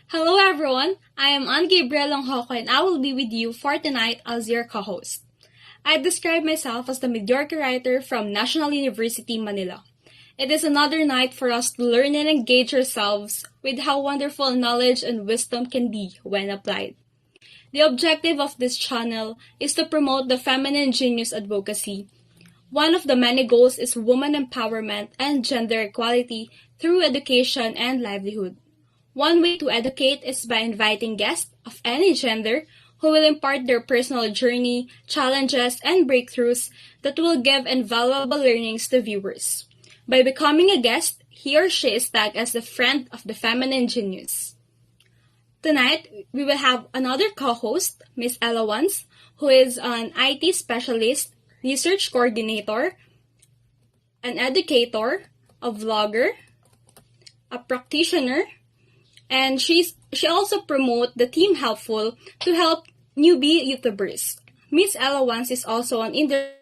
Hello everyone, I am Anne Gabriel Longhoko and I will be with you for tonight as your co-host. I describe myself as the mediocre writer from National University, Manila. It is another night for us to learn and engage ourselves with how wonderful knowledge and wisdom can be when applied. The objective of this channel is to promote the feminine genius advocacy. One of the many goals is woman empowerment and gender equality through education and livelihood. One way to educate is by inviting guests of any gender who will impart their personal journey, challenges, and breakthroughs that will give invaluable learnings to viewers. By becoming a guest, he or she is tagged as the friend of the feminine genius. Tonight, we will have another co-host, Miss Ella Wans, who is an IT specialist, research coordinator, an educator, a vlogger, a practitioner, and she also promote the Team Helpful to help newbie YouTubers. Miss Ella Wans is also an industry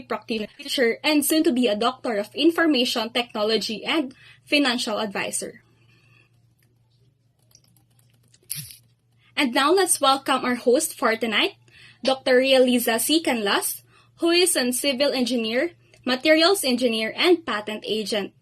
practitioner and soon to be a doctor of information technology and financial advisor. And now let's welcome our host for tonight, Dr. Ria Liza C. Canlas, who is a civil engineer, materials engineer, and patent agent.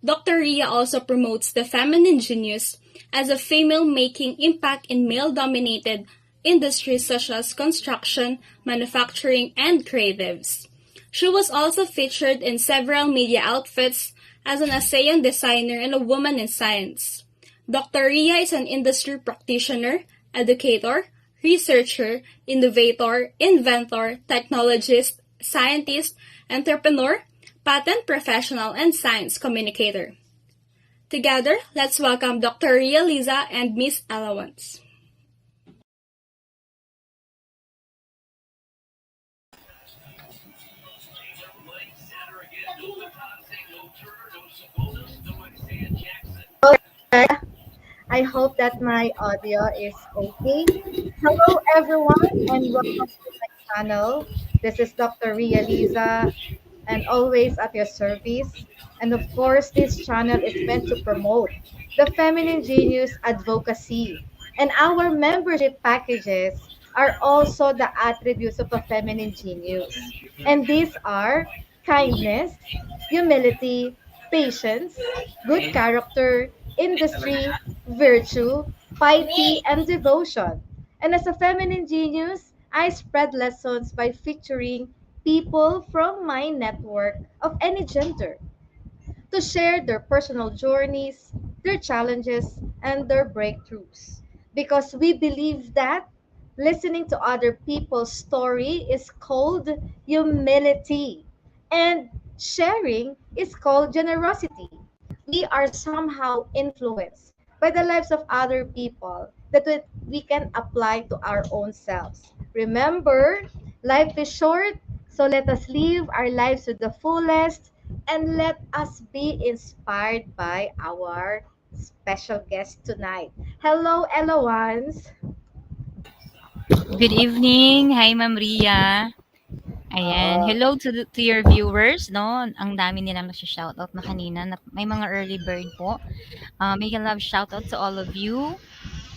Dr. Ria also promotes the feminine genius as a female making impact in male-dominated industries such as construction, manufacturing, and creatives. She was also featured in several media outfits as an ASEAN designer and a woman in science. Dr. Ria is an industry practitioner, educator, researcher, innovator, inventor, technologist, scientist, entrepreneur, patent professional, and science communicator. Together, let's welcome Dr. Ria Liza and Miss Ella Wans. I hope that my audio is okay. Hello, everyone, and welcome to my channel. This is Dr. Ria Liza, and always at your service. And of course, this channel is meant to promote the feminine genius advocacy. And our membership packages are also the attributes of a feminine genius. And these are kindness, humility, patience, good character, industry, virtue, piety, and devotion. And as a feminine genius, I spread lessons by featuring people from my network of any gender to share their personal journeys, their challenges, and their breakthroughs. Because we believe that listening to other people's story is called humility, and sharing is called generosity. We are somehow influenced by the lives of other people that we can apply to our own selves. Remember, life is short, so let us live our lives to the fullest and let us be inspired by our special guest tonight. Hello, Elowans. Good evening. Hi, Ma'am Ria. Ayan. Oo. Hello to your viewers, no? Ang dami nilang nag-shoutout na kanina. May mga early bird po. Make a love shoutout to all of you.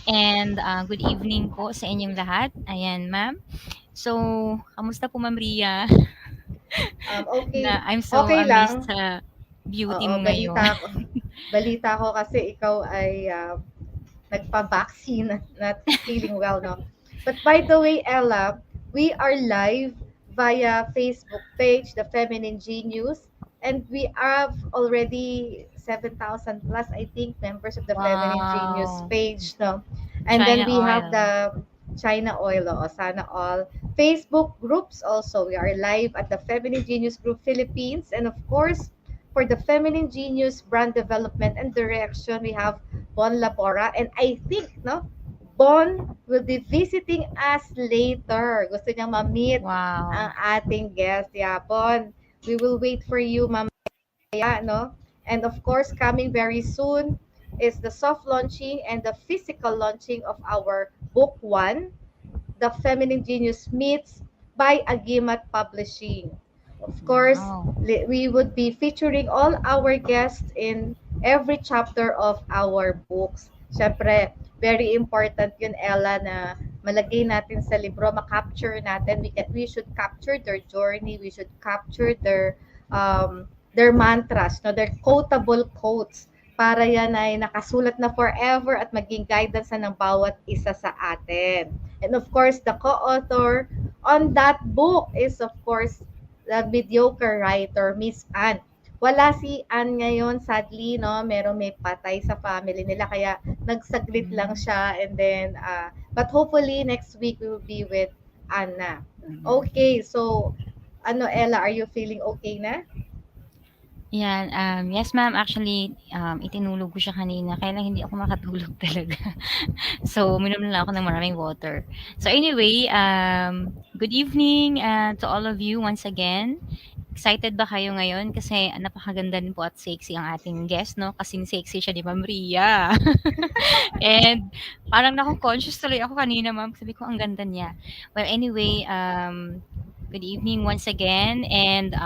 And good evening po sa inyong lahat. Ayan, ma'am. So, kamusta po, Ma'am Ria? Okay. I'm so Okay amazed lang. sa beauty Oo, mo ngayon. balita ko kasi ikaw ay nagpa-vaccine, not feeling well, no? But by the way, Ella, we are live via Facebook page, The Feminine Genius, and we have already 7,000 plus, I think, members of the Feminine Genius Wow. page, no? And then China we have oil. the China Oil, o Sana All. Facebook groups also. We are live at the Feminine Genius Group Philippines, and of course, for the Feminine Genius brand development and direction, we have Bon Labora. And I think, no, Bon will be visiting us later. Gusto niyang ma-meet ang Wow. ating guest. Yeah, Bon, we will wait for you mamaya, no? And of course, coming very soon is the soft launching and the physical launching of our book one, The Feminine Genius Meets by Agimat Publishing. Of course, Wow. we would be featuring all our guests in every chapter of our books. Siyempre, very important yun, Ella, na malagay natin sa libro, makapture natin. We should capture their journey, we should capture their mantras, no, their quotable quotes para yan ay nakasulat na forever at maging guidance na ng bawat isa sa atin. And of course, the co-author on that book is of course the mediocre writer, Miss Anne. Wala si Anne ngayon, sadly, no? May patay sa family nila, kaya nagsaglit lang Mm. siya. And then, but hopefully, next week, we will be with Anna. Mm. Okay, so, Ella, are you feeling okay na? Yan, yes ma'am, actually, itinulog ko siya kanina kaya lang hindi ako makatulog talaga. So, uminom na lang ako ng maraming water. So anyway, good evening, to all of you once again. Excited ba kayo ngayon? Kasi napakaganda din po at sexy ang ating guest, no? Kasing sexy siya ni Ma'am Ria. And parang nako-conscious tuloy ako kanina, ma'am. Sabi ko, ang ganda niya. Well, anyway, good evening once again. And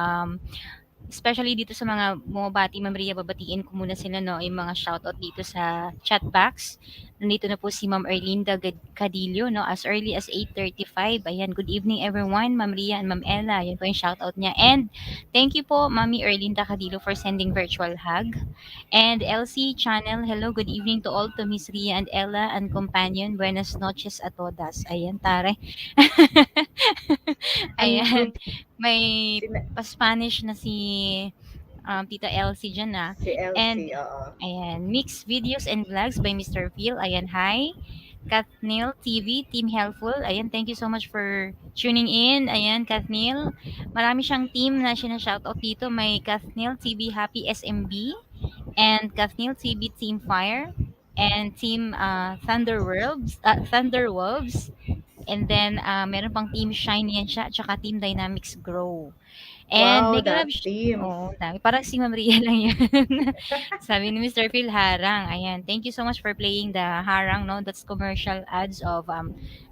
especially dito sa mga bumabati, Ma'am Ria, babatiin ko muna sila, no, yung mga shoutout dito sa chat box. Nandito na po si Ma'am Erlinda Cadillo, no, as early as 8:35. Ayan, good evening everyone, Ma'am Ria and Ma'am Ella. Yan po yung shoutout niya. And thank you po, Mami Erlinda Cadillo, for sending virtual hug. And LC Channel, hello, good evening to all, to Miss Ria and Ella and companion. Buenas noches a todas. Ayan, tare. Ayan, Andun may si, pa-Spanish na si Tita Elsie dyan na. si And Elsie, oo. ayan, mixed videos and vlogs by Mr. Phil. Ayan, hi. Kathniel TV, Team Helpful. Ayan, thank you so much for tuning in. Ayan, Kathniel. Marami siyang team na sinashoutout dito. May Kathniel TV Happy SMB and Kathniel TV Team Fire and Team Thunderwolves. And then, meron pang Team Shine yan siya, at saka Team Dynamics Grow. And Wow, mega love that teams. oo, dami. Parang si Ma'am Ria lang 'yan. Sabi ni Mr. Phil, harang. Ayan, thank you so much for playing the harang, 'no, that's commercial ads of,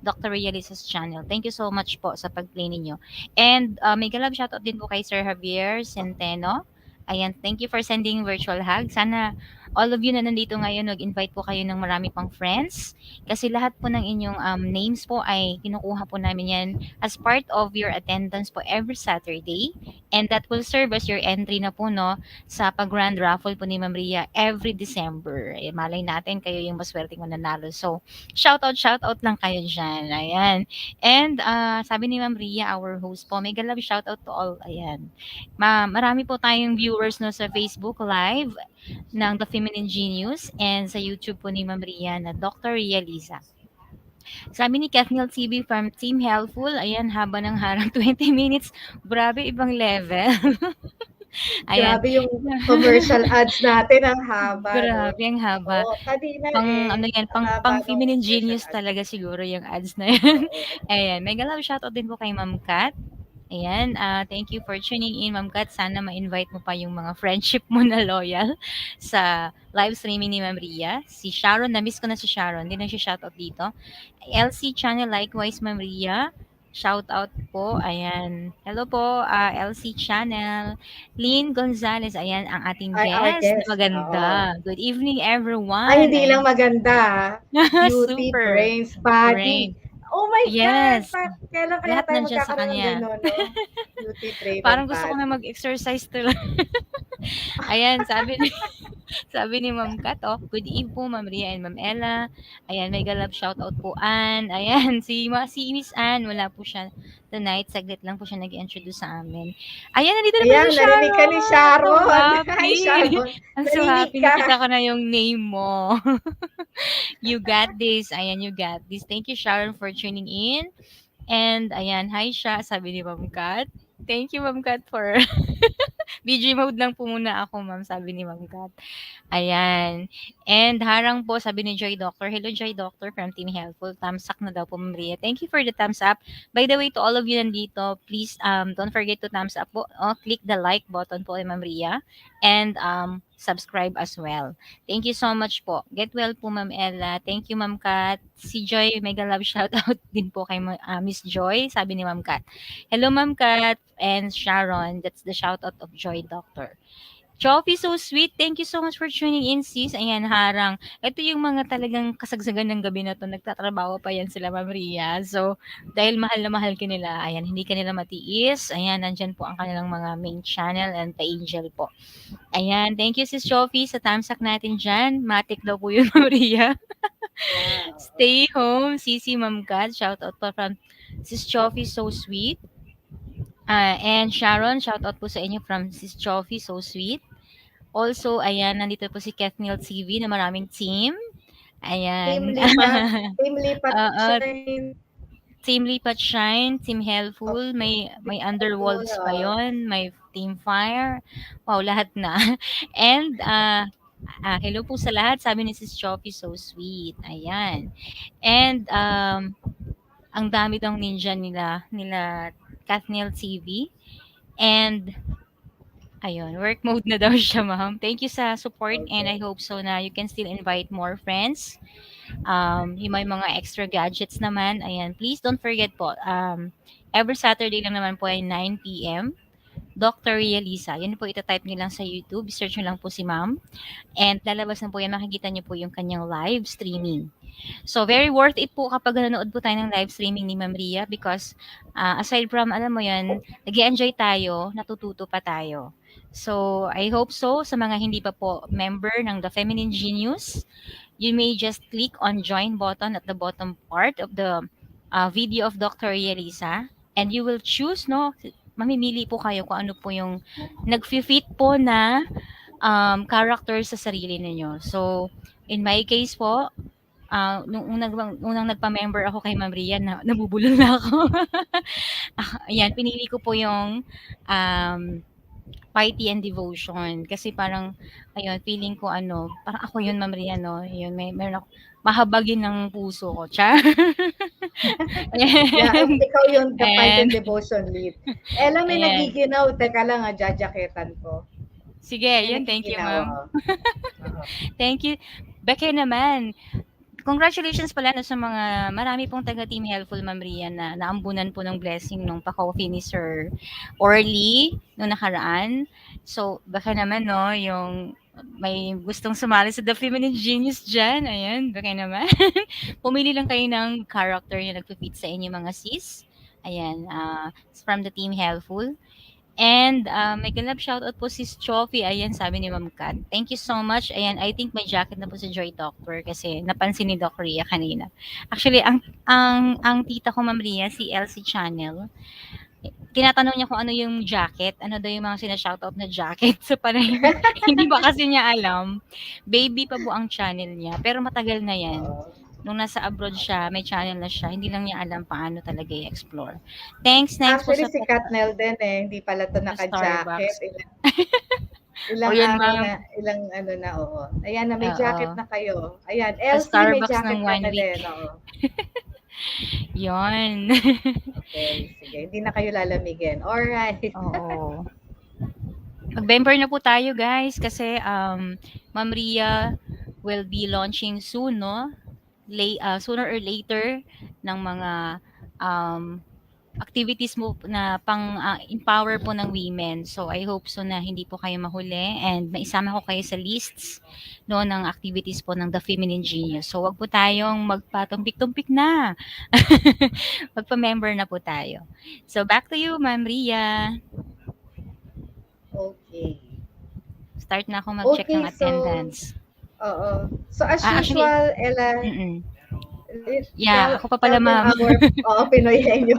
Dr. Ria Liza's channel. Thank you so much po sa pag-play ninyo. And, mega love shoutout din po kay Sir Javier Centeno. Ayan, thank you for sending virtual hug. Sana all of you na nandito ngayon, mag-invite po kayo ng marami pang friends. Kasi lahat po ng inyong, names po ay kinukuha po namin 'yan as part of your attendance po every Saturday. And that will serve as your entry na po, no, sa pag-grand raffle po ni Ma'am Ria every December. Eh, malay natin kayo yung maswerteng mananalo. So, shout out lang kayo dyan. Ayan. And sabi ni Ma'am Ria, our host po, mega love shout out to all. Ayan. Marami po tayong viewers, no, sa Facebook Live ng The Feminine Genius and sa YouTube po ni Ma'am Ria na Dr. Ria Liza. Sabi ni Kathniel TV from Team Helpful, ayan, haba ng harang 20 minutes. Grabe, ibang level. Ayan. Grabe yung commercial ads natin, ang haba, no? Grabe, ang haba. Oo, kanina Pang ano eh, yan, ang pang haba ng feminine commercial genius ads. talaga siguro yung ads na yan. Oo. Ayan, mega love shoutout din po kay Ma'am Kat. Ayan, thank you for tuning in, Ma'am Kat. Sana ma-invite mo pa yung mga friendship mo na loyal sa live streaming ni Ma'am Ria. Si Sharon, na-miss ko na si Sharon. Hindi na siya shoutout dito. LC Channel, likewise, Ma'am Ria. Shout out po. Ayan. Hello po, LC Channel. Lynn Gonzales, ayan ang ating Ay, our guest na guest. Oo. maganda. Good evening, Ay, everyone. hindi lang Ayan. maganda. Beauty, Super. brains, body. Brain. Oh my God! Yes. Kailan kaya Lahat tayo nandiyan sa magkakaroon ng kanya. gano'n, no? Beauty, brain, and Parang gusto ko na body. mag-exercise tuloy. Ayan, sabi ni Ma'am Kat, oh, good eve po, Ma'am Ria and Ma'am Ella. Ayan, mega love shoutout po, Ann. Ayan, si Miss Ann, wala po siya tonight. Saglit lang po siya nag-introduce sa amin. Ayan, nandito na pala Ayan, si narinig ka ni Sharon. So Sharon. Hi, happy. Sharon. I'm so Narinig happy. ka. Nakita ko na yung name mo. You got this. Ayan, you got this. Thank you, Sharon, for tuning in. And ayan, hi siya, sabi ni Ma'am Kat. Thank you, Ma'am Kat, for BG mode lang po muna ako, ma'am, sabi ni Ma'am Kat. Ayan. And harang po, sabi ni Joy Doctor. Hello, Joy Doctor from Team Helpful. Thumbs up na daw po, Ma'am Ria. Thank you for the thumbs up. By the way, to all of you nandito, please don't forget to thumbs up po. Click the like button po kay Ma'am Ria. And subscribe as well. Thank you so much po. Get well po, Ma'am Ella. Thank you, Ma'am Kat. Si Joy, mega love shoutout din po kay Miss Joy, sabi ni Ma'am Kat. Hello, Ma'am Kat and Sharon. That's the shoutout of Joy Doctor. Choppy, so sweet. Thank you so much for tuning in, sis. Ayan, harang. Ito yung mga talagang kasagsagan ng gabi na 'to, nagtatrabaho pa yan sila, Ma'am Ria. So, dahil mahal na mahal ka nila, ayan, hindi ka nila matiis. Ayan, nandiyan po ang kanilang mga main channel and pa-angel po. Ayan, thank you, sis Choppy, sa thumbs natin diyan. Matic daw po yun, Ma'am Ria. Yeah, oo. Stay home, Sisi Ma'am Kat. Shout out po from sis Choppy, so sweet. And Sharon, shout out po sa inyo from sis Choppy, so sweet. Also, ayan, nandito po si Kathniel TV na maraming team. Team Ayan. Lipat, Team Lipat Oo, Shine, Team Lipat Shine, Team of Helpful, may Helpful, Underworlds pa yon, may Team Fire. Wow, lahat na. And, hello po sa lahat. Sabi ni Sis Choppy, so sweet. Ayan. And, ang dami daw ninja nila Kathniel TV. And, ayun, work mode na daw siya, ma'am. Thank you sa support and I okay. hope so na you can still invite more friends. Yung may mga extra gadgets naman, ayan, please don't forget po, every Saturday lang naman po ay 9 p.m. Dr. Ria Liza. Yun po itatype niyo lang sa YouTube. Search niyo lang po si ma'am. And lalabas na po yan. Makikita niyo po yung kanyang live streaming. So, very worth it po kapag nanonood po tayo ng live streaming ni Ma'am Ria because aside from, alam mo yan, nag enjoy tayo, natututo pa tayo. So, I hope so sa mga hindi pa po member ng The Feminine Genius, you may just click on join button at the bottom part of the video of Dr. Yelisa and you will choose, no, mamimili po kayo kung ano po yung nag-fit po na character sa sarili ninyo. So, in my case po, nung unang nagpa-member ako kay Ma'am Rian, nabubulol na ako. Ayan, pinili ko po yung um, piety and devotion. Kasi parang, ayun, feeling ko ano, parang ako yun, Ma'am Rian, no? Yun, meron ako, mahabagin ng puso ko. Char. Yeah, Ayan. ikaw yung the fight and And, devotion lead. Eh, alam, may ayan. nagiginaw. Teka lang, jajaketan ko. Sige, May yun, thank you, nagiginaw, ma'am. oo. Oo. Thank you. Beke naman, congratulations pala no, sa mga marami pong taga Team Helpful Ma'am Rian na naambunan po ng blessing nung pa-coffee ni Sir Orly nung nakaraan. So, baka naman no, yung may gustong sumali sa The Feminine Genius dyan. Ayan, baka naman. Pumili lang kayo ng character na nagpipit sa inyo mga sis. Ayan, from the Team Helpful. And may galap shoutout po si Chofi. Ayan, sabi ni Ma'am Kat. Thank you so much. Ayan, I think may jacket na po si Joy Doctor kasi napansin ni Doc Ria kanina. Actually, ang tita ko, Ma'am Ria, si Elsie Channel, tinatanong niya kung ano yung jacket, ano daw yung mga sina-shoutout na jacket. So parang hindi ba kasi niya alam. Baby pa po ang channel niya, pero matagal na yan. Oo. Nung nasa abroad siya, may channel na siya, hindi lang niya alam paano talaga i-explore. Thanks po Actually, sa si Katnel din eh. Hindi pala to sa naka-jacket. Starbucks. O Ilang yan, araw ma'am. na, ilang ano na, oo. Ayan na, may jacket Oo. na kayo. Ayan, Sa Elsie, may Starbucks jacket ng ka 1 na week. din, oo. Yun. Okay, sige. Hindi na kayo lalamigin. Alright. Oo. Mag-member na po tayo, guys, kasi Ma'am Ria will be launching soon, no? Sooner or later ng mga um, activities mo na pang empower po ng women. So I hope so na hindi po kayo mahuli and maisama ko kayo sa lists no ng activities po ng The Feminine Genius. So wag po tayong magpatumpik-tumpik na. Magpa-member na po tayo. So back to you, Ma'am Ria. Okay. Start na ako mag-check ng Okay, so, attendance. oo. So, as Actually, usual, Ella, mm yeah, ako pa pala, tell them ma'am. our, Pinoy Henyo.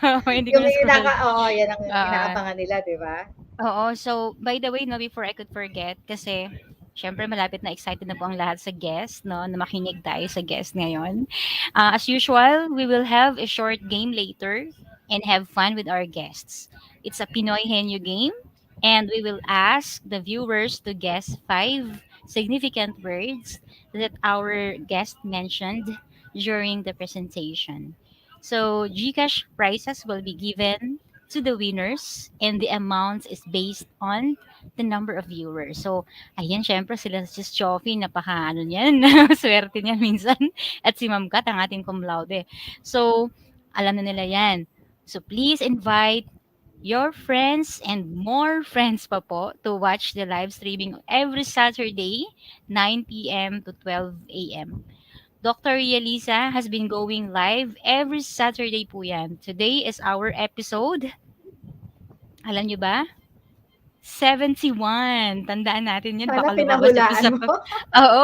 Oo, hindi ko Yung na-scroll. yan ang Ah, inaabangan nila, di ba? Oo. So, by the way, no, before I could forget, kasi syempre malapit na excited na po ang lahat sa guest, no, na makinig tayo sa guest ngayon. As usual, we will have a short game later and have fun with our guests. It's a Pinoy Henyo game, and we will ask the viewers to guess 5 significant words that our guest mentioned during the presentation. So, Gcash prizes will be given to the winners and the amount is based on the number of viewers. So, ayan, syempre sila si Chofi, napaka ano niyan, swerte niyan minsan. At si Ma'am Kat, ang ating cum laude. So, alam na nila yan. So, please invite your friends, and more friends pa po to watch the live streaming every Saturday, 9 p.m. to 12 a.m. Dr. Ria Liza has been going live every Saturday po yan. Today is our episode, alam nyo ba? 71. Tandaan natin yan. Sana Baka lumabas ito pinahulaan sa... mo. Oo,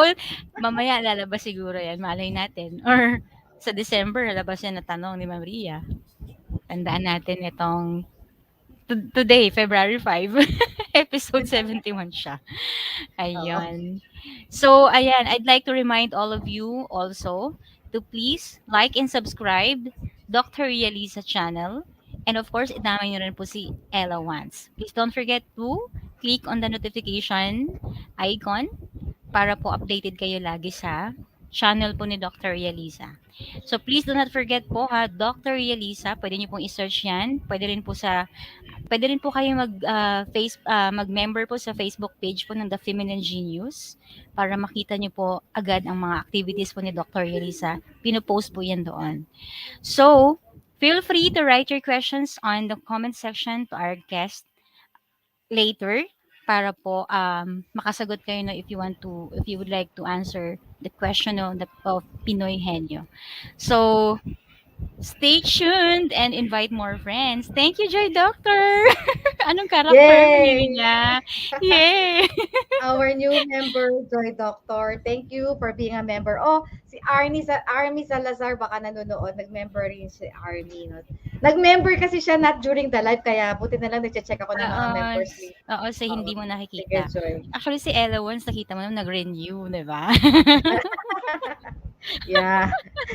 mamaya lalabas siguro yan. Malay natin. Or sa December, lalabas yan na tanong ni Ma'am Ria. Tandaan natin itong today, February 5, episode 71 siya. Oo. Ayun. So, ayan, I'd like to remind all of you also to please like and subscribe Dr. Realiza channel. And of course, itama nyo rin po si Ella once. Please don't forget to click on the notification icon para po updated kayo lagi sa channel po ni Dr. Realiza. So please do not forget po ha, Dr. Realiza, pwede niyo pong i-search yan. Pwede rin po kayong mag-member po sa Facebook page po ng The Feminine Genius para makita niyo po agad ang mga activities po ni Dr. Elisa. Pinopost po yan doon. So, feel free to write your questions on the comment section to our guest later para po makasagot kayo na if you would like to answer the question of Pinoy Henyo. So, stay tuned and invite more friends. Thank you, Joy Doctor. Anong character pinili Yay! niya? Yay! Our new member, Joy Doctor. Thank you for being a member. Oh, si Army Salazar baka nanonood. Nag-member rin si Army. No? Nag-member kasi siya not during the live, kaya buti na lang nag-check ako ng mga Oo, members list. oo, sa hindi Oo. mo Sige, nakikita. Joy. Actually, si Ella once nakita mo nung nag-renew, di ba? Yeah.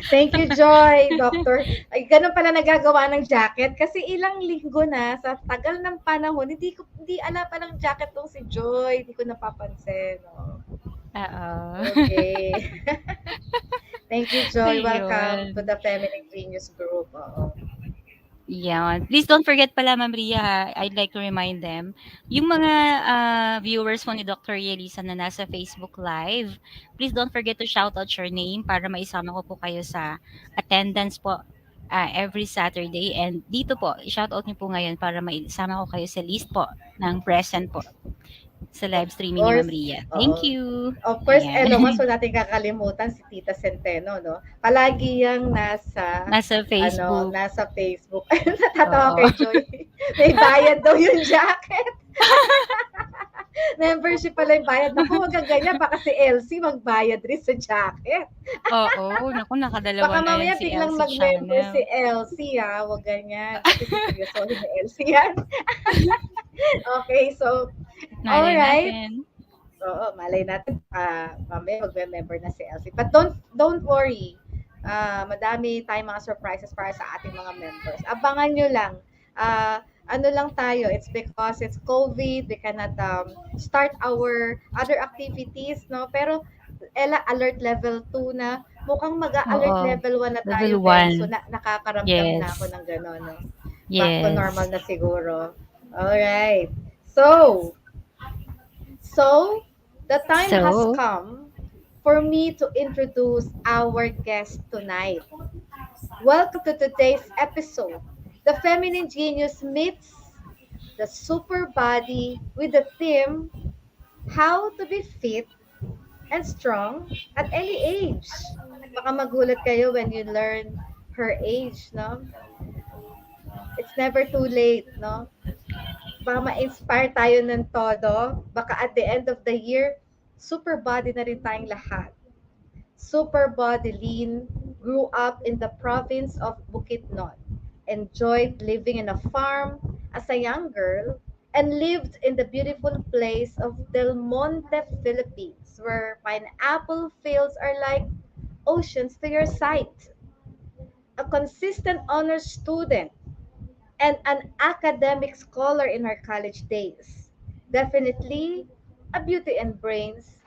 Thank you, Joy, Doctor. Ay, ganun pala nagagawa ng jacket kasi ilang linggo na sa tagal ng panahon, hindi ala pa ng jacket tong si Joy. Hindi ko napapansin. Oh. Oo. Okay. Thank you, Joy. Welcome Ayun. to the Feminine Genius Group. Oo. Yeah. Please don't forget pala, Ma'am Ria, ha, I'd like to remind them, yung mga viewers po ni Dr. Yelisa na nasa Facebook Live, please don't forget to shout out your name para maisama ko po kayo sa attendance po every Saturday. And dito po, i-shout out niyo po ngayon para maisama ko kayo sa list po ng present po sa live Of streaming ni Ma'am course, Ria. Thank oo. you. Of course, Ayan. mas wala nating kakalimutan si Tita Centeno, no? Palagi yang Nasa Facebook. nasa Facebook. Natatawa Oo. kay Joy. May bayad daw yung jacket. Membership pala yung bayad. Naku, wag kang ganyan. Baka si Elsie magbayad rin sa jacket. Oo. Naku, nakadalawa Baka na mamaya yan si biglang Elsie mag-member Channel. si Elsie, ha? Wag ganyan. Kasi seryosohin ni Elsie yan. Okay, so, Malay alright. natin. Oo, malay natin mamaya magme-member na si Elsie. But don't worry. Madami tayong mga surprises para sa ating mga members. Abangan nyo lang. Ano lang tayo, it's because it's COVID, we cannot start our other activities, no? Pero alert level 2 na, mukhang mag-alert Oo. level 1 na tayo, Level Ben. 1. So, nakakaramdam na Yes. ako ng gano'n, no? Back to Yes. normal na siguro. Alright. So, the time has So, come for me to introduce our guest tonight. Welcome to today's episode. The Feminine Genius meets the super body with the theme How to be fit and strong at any age. Baka magulat kayo when you learn her age, no? It's never too late, no? Baka ma-inspire tayo ng todo. Baka at the end of the year, super body na rin tayong lahat. Super body Lynn grew up in the province of Bukidnon, enjoyed living in a farm as a young girl, and lived in the beautiful place of Del Monte, Philippines, where pineapple fields are like oceans to your sight. A consistent honor student and an academic scholar in her college days. Definitely a beauty and brains,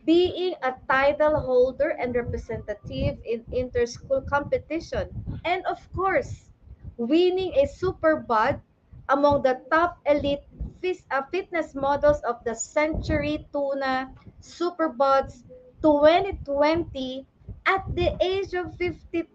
being a title holder and representative in inter-school competition, and of course, winning a super bod among the top elite fitness models of the Century Tuna Superbods 2020 at the age of 52.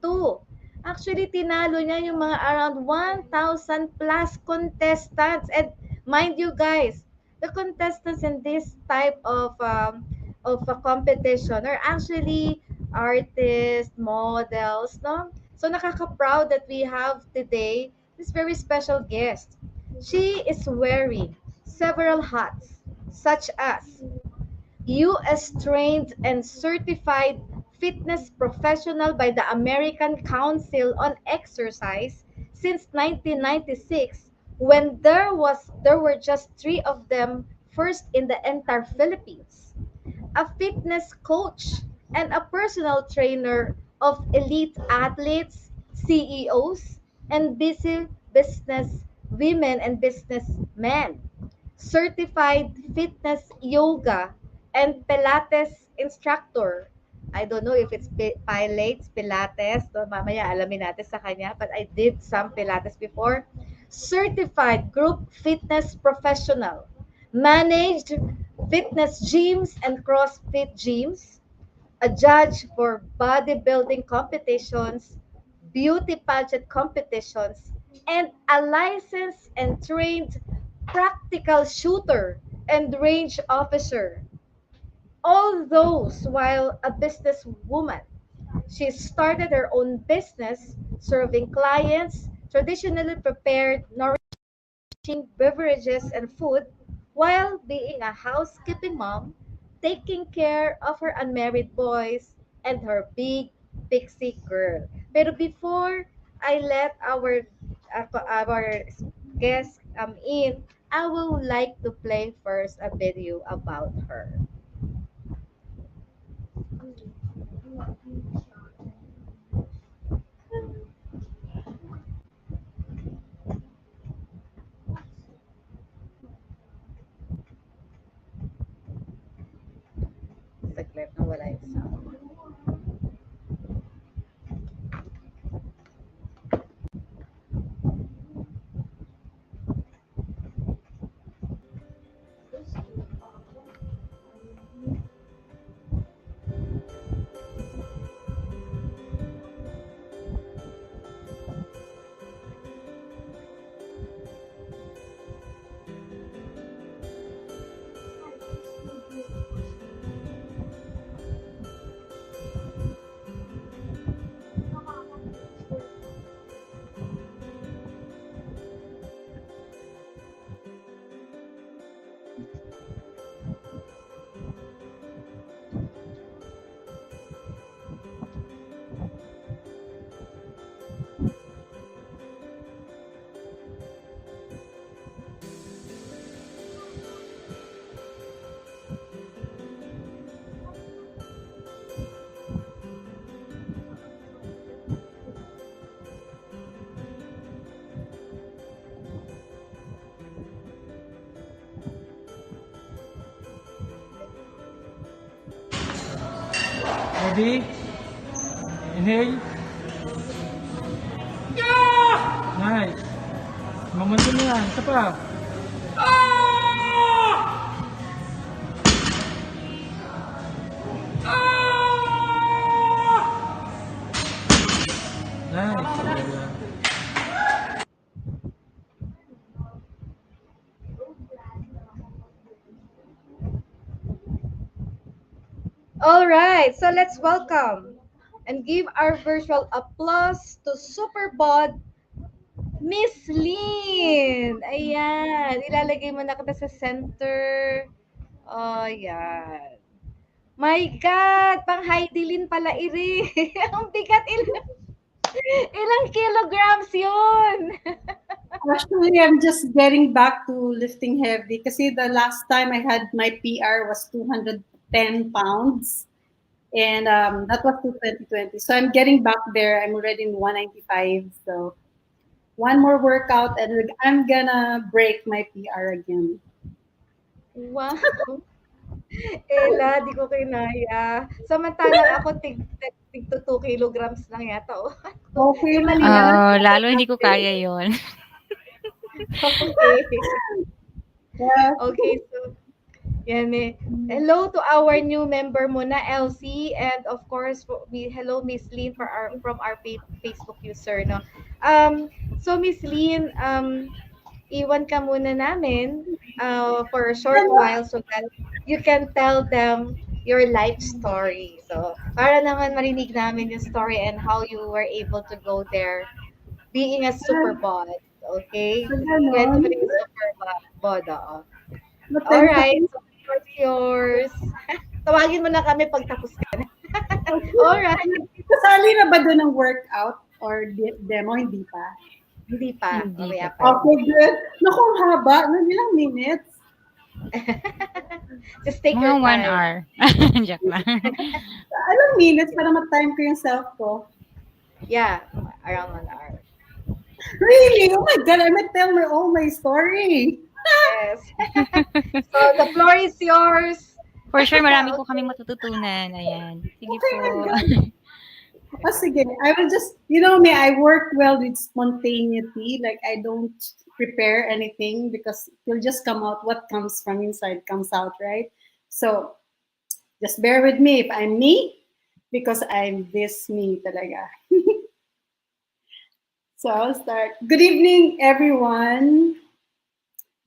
Actually, tinalo niya yung mga around 1,000 plus contestants. And mind you guys, the contestants in this type of a competition are actually artists, models, no? So nakaka-proud that we have today this very special guest. She is wearing several hats, such as U.S. trained and certified fitness professional by the American Council on Exercise since 1996, when there were just 3 of them, first in the entire Philippines. A fitness coach and a personal trainer of elite athletes, CEOs, and busy business women and businessmen. Certified fitness yoga and Pilates instructor. I don't know if it's Pilates, no, mamaya alamin natin sa kanya, but I did some Pilates before. Certified group fitness professional, managed fitness gyms and CrossFit gyms, a judge for bodybuilding competitions, beauty pageant competitions, and a licensed and trained practical shooter and range officer. All those while a businesswoman. She started her own business serving clients traditionally prepared beverages and food while being a housekeeping mom, taking care of her unmarried boys and her big pixie girl. Pero before I let our guest come in, I would like to play first a video about her. Saglit na wala yung sound. Ready? Inhale. Nice. Momentum na yan. Isa pa. Nice. All right, so let's welcome and give our virtual applause to Superbod Miss Lynn. Ayan, ilalagay mo na kita sa center. Oh, yan. My God, pang Heidi Lynn pala iri. Ang bigat, ilang kilograms yun? Actually, I'm just getting back to lifting heavy kasi the last time I had my PR was 210 pounds. And that was 2020. So I'm getting back there. I'm already in 195. So one more workout and I'm gonna break my PR again. Wow. Ela, di ko kinaya. Samantalang ako tig 2 kilograms lang yata. Oh. Okay lang mali yan. na. Lalo hindi ko kaya yon. Okay. Yeah. Okay, so Yan eh. Hello to our new member muna, Elsie, and of course, hello Miss Lynn for from our Facebook user, no. So Miss Lynn, iwan ka muna namin for a short while so that you can tell them your life story. So, para naman marinig namin yung story and how you were able to go there being a super bod. Okay? So, Kwento ganon. mo yung super bod, oo. Matenta ko. Alright, so what's yours? Tawagin mo na kami pag tapos ka na. Okay. Alright. Kasali na ba doon ang workout or demo? Hindi pa. Hindi pa. Hindi pa Mamaya pa. po. Okay, good. Naku, ang haba. Ilang minutes? Just take Mga your 1 time. hour. Joke lang. Anong minutes para ma-time ko yung self ko? Yeah, around 1 hour. Really? Oh my God, I might tell all my story. Yes. So the floor is yours. For sure, marami po kaming matututunan. Ayan. Sige Okay, po. my God. Oh, sige. I will just, you know me, I work well with spontaneity. Like, I don't prepare anything because it will just come out. What comes from inside comes out, right? So, just bear with me if I'm me because I'm this me talaga. So, I'll start. Good evening, everyone.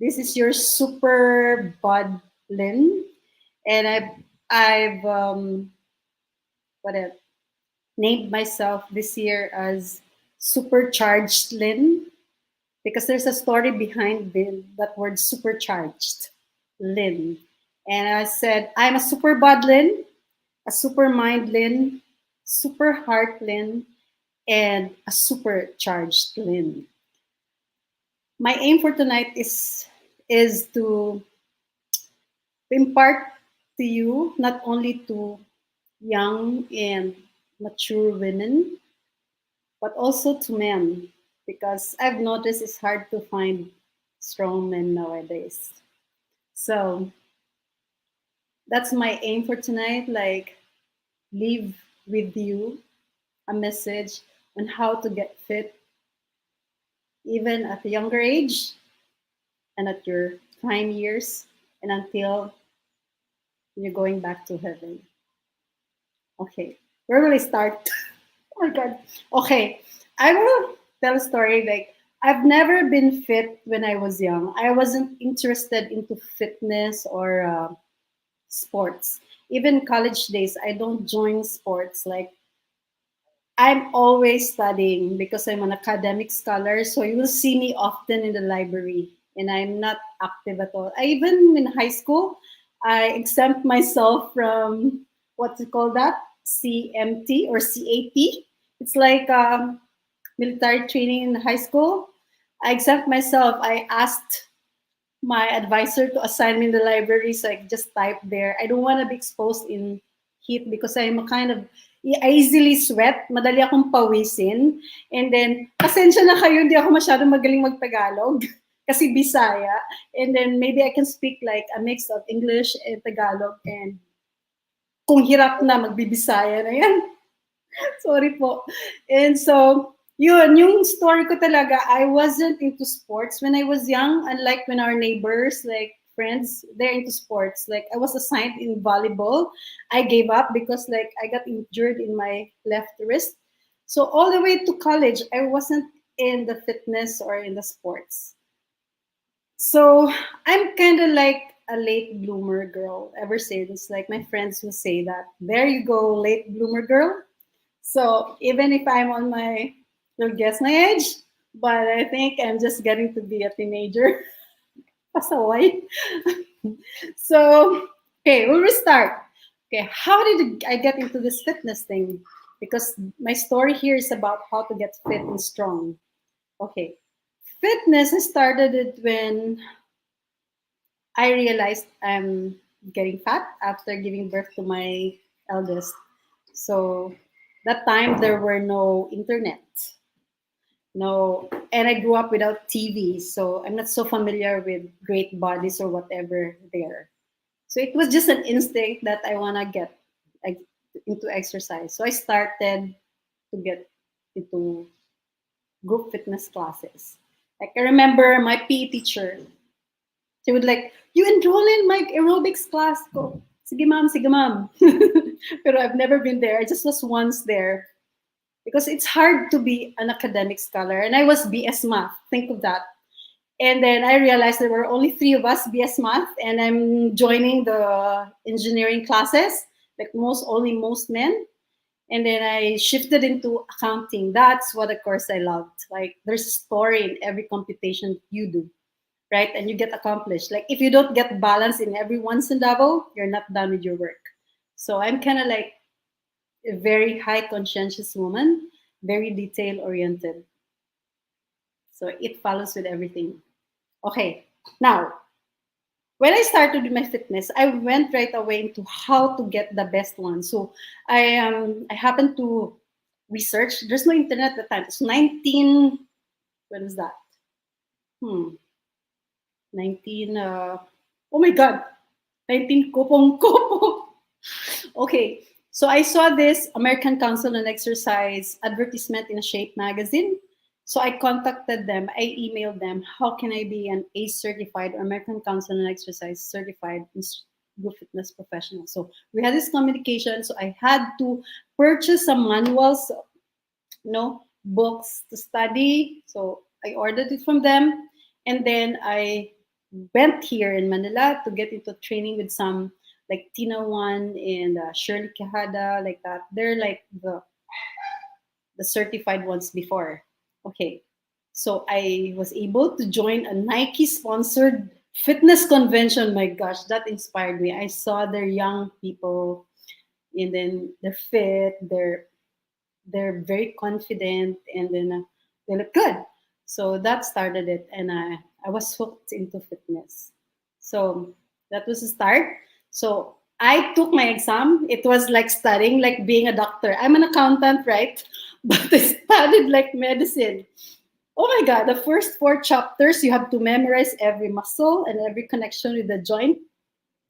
This is your super bud Lynn. And I've what else? Named myself this year as Supercharged Lynn because there's a story behind that word supercharged Lynn. And I said, I'm a super bud Lynn, a super mind Lynn, super heart Lynn, and a supercharged Lynn. My aim for tonight is to impart to you, not only to young and mature women, but also to men, because I've noticed it's hard to find strong men nowadays. So that's my aim for tonight, like leave with you a message on how to get fit even at a younger age and at your prime years and until you're going back to heaven. Okay, where will I start? Oh my God. Okay, I will tell a story. Like, I've never been fit when I was young. I wasn't interested into fitness or sports. Even college days, I don't join sports. Like, I'm always studying because I'm an academic scholar. So you will see me often in the library, and I'm not active at all. I even in high school, I exempt myself from what you call that CMT or CAT. It's like military training in high school. I exempt myself. I asked my advisor to assign me in the library so I just type there. I don't want to be exposed in heat because I'm a kind of, I easily sweat, madali akong pawisin. And then, pasensya na kayo, hindi ako masyadong magaling mag-Tagalog kasi Bisaya. And then maybe I can speak like a mix of English and Tagalog, and kung hirap na, magbibisaya na yan. Sorry po. And so, yun, yung story ko talaga, I wasn't into sports when I was young, unlike when our neighbors, like friends, they're into sports. Like, I was assigned in volleyball. I gave up because like I got injured in my left wrist. So all the way to college, I wasn't in the fitness or in the sports. So I'm kind of like a late bloomer girl ever since. Like my friends will say that, there you go, late bloomer girl. So even if I'm on my, you'll guess my age, but I think I'm just getting to be a teenager. Pasaway. So, okay, we'll restart. Okay, how did I get into this fitness thing? Because my story here is about how to get fit and strong. Okay, fitness, I started it when I realized I'm getting fat after giving birth to my eldest. So that time there were no internet, no, and I grew up without TV, so I'm not so familiar with great bodies or whatever there. So it was just an instinct that I wanna get like, into exercise. So I started to get into group fitness classes. Like I remember my PE teacher, She would like, you enroll in my aerobics class. Go, sige ma'am, sige ma'am. Pero I've never been there. I just was once there because it's hard to be an academic scholar. And I was BS Math. Think of that. And then I realized there were only three of us BS Math, and I'm joining the engineering classes, like most men. And then I shifted into accounting. That's what a course I loved. Like there's a story in every computation you do, right? And you get accomplished. Like if you don't get balance in every once and double, you're not done with your work. So I'm kind of like a very high conscientious woman, very detail oriented. So it follows with everything. Okay, now when I started with my fitness, I went right away into how to get the best one. So I happened to research. There's no internet at the time. It's 19. When was that? 19. Oh my God, 19 kopong kopo. Okay, so I saw this American Council on Exercise advertisement in a Shape magazine. So I contacted them, I emailed them, how can I be an ACE certified or American Council on Exercise certified group fitness professional? So we had this communication. So I had to purchase some manuals, books to study. So I ordered it from them. And then I went here in Manila to get into training with some like Tina One and Shirley Quijada, like that. They're like the certified ones before. Okay, so I was able to join a Nike sponsored fitness convention. My gosh, that inspired me. I saw their young people, and then they're fit, they're very confident, and then they look good. So that started it, and I was hooked into fitness. So that was the start. So I took my exam. It was like studying, like being a doctor. I'm an accountant, right? But I studied like medicine. Oh my God, the first 4 chapters, you have to memorize every muscle and every connection with the joint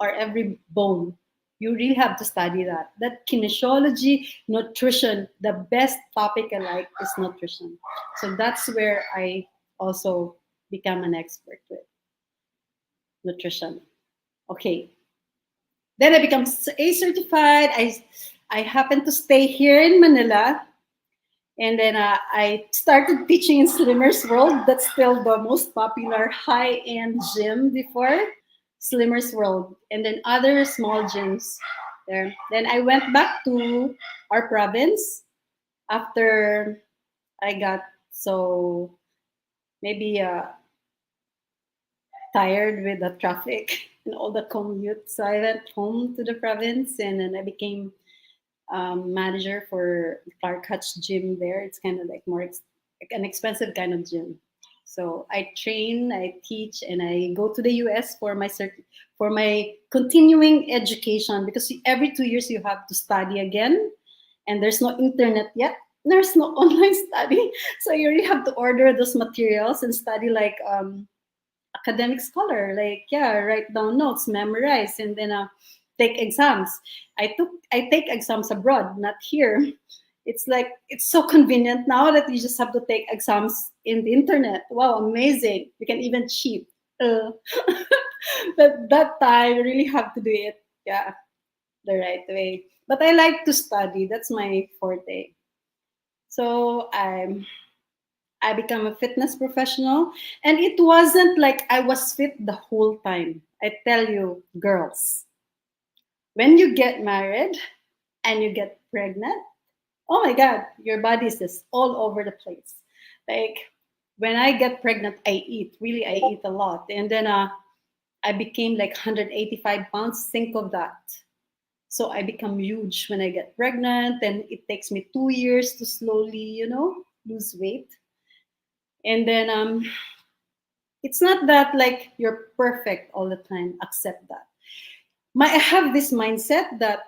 or every bone. You really have to study that. That kinesiology, nutrition, the best topic I like is nutrition. So that's where I also become an expert with nutrition. Okay. Then I become A certified. I happen to stay here in Manila. And then I started teaching in Slimmer's World. That's still the most popular high-end gym before Slimmer's World. And then other small gyms there. Then I went back to our province after I got so maybe tired with the traffic and all the commute. So I went home to the province, and then I became manager for Clark Hutch gym there. It's kind of like like an expensive kind of gym. So I train, I teach, and I go to the US for for my continuing education, because every 2 years you have to study again, and there's no internet yet. There's no online study, so you really have to order those materials and study like academic scholar. Like write down notes, memorize, and then take exams. I take exams abroad, not here. It's like it's so convenient now that you just have to take exams in the internet. Wow, amazing! You can even cheat. But that time, you really have to do it, the right way. But I like to study. That's my forte. So I become a fitness professional, and it wasn't like I was fit the whole time. I tell you, girls, when you get married and you get pregnant, oh my God, your body is just all over the place. Like when I get pregnant, I eat. Really, I eat a lot. And then I became like 185 pounds. Think of that. So I become huge when I get pregnant, and it takes me 2 years to slowly, lose weight. And then it's not that like you're perfect all the time. Accept that. I have this mindset that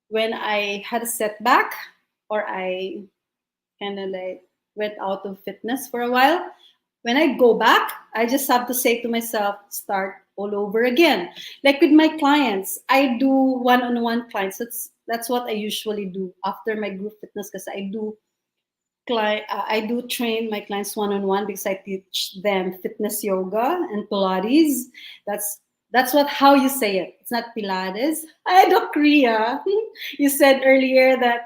when I had a setback, or I kind of like went out of fitness for a while, when I go back, I just have to say to myself, start all over again. Like with my clients, I do one-on-one clients. That's what I usually do after my group fitness, because I do I do train my clients one-on-one because I teach them fitness yoga and Pilates. That's that's what how you say it. It's not Pilates. I do Korea. You said earlier that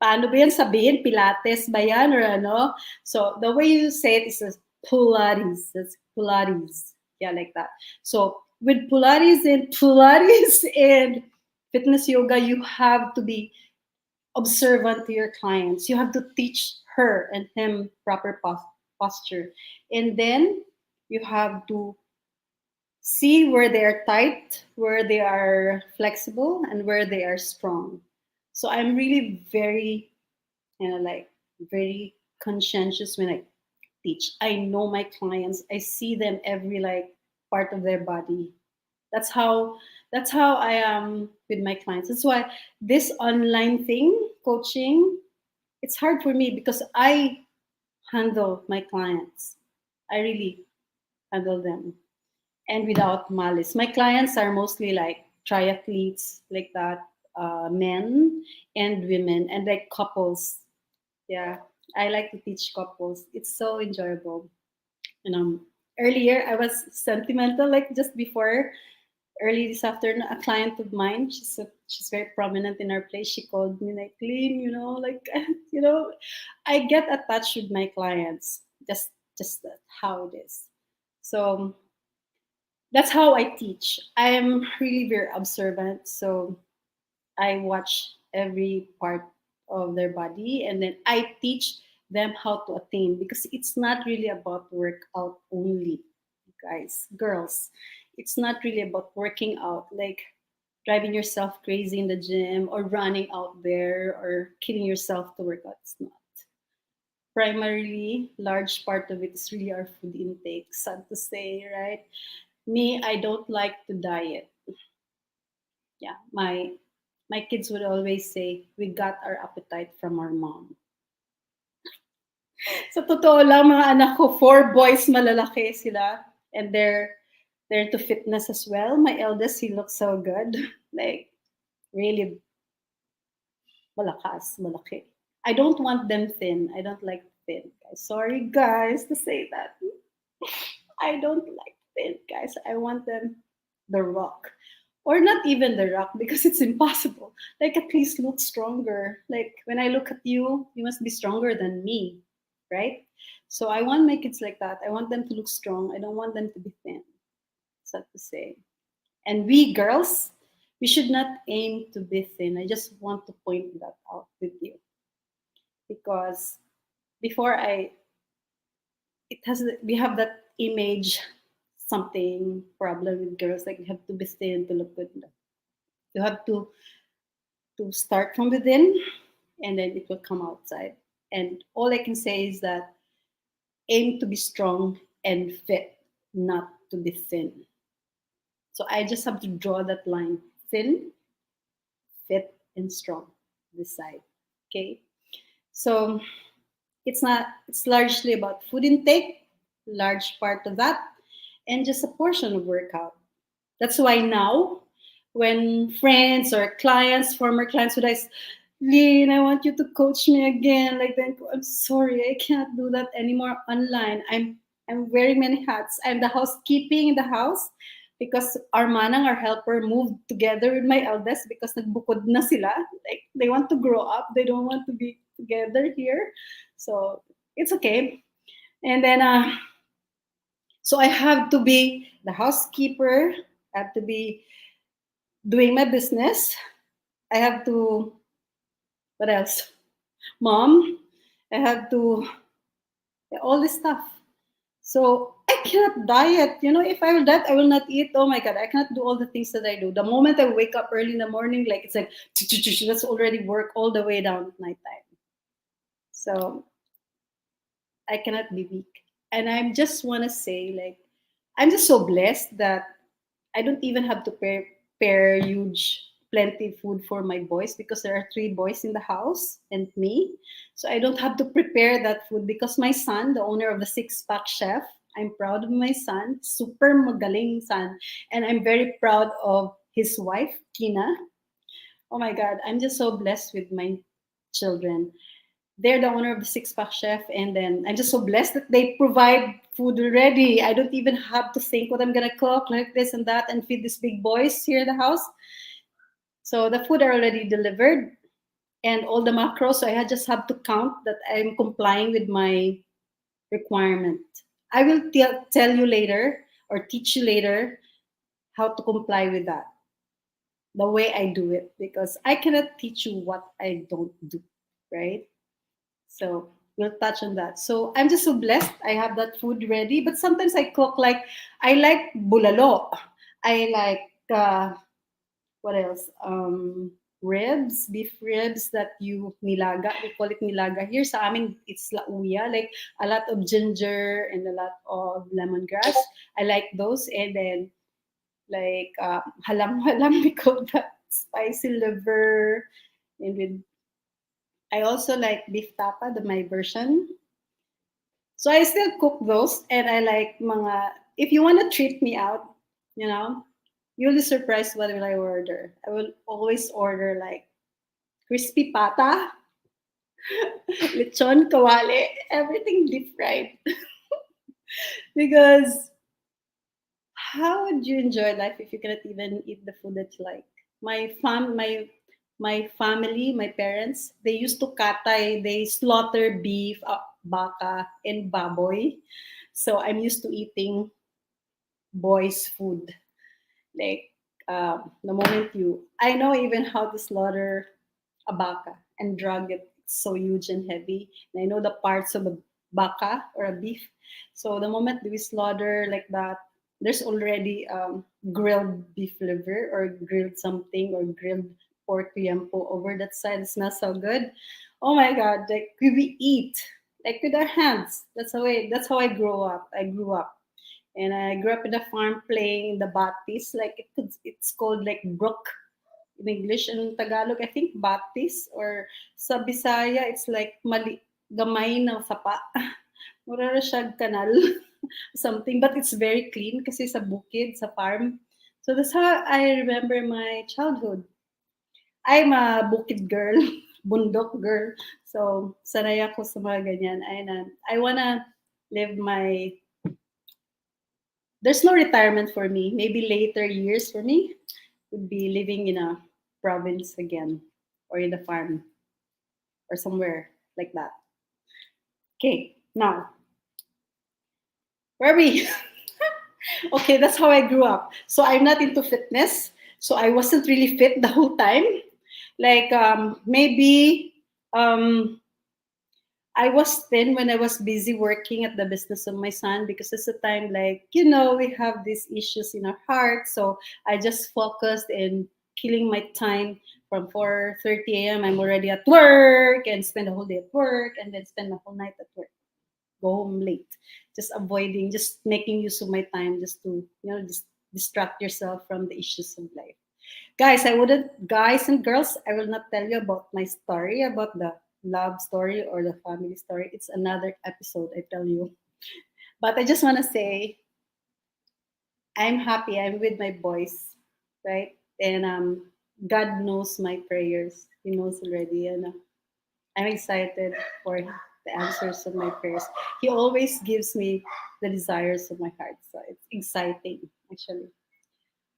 paano ba yan sabihin? Pilates ba yan or ano? So the way you say it is Pilates. That's Pilates. Yeah, like that. So with Pilates and fitness yoga, you have to be observant to your clients. You have to teach her and him proper posture. And then you have to see where they are tight, where they are flexible, and where they are strong. So I'm really very, like very conscientious when I teach. I know my clients. I see them every like part of their body. That's how that's how I am with my clients. That's why this online thing, coaching, it's hard for me because I handle my clients. I really handle them and without malice. My clients are mostly like triathletes, like that, men and women, and like couples. Yeah, I like to teach couples. It's so enjoyable. And earlier I was sentimental, like just before early this afternoon, a client of mine, she's very prominent in our place. She called me like, Lynn, like I get attached with my clients. Just that, how it is. So that's how I teach. I am really very observant. So I watch every part of their body and then I teach them how to attain because it's not really about workout only, guys, girls. It's not really about working out, like driving yourself crazy in the gym or running out there or killing yourself to work out. It's not. Primarily, large part of it is really our food intake. Sad to say, right? Me, I don't like to diet. Yeah, my kids would always say, we got our appetite from our mom. Sa totoo lang, mga anak ko, 4 boys malalaki sila. And they're into fitness as well. My eldest, he looks so good. Like, really malakas, malaki. I don't want them thin. I don't like thin guys. Sorry, guys, to say that. I don't like thin guys. I want them the rock. Or not even the rock because it's impossible. Like at least look stronger. Like when I look at you, you must be stronger than me, right? So I want my kids like that. I want them to look strong. I don't want them to be thin. Sad to say. And we girls, we should not aim to be thin. I just want to point that out with you because before I it has we have that image something problem with girls like you have to be thin to look good. You have to start from within and then it will come outside. And all I can say is that aim to be strong and fit, not to be thin. So I just have to draw that line: thin, fit, and strong. This side. Okay. So it's largely about food intake, large part of that, and just a portion of workout. That's why now, when friends or clients, former clients would ask, Lynn, I want you to coach me again. Like then I'm sorry, I can't do that anymore online. I'm wearing many hats. I'm the housekeeping in the house because our manang, our helper, moved together with my eldest because nagbukod na sila. Like they want to grow up. They don't want to be together here. So it's okay. And then so I have to be the housekeeper. I have to be doing my business. I have to, what else? Mom, I have to, all this stuff. So I cannot diet. If I will diet, I will not eat. Oh my God, I cannot do all the things that I do. The moment I wake up early in the morning, like it's like, that's already work all the way down at nighttime. So I cannot be weak. And I just want to say, like, I'm just so blessed that I don't even have to prepare huge plenty food for my boys because there are 3 boys in the house and me. So I don't have to prepare that food because my son, the owner of the Six-Pack Chef, I'm proud of my son, super magaling son. And I'm very proud of his wife, Kina. Oh my God, I'm just so blessed with my children. they're the owner of the Six Pack Chef, and then I'm just so blessed that they provide food already. I don't even have to think what I'm gonna cook, like this and that, and feed these big boys here in the house. So the food are already delivered, and all the macros. So I just have to count that I'm complying with my requirement. I will tell you later or teach you later how to comply with that, the way I do it, because I cannot teach you what I don't do, right? So we'll touch on that. So I'm just so blessed. I have that food ready. But sometimes I cook like I like bulalo. I like what else? Ribs, beef ribs that you nilaga. We call it nilaga here. Sa amin, it's lauya. Like a lot of ginger and a lot of lemongrass. I like those. And then like halam-halam, we call that spicy liver. And with I also like beef tapa, the my version. So I still cook those, and I like mga. If you want to treat me out, you know, you'll be surprised what will I order. I will always order like crispy pata, lechon kawali, everything deep fried. Because how would you enjoy life if you cannot even eat the food that you like? My family, my parents, they used to katay, they slaughter beef, baka, and baboy. So I'm used to eating boys' food. Like the moment I know even how to slaughter a baka and drug it. It's so huge and heavy. And I know the parts of a baka or a beef. So the moment we slaughter like that, there's already grilled beef liver or grilled something or grilled pork liampo over that side. It smells so good. Oh my God! Like we eat like with our hands. That's how I grew up. I grew up. And I grew up in the farm playing the batis. Like it's called like brook in English and in Tagalog. I think batis or sa Bisaya it's like mali gamay ng sapa. Mura na siya kanal something, but it's very clean kasi sa bukid, sa farm. So that's how I remember my childhood. I'm a bukid girl, bundok girl. So sanay ako sa mga ganyan. I wanna live my there's no retirement for me. Maybe later years for me would be living in a province again or in the farm or somewhere like that. Okay, now, where are we? Okay, that's how I grew up. So I'm not into fitness. So I wasn't really fit the whole time. Like maybe I was thin when I was busy working at the business of my son because it's a time like, we have these issues in our heart. So I just focused in killing my time from 4:30 a.m. I'm already at work and spend the whole day at work and then spend the whole night at work. Go home late. Just making use of my time just to, just distract yourself from the issues of life. Guys and girls, I will not tell you about my story, about the love story or the family story. It's another episode, I tell you. But I just want to say, I'm happy. I'm with my boys, right? And God knows my prayers. He knows already. And I'm excited for the answers of my prayers. He always gives me the desires of my heart. So it's exciting, actually.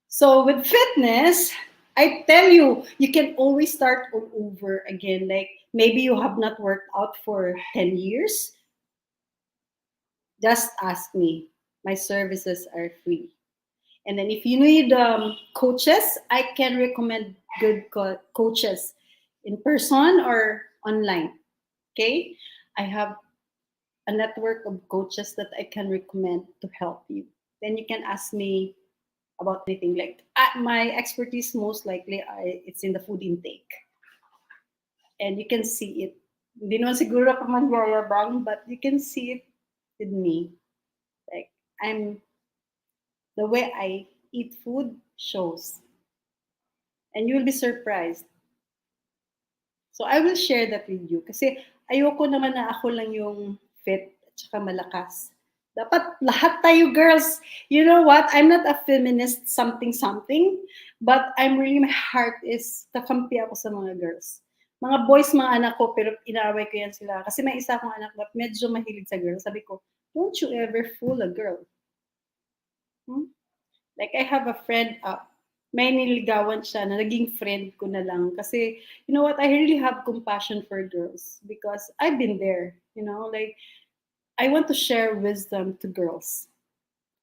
So with fitness, I tell you, you can always start all over again. Like maybe you have not worked out for 10 years. Just ask me. My services are free. And then if you need coaches, I can recommend good coaches in person or online. Okay? I have a network of coaches that I can recommend to help you. Then you can ask me about anything. Like my expertise most likely it's in the food intake. And you can see it. Hindi naman siguro ako magyayabang, but you can see it with me. Like the way I eat food shows. And you will be surprised. So I will share that with you. Kasi ayoko naman na ako lang yung fit at saka malakas. Dapat lahat tayo girls. You know what? I'm not a feminist something, but I'm really, my heart is kakampi ako sa mga girls. Mga boys, mga anak ko, pero inaaway ko yan sila. Kasi may isa akong anak na medyo mahilig sa girl. Sabi ko, don't you ever fool a girl. Like, I have a friend, may niligawan siya na naging friend ko na lang. Kasi, you know what, I really have compassion for girls. Because I've been there, like, I want to share wisdom to girls.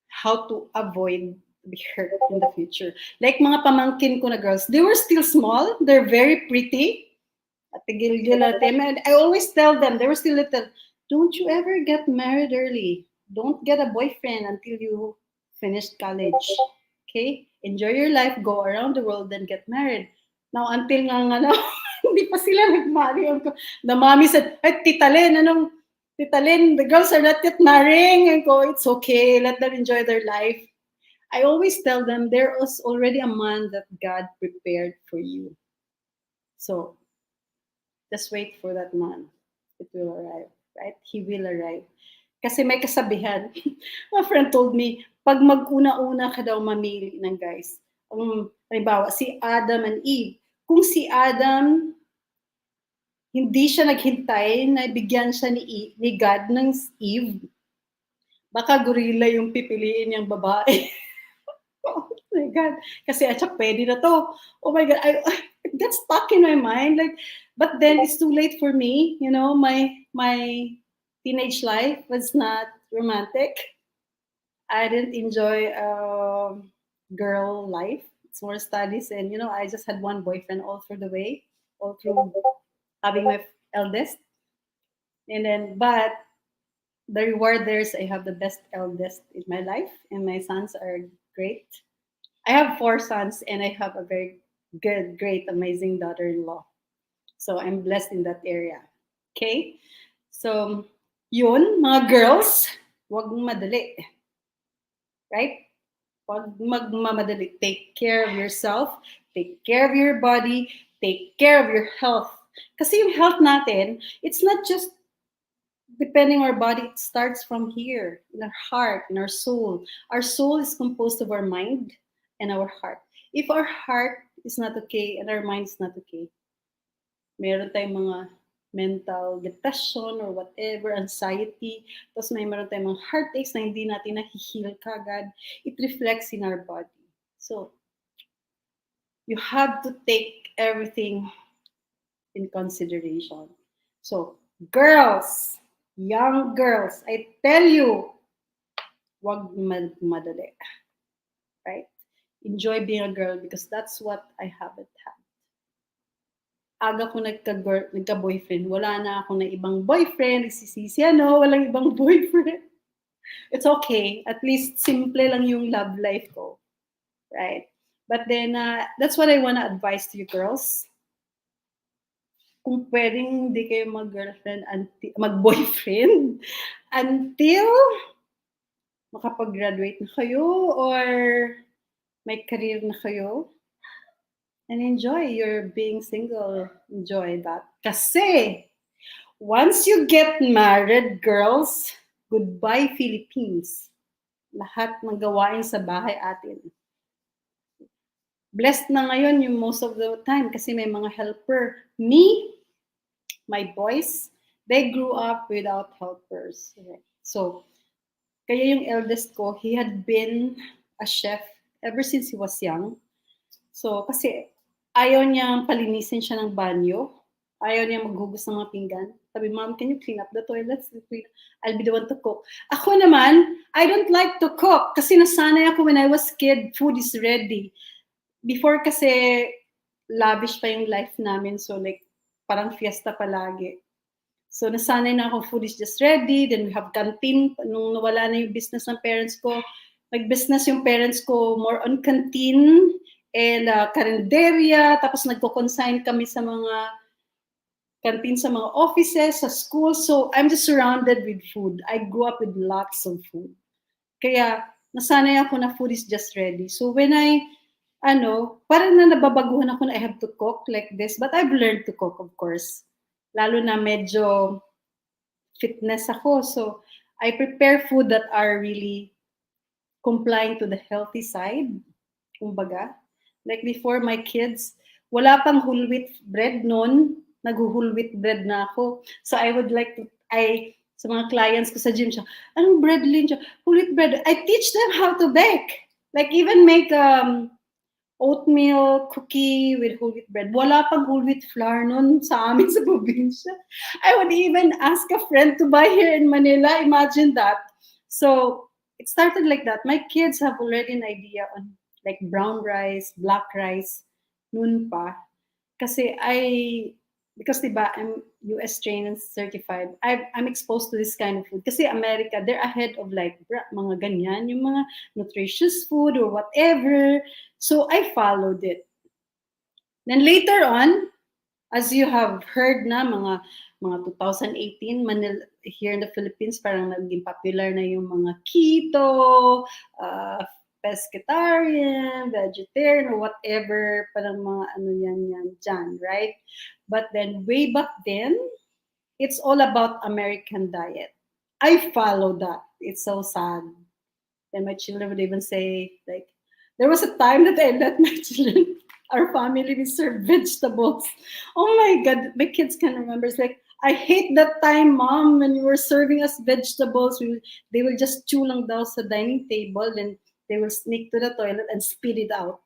How to avoid be hurt in the future. Like, mga pamangkin ko na girls, they were still small, they're very pretty. At tigil-gil natin. And I always tell them, they were still little, don't you ever get married early. Don't get a boyfriend until you finish college. Okay? Enjoy your life, go around the world, then get married. Now, until nga, hindi pa sila nag-marry. The mommy said, hey, Tita Lynn, Tita Lynn, the girls are not yet marrying. And go, it's okay, let them enjoy their life. I always tell them, there was already a man that God prepared for you. So, just wait for that man. It will arrive, right? He will arrive. Kasi may kasabihan. My friend told me, pag mag-una-una ka daw mamili ng guys, halimbawa, si Adam and Eve. Kung si Adam, hindi siya naghintay na bigyan siya ni God ng Eve, baka gorilla yung pipiliin niyang babae. Oh my God. Kasi pwede na to. Oh my God. I got stuck in my mind. Like, but then it's too late for me. My teenage life was not romantic. I didn't enjoy girl life. It's more studies. And, I just had one boyfriend all through the way, all through having my eldest. And then, but the reward there is I have the best eldest in my life. And my sons are great. I have 4 sons and I have a very good, great, amazing daughter-in-law. So I'm blessed in that area. Okay? So, yun, mga girls, wag madali. Right? Wag magmamadali. Take care of yourself, take care of your body, take care of your health. Kasi yung health natin, it's not just depending on our body, it starts from here, in our heart, in our soul. Our soul is composed of our mind and our heart. If our heart is not okay and our mind is not okay, meron tayong mga mental depression or whatever, anxiety, tapos meron tayong mga heartaches na hindi natin nahi-heal kagad, it reflects in our body. So, you have to take everything in consideration. So, girls, young girls, I tell you, wag madali. Right? Enjoy being a girl because that's what I haven't had. Aga ko nagka-boyfriend, wala na ako na ibang boyfriend, nagsisisi walang ibang boyfriend. It's okay. At least simple lang yung love life ko. Right? But then, that's what I want to advise to you girls. Kung pwedeng hindi kayo mag-girlfriend, mag-boyfriend, until makapag-graduate na kayo or may career na kayo, and enjoy your being single. Enjoy that. Kasi, once you get married, girls, goodbye Philippines. Lahat ng gawain sa bahay atin. Blessed na ngayon yung most of the time kasi may mga helper. Me, my boys, they grew up without helpers. So, kaya yung eldest ko, he had been a chef ever since he was young. So, kasi ayaw niyang palinisin siya ng banyo. Ayaw niya maghugas ng mga pinggan. Sabi, Mom, can you clean up the toilets? I'll be the one to cook. Ako naman, I don't like to cook kasi nasanay ako when I was kid, food is ready. Before kasi, lavish pa yung life namin. So like, parang fiesta palagi. So nasanay na ako, food is just ready. Then we have canteen. Nung nawala na yung business ng parents ko, nag-business yung parents ko more on canteen and karinderya. Tapos nagko-consign kami sa mga canteen sa mga offices, sa school. So I'm just surrounded with food. I grew up with lots of food. Kaya nasanay ako na food is just ready. So when parang na nababaguhan ako na I have to cook like this. But I've learned to cook, of course. Lalo na medyo fitness ako. So I prepare food that are really complying to the healthy side. Kumbaga. Like before, my kids, wala pang whole wheat bread noon. nag-whole wheat bread na ako. So I would like to, sa mga clients ko sa gym siya, anong bread, Lynn? Siya, whole wheat bread. I teach them how to bake. Like even make oatmeal cookie with whole wheat bread. Wala pang whole wheat flour nun sa amin sa probinsya. I would even ask a friend to buy here in Manila. Imagine that. So it started like that. My kids have already an idea on like brown rice, black rice, noon pa. Kasi because diba, I'm US trained and certified, I'm exposed to this kind of food. Kasi America, they're ahead of like mga ganyan, yung mga nutritious food or whatever. So I followed it. Then later on, as you have heard na mga 2018 Manila, here in the Philippines parang naging popular na yung mga keto, pescatarian, vegetarian, or whatever, parang mga ano yan dyan, right? But then way back then, it's all about American diet. I follow that. It's so sad. And my children would even say, like, there was a time that I let my children, our family, we serve vegetables. Oh my God, my kids can remember. It's like, I hate that time, Mom, when you were serving us vegetables. They will just chew lang daw sa dining table, then they will sneak to the toilet and spit it out.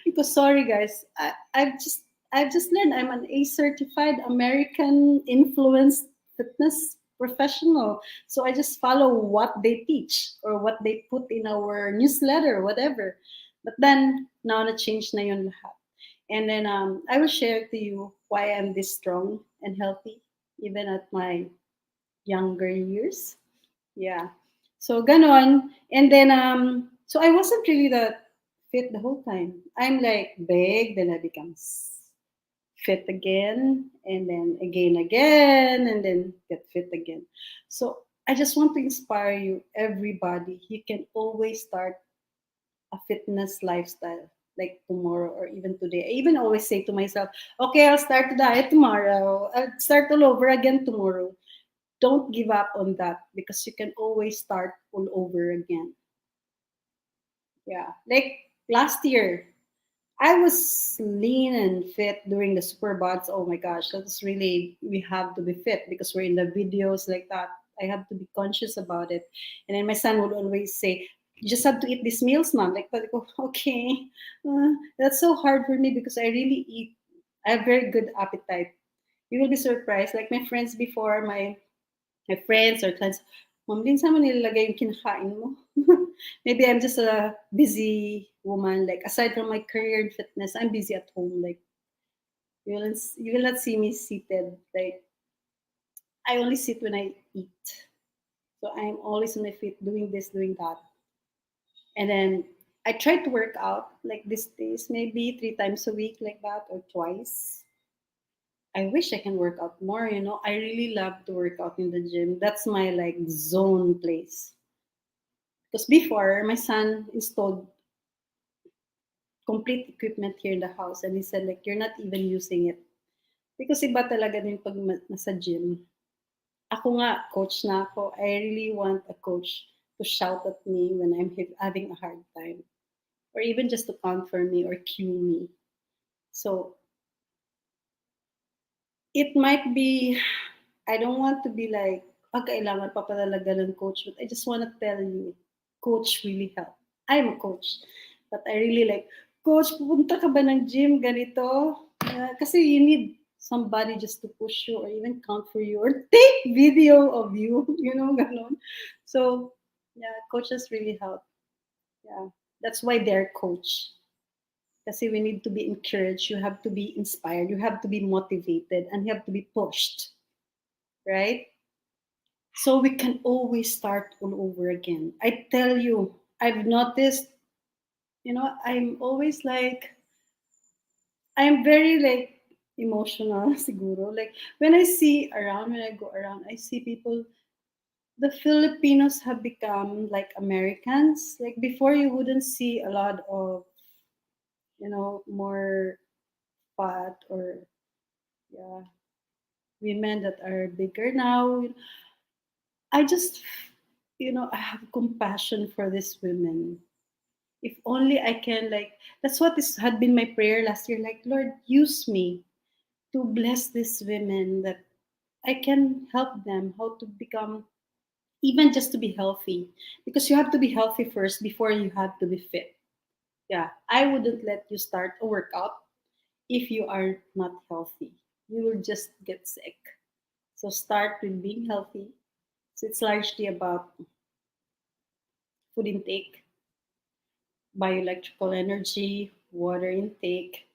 Because sorry guys, I've just learned I'm an A certified American influenced fitness professional. So I just follow what they teach or what they put in our newsletter or whatever. But then now na change na yun lahat. And then I will share to you why I'm this strong and healthy even at my younger years. Yeah. So ganon. And then so I wasn't really that fit the whole time. I'm like big, then I become fit again, and then again, and then get fit again. So I just want to inspire you, everybody. You can always start a fitness lifestyle like tomorrow or even today. I even always say to myself, okay, I'll start the diet tomorrow. I'll start all over again tomorrow. Don't give up on that because you can always start all over again. Yeah. Like last year, I was lean and fit during the super bots. Oh my gosh, that's really, we have to be fit because we're in the videos like that. I have to be conscious about it. And then my son would always say, you just have to eat these meals, mom. Like, but I go, okay. That's so hard for me because I really eat. I have very good appetite. You will be surprised. Like my friends before, my friends or clients, Mom Lynn, saan mo nilalagay yung kinakain mo? Maybe I'm just a busy woman. Like aside from my career in fitness, I'm busy at home. Like you will not see me seated. Like I only sit when I eat. So I'm always on my feet doing this, doing that. And then I try to work out like these days, maybe 3 times a week like that or twice. I wish I can work out more, I really love to work out in the gym. That's my like zone place. Because before my son installed complete equipment here in the house and he said like you're not even using it. Because iba talaga din pag nasa gym. Ako nga, coach na ako. I really want a coach to shout at me when I'm having a hard time. Or even just to comfort me or cue me. So it might be, I don't want to be like, kailangan pa talaga ng coach, but I just want to tell you, coach really help. I'm a coach, but I really like, coach, pupunta ka ba ng gym ganito? Kasi you need somebody just to push you or even count for you or take video of you, ganon. So, yeah, coaches really help. Yeah, that's why they're coach. Kasi we need to be encouraged, you have to be inspired, you have to be motivated, and you have to be pushed, right? So we can always start all over again. I tell you, I've noticed, I'm always like, I'm very like emotional, siguro. Like when I go around, I see people, the Filipinos have become like Americans. Like before, you wouldn't see a lot of, more fat or, yeah, women that are bigger now. I just, I have compassion for these women. If only I can, like, that's what had been my prayer last year. Like, Lord, use me. to bless these women that I can help them how to become, even just to be healthy, because you have to be healthy first before you have to be fit. Yeah, I wouldn't let you start a workout if you are not healthy. You will just get sick. So start with being healthy. So it's largely about food intake, bioelectrical energy, water intake,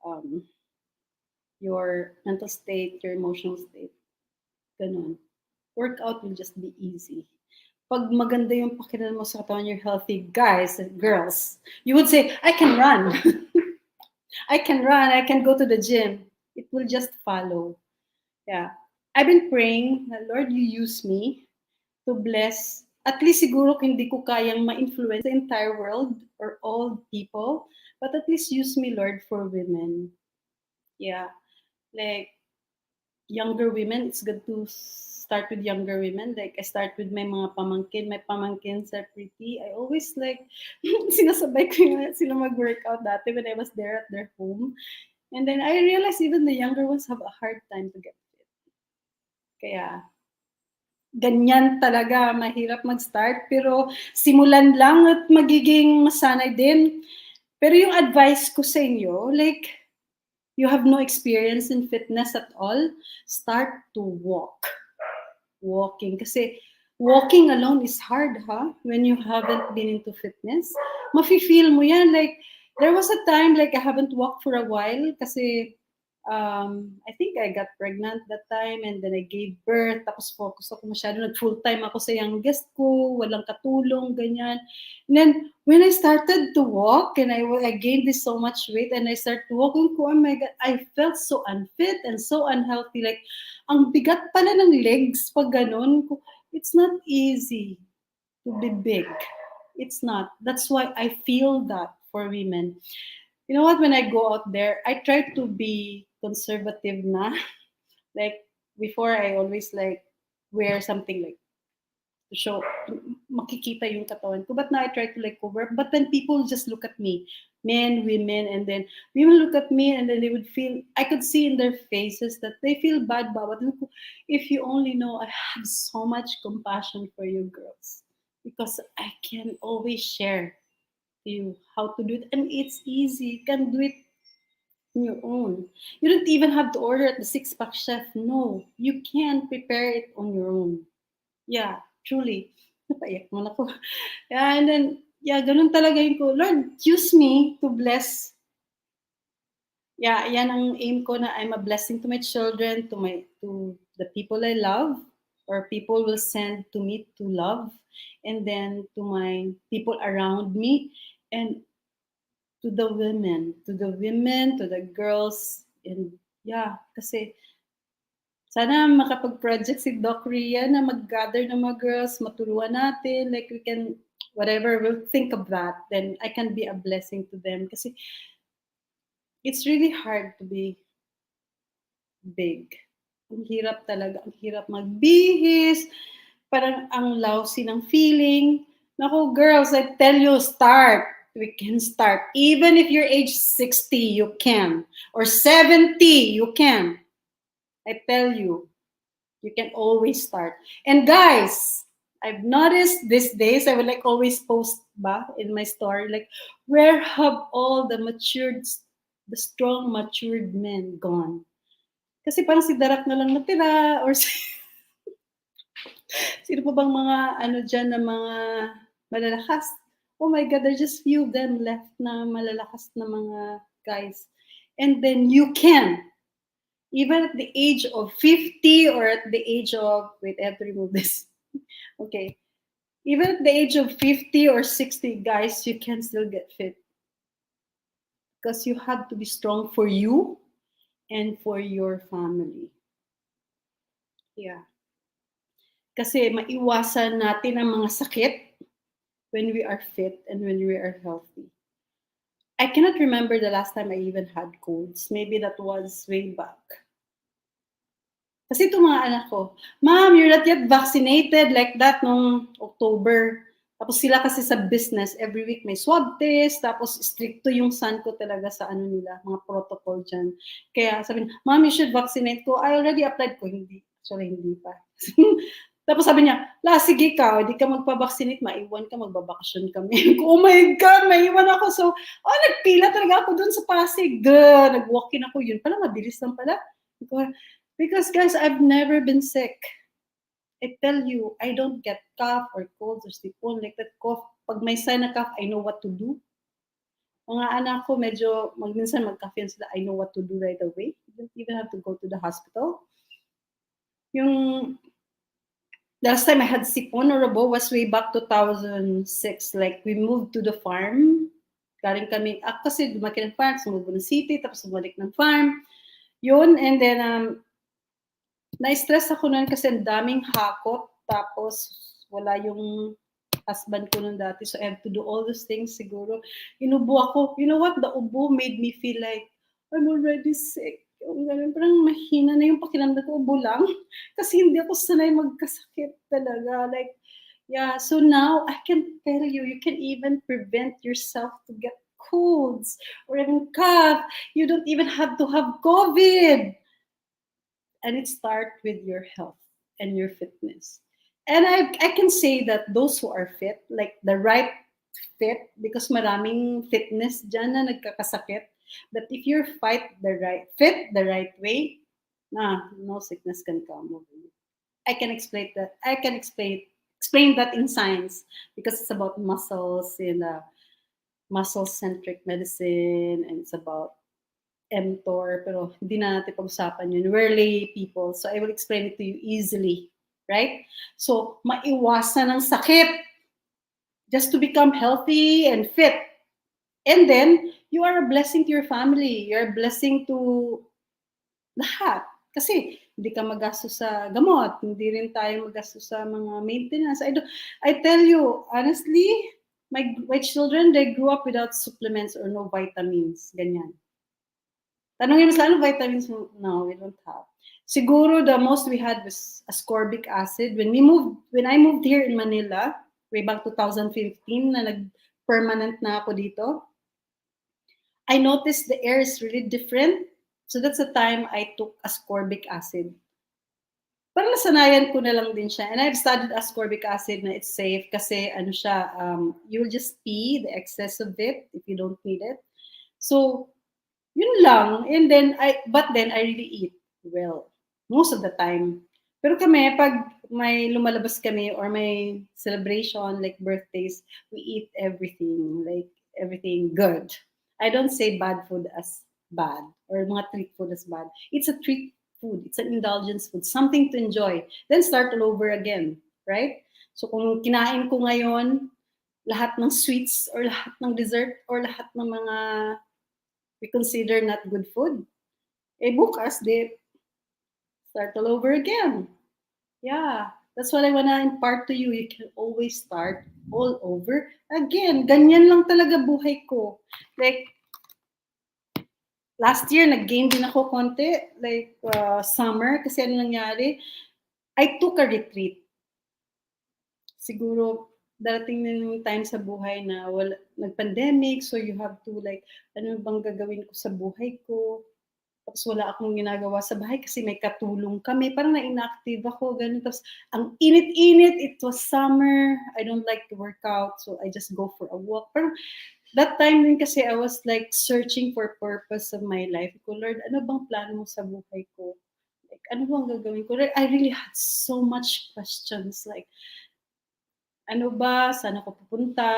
um, your mental state, your emotional state. Ganun. Workout will just be easy. Pag maganda yung pakiramdam mo sa katawan, you're healthy, guys and girls, you would say, I can run. I can run. I can go to the gym. It will just follow. Yeah. I've been praying na, Lord, you use me to bless. At least siguro hindi ko kayang ma-influence the entire world or all people, but at least use me, Lord, for women. Yeah. Like, younger women, it's good to start with younger women. Like, I start with my mga pamangkin. My pamangkins are pretty. I always like, sinasabay ko yung sila mag-workout dati when I was there at their home. And then I realized even the younger ones have a hard time to get fit. Kaya, ganyan talaga, mahirap mag-start. Pero simulan lang at magiging masanay din. Pero yung advice ko sa inyo, like, you have no experience in fitness at all, start to walk. Walking. Kasi walking alone is hard, huh? When you haven't been into fitness. Mafe-feel mo yan. Like, there was a time, like, I haven't walked for a while kasi I think I got pregnant that time and then I gave birth. Tapos focus ako masyado. Nag-full-time ako sa youngest ko. Walang katulong, ganyan. And then, when I started to walk and I gained this so much weight and I started walking ko, oh my God, I felt so unfit and so unhealthy. Like, ang bigat pala ng legs pag ganun. It's not easy to be big. It's not. That's why I feel that for women. You know what? When I go out there, I try to be conservative na. Like, before, I always like wear something like to show, makikita yung katawan ko. But now I try to like cover. But then people just look at me, men, women, and then women look at me and then they would feel, I could see in their faces that they feel bad about it. If you only know, I have so much compassion for you girls because I can always share to you how to do it. And it's easy. You can do it on your own. You don't even have to order at the six-pack chef. No, you can prepare it on your own. Yeah, truly. Napaiyak mo na ko. Yeah, and then, yeah, ganun talaga yung ko. Lord, use me to bless. Yeah, yan ang aim ko na I'm a blessing to my children, to the people I love, or people will send to me to love, and then to my people around me, and to the women, to the girls, and yeah, kasi sana makapag-project si Doc Ria na mag-gather ng mga girls, maturuan natin, like we can, whatever, we'll think of that, then I can be a blessing to them. Kasi it's really hard to be big. Ang hirap talaga, ang hirap magbihis, parang ang lousy ng feeling. Naku, girls, I tell you, start. We can start. Even if you're age 60, you can. Or 70, you can. I tell you, you can always start. And guys, I've noticed these days, I would like always post ba in my story, like, where have all the strong, matured men gone? Kasi parang si Darak na lang natira, or sino pa bang mga, ano dyan, na mga malalakas? Oh my God, there's just few of them left na malalakas na mga guys. And then you can, even at the age of 50 or at the age of, wait, I have to remove this. Okay. Even at the age of 50 or 60, guys, you can still get fit. Because you have to be strong for you and for your family. Yeah. Kasi maiwasan natin ang mga sakit when we are fit and when we are healthy. I cannot remember the last time I even had colds. Maybe that was way back. Kasi itong mga anak ko, Mom, you're not yet vaccinated like that nung October. Tapos sila kasi sa business, every week may swab test, tapos stricto yung son ko talaga sa ano nila, mga protocol dyan. Kaya sabi niya, Mom, you should vaccinate ko. I already applied ko. Hindi. Actually, hindi pa. Tapos sabi niya, sige ka, hindi ka magpa-vaccinate, maiwan ka, magbabakasyon kami. Oh my God, maiwan ako. So, nagpila talaga ako doon sa Pasig. Nag-walk-in ako. Yun pala, mabilis lang pala. Because guys, I've never been sick. I tell you, I don't get cough or colds or sipon like that cough. Pag may sign na cough, I know what to do. Mga anak ko, medyo, minsan mag-cough sila, I know what to do right away. You don't even have to go to the hospital. Yung last time I had sipon or rabo was way back 2006. Like, we moved to the farm. Galing kami, kasi lumaki ng farm, sumubog ng city, tapos bumalik ng farm. Yun, and then, na-stress ako noon kasi ang daming hakot, tapos wala yung husband ko noon dati, so I have to do all those things siguro. Inubo ako. You know what? The ubo made me feel like, I'm already sick. Yung ganun, parang mahina na yung pakiramdam ko, ubo lang. Kasi hindi ako sanay magkasakit talaga. Like, yeah, so now, I can tell you, you can even prevent yourself to get colds or even cough. You don't even have to have COVID. And it starts with your health and your fitness. And I can say that those who are fit, like the right fit, because maraming fitness dyan na nagkakasakit, but if you're fit the right way, no sickness can come over you. I can explain that. I can explain that in science because it's about muscles in muscle-centric medicine, and it's about mTOR, pero hindi na natin pag-usapan yun. We're lay people, so I will explain it to you easily, right? So, maiwasan ng sakit just to become healthy and fit. And then, you are a blessing to your family. You're a blessing to lahat. Kasi, hindi ka magastos sa gamot. Hindi rin tayo magastos sa mga maintenance. I tell you, honestly, my children, they grew up without supplements or no vitamins. Ganyan. Tanongin mo sila, ano vitamins mo? No, we don't have. Siguro the most we had was ascorbic acid. When I moved here in Manila, way back 2015, na nag-permanent na ako dito, I noticed the air is really different. So that's the time I took ascorbic acid. Parang nasanayan ko na lang din siya. And I've studied ascorbic acid na it's safe kasi ano siya, you'll just pee the excess of it if you don't need it. So, yun lang. And then, but then I really eat well. Most of the time. Pero kami, pag may lumalabas kami or may celebration, like birthdays, we eat everything. Like, everything good. I don't say bad food as bad or mga treat food as bad. It's a treat food. It's an indulgence food. Something to enjoy. Then start all over again. Right? So, kung kinain ko ngayon, lahat ng sweets or lahat ng dessert or lahat ng mga we consider not good food, bukas, start all over again. Yeah, that's what I wanna impart to you. You can always start all over again. Ganyan lang talaga buhay ko. Like, last year, nag-gain din ako konti. Like, summer, kasi ano nangyari? I took a retreat. Siguro, darating na yung time sa buhay na nag-pandemic, so you have to like, ano bang gagawin ko sa buhay ko? Tapos wala akong ginagawa sa bahay kasi may katulong kami. Parang na-inactive ako, ganun. Tapos ang init-init, it was summer. I don't like to work out, so I just go for a walk. Pero that time din kasi I was like searching for purpose of my life. Ko, Lord, ano bang plano mo sa buhay ko? Like, ano bang gagawin ko? I really had so much questions. Like, ano ba? Saan ako pupunta?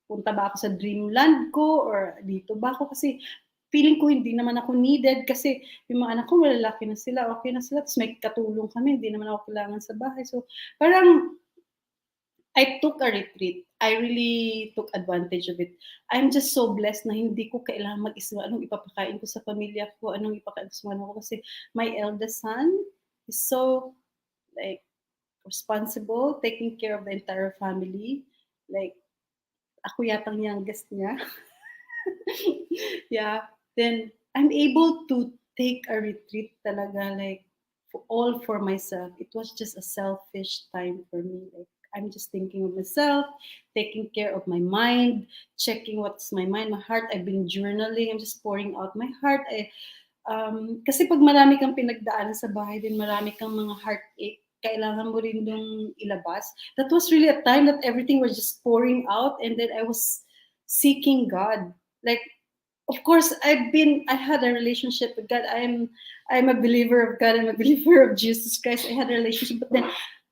Punta ba ako sa dreamland ko? Or dito ba ako? Kasi feeling ko hindi naman ako needed kasi yung mga anak ko malalaki na sila, okay na sila. Tapos may katulong kami, hindi naman ako kailangan sa bahay. So parang I took a retreat. I really took advantage of it. I'm just so blessed na hindi ko kailangan mag-isip anong ipapakain ko sa pamilya ko, anong ipapakain ko sa mga ko kasi my eldest son is so like responsible, taking care of the entire family. Like, ako yatang youngest niya. Yeah. Then, I'm able to take a retreat talaga, like, all for myself. It was just a selfish time for me. Like, I'm just thinking of myself, taking care of my mind, checking what's my mind, my heart. I've been journaling. I'm just pouring out my heart. Kasi pag marami kang pinagdaanan sa bahay din, marami kang mga heartache, kailangan mo rin dong ilabas. That was really a time that everything was just pouring out, and then I was seeking God. Like, of course, I had a relationship with God. I'm a believer of God. I'm a believer of Jesus Christ. I had a relationship, but then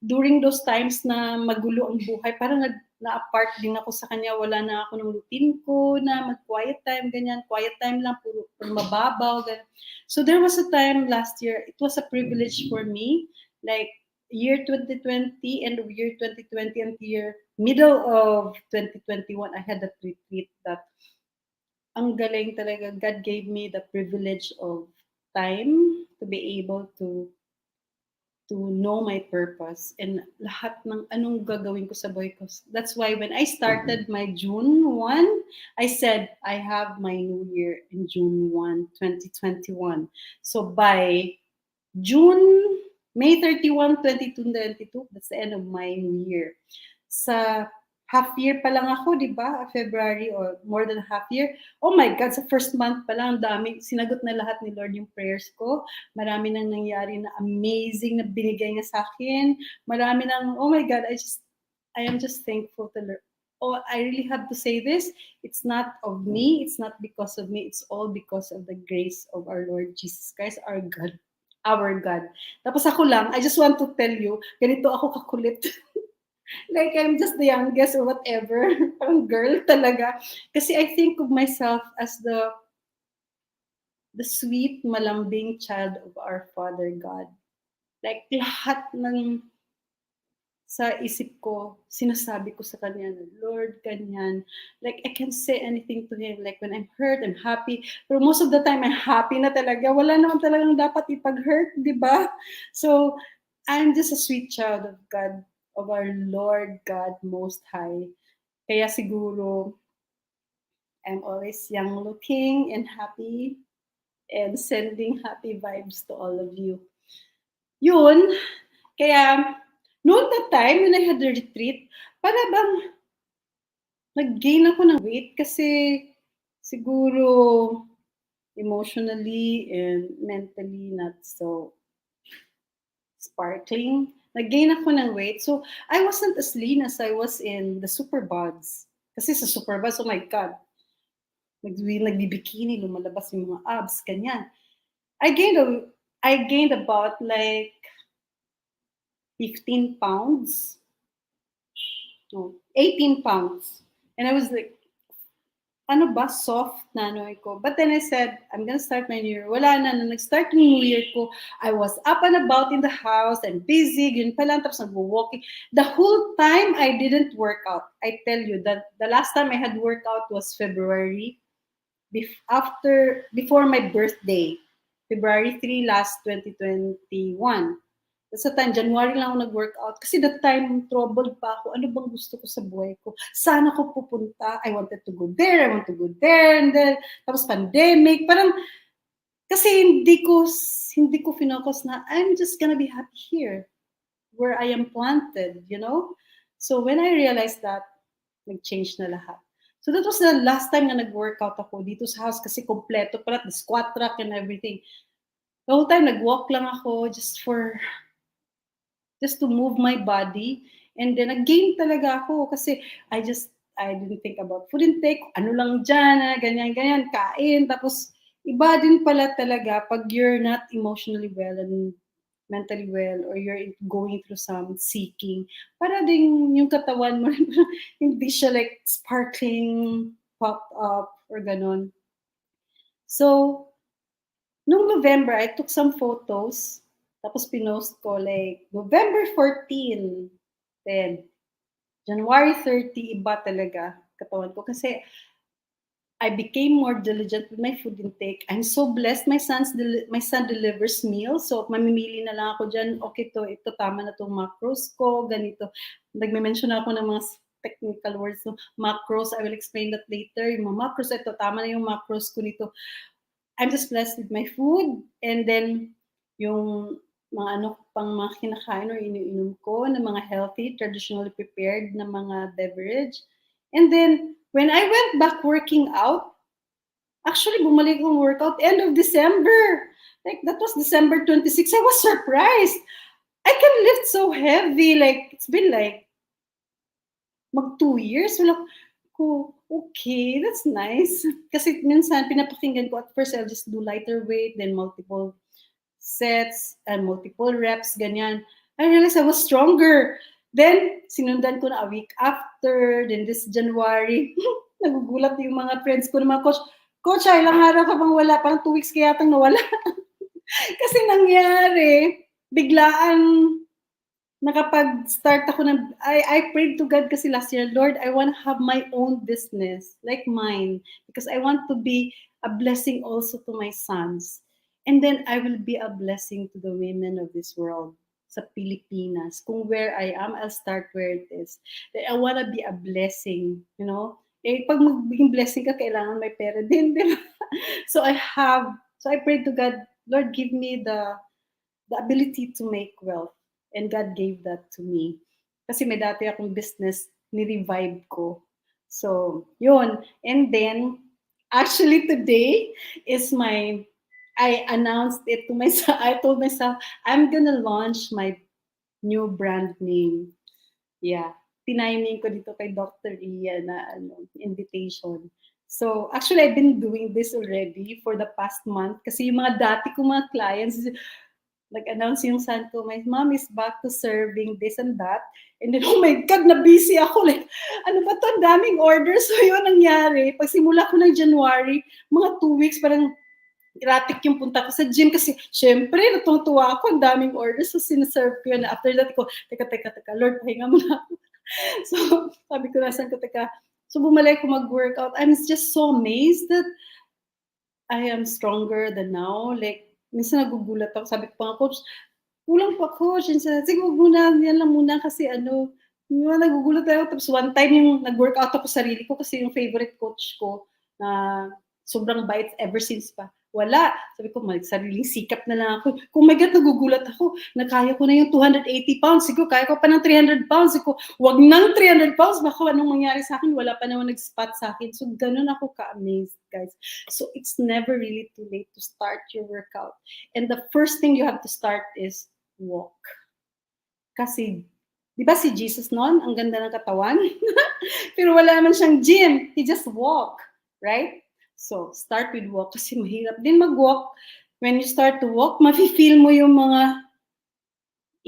during those times na magulo ang buhay, parang na-apart din ako sa kanya. Wala na ako ng routine ko na mag-quiet time, ganyan. Quiet time lang, puro mababaw, ganyan. So there was a time last year, it was a privilege for me, like year 2020, end of year 2020 and year middle of 2021, I had that retreat that ang galing talaga. God gave me the privilege of time to be able to know my purpose and lahat ng anong gagawin ko sa buhay ko. That's why when I started my June 1, I said I have my new year in June 1, 2021. So by May 31, 2022, that's the end of my new year. Sa half year pa lang ako, di ba? February or more than half year. Oh my God, sa first month pa lang, dami. Sinagot na lahat ni Lord yung prayers ko. Marami nang nangyari na amazing na binigay niya sa akin. Marami nang, oh my God, I am just thankful to Lord. Oh, I really have to say this. It's not of me. It's not because of me. It's all because of the grace of our Lord Jesus Christ, our God. Our God. Tapos ako lang, I just want to tell you, ganito ako kakulit. Like I'm just the youngest or whatever. Parang girl talaga. Kasi I think of myself as the sweet, malambing child of our Father God. Like lahat ng sa isip ko, sinasabi ko sa kanya, Lord, ganyan. Like, I can't say anything to him. Like, when I'm hurt, I'm happy. Pero most of the time, I'm happy na talaga. Wala naman talagang dapat ipag-hurt, di ba? So, I'm just a sweet child of God, of our Lord God Most High. Kaya siguro, I'm always young looking and happy and sending happy vibes to all of you. Yun, kaya, noon that time, when I had the retreat, para bang nag-gain ako ng weight kasi siguro emotionally and mentally not so sparkling. Nag-gain ako ng weight. So, I wasn't as lean as I was in the Superbuds. Kasi sa Superbuds, oh my God, nagbibikini, lumalabas yung mga abs, ganyan. I gained about like 15 pounds. No, 18 pounds. And I was like, ano ba, soft na ano ko. But then I said, I'm gonna start my new year. Wala na, nung nag-start yung new year ko, I was up and about in the house and busy, yun pa lang, tapos nag-walking. The whole time, I didn't work out. I tell you, that the last time I had workout was February, before my birthday. February 3 last 2021. Sa time, January lang ako nag-workout. Kasi that time, troubled pa ako. Ano bang gusto ko sa buhay ko? Saan ako pupunta? I wanted to go there. I want to go there. And then, tapos pandemic. Parang, kasi hindi ko finocus na, I'm just gonna be happy here. Where I am planted, you know? So, when I realized that, nag-change na lahat. So, that was the last time na nag-workout ako dito sa house kasi kompleto pala, the squat rack and everything. The whole time, nag-walk lang ako just to move my body. And then, again talaga ako kasi I didn't think about food intake, ano lang dyan, ganyan, kain. Tapos, iba din pala talaga pag you're not emotionally well and mentally well or you're going through some seeking. Para din yung katawan mo, hindi siya like sparkling, popped up, or ganon. So, nung November, I took some photos. Tapos pinost ko like November 14, then January 30, iba talaga katawan ko. Kasi I became more diligent with my food intake. I'm so blessed. My son delivers meals. So mamimili na lang ako dyan. Okay, ito tama na itong macros ko. Ganito. Nagme-mention ako ng mga technical words. So, macros, I will explain that later. Yung mga macros, ito tama na yung macros ko nito. I'm just blessed with my food. And then, yung mga ano pang mga kinakain or iniinom ko na mga healthy, traditionally prepared na mga beverage. And then, when I went back working out, actually, bumalik akong workout end of December. Like, that was December 26. I was surprised. I can lift so heavy. Like, it's been like, mag 2 years. Wala ko, okay, that's nice. Kasi minsan, pinapakinggan ko at first, I'll just do lighter weight, then multiple sets and multiple reps, ganyan. I realized I was stronger. Then, sinundan ko na a week after, then this January, nagugulat yung mga friends ko na mga coach, Coach, ilang araw ka bang wala? Parang 2 weeks kaya tang nawala. Kasi nangyari, biglaan nakapag-start ako ng, I prayed to God kasi last year, Lord, I want to have my own business, like mine, because I want to be a blessing also to my sons. And then I will be a blessing to the women of this world sa Pilipinas. Kung where I am, I'll start where it is. I want to be a blessing, you know? Eh, pag magiging blessing ka, kailangan may pera din, di ba? So I prayed to God, Lord, give me the ability to make wealth. And God gave that to me. Kasi may dati akong business, ni-revive ko. So, yun. And then, actually today is I announced it to myself. I told myself, I'm gonna launch my new brand name. Yeah. Tiniming ko dito kay Dr. Ria na invitation. So, actually, I've been doing this already for the past month kasi yung mga dati kong mga clients, nag-announce yung son ko, my mom is back to serving this and that. And then, oh my God, na-busy ako. Like, ano ba to? Ang daming orders. So, yun nangyari. Pag simula ko ng January, mga 2 weeks, parang erratic yung punta ko sa gym kasi, syempre, natutuwa ako. Ang daming orders. So, sinaserve ko yun. After that, ko, teka, Lord, pahinga mo na ako. So, sabi ko, nasan ko, teka. So, bumalik ko mag-workout. I'm just so amazed that I am stronger than now. Like, minsan nagugulat ako. Sabi ko pa nga, Coach, kulang pa, Coach. And sabi, sige, wag muna, yan lang muna kasi nagugulat ako. Tapos one time yung nag-workout ako sarili ko kasi yung favorite coach ko na sobrang bait ever since pa. Wala. Sabi ko, sariling sikap na lang ako. Kung my God, nagugulat ako. Nakaya ko na yung 280 pounds. Siguro, kaya ko pa ng 300 pounds. Siguro, wag nang 300 pounds. Baka anong mangyari sa akin? Wala pa naman nag-spot sa akin. So, ganun ako ka-amazed, guys. So, it's never really too late to start your workout. And the first thing you have to start is walk. Kasi, di ba si Jesus noon, ang ganda ng katawan? Pero wala naman siyang gym. He just walk. Right? So, start with walk kasi mahirap din mag-walk. When you start to walk, mafe-feel mo yung mga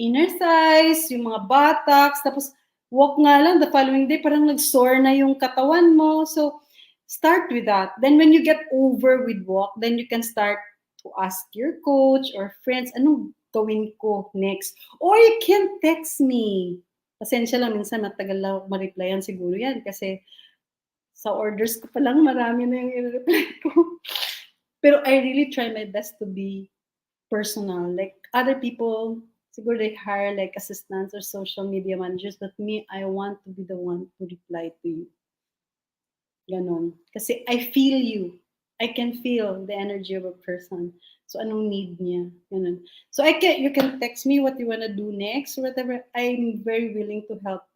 inner thighs, yung mga buttocks, tapos walk nga lang, the following day, parang nag-sore na yung katawan mo. So, start with that. Then when you get over with walk, then you can start to ask your coach or friends, anong gawin ko next? Or you can text me. Pasensya lang, minsan matagal lang ma-replyan siguro yan kasi sa orders ko pa lang, marami na yung i-reply ko. Pero I really try my best to be personal. Like, other people, siguro they hire like assistants or social media managers, but me, I want to be the one to reply to you. Ganon. Kasi I feel you. I can feel the energy of a person. So, anong need niya? Ganon. So, you can text me what you want to do next or whatever. I'm very willing to help.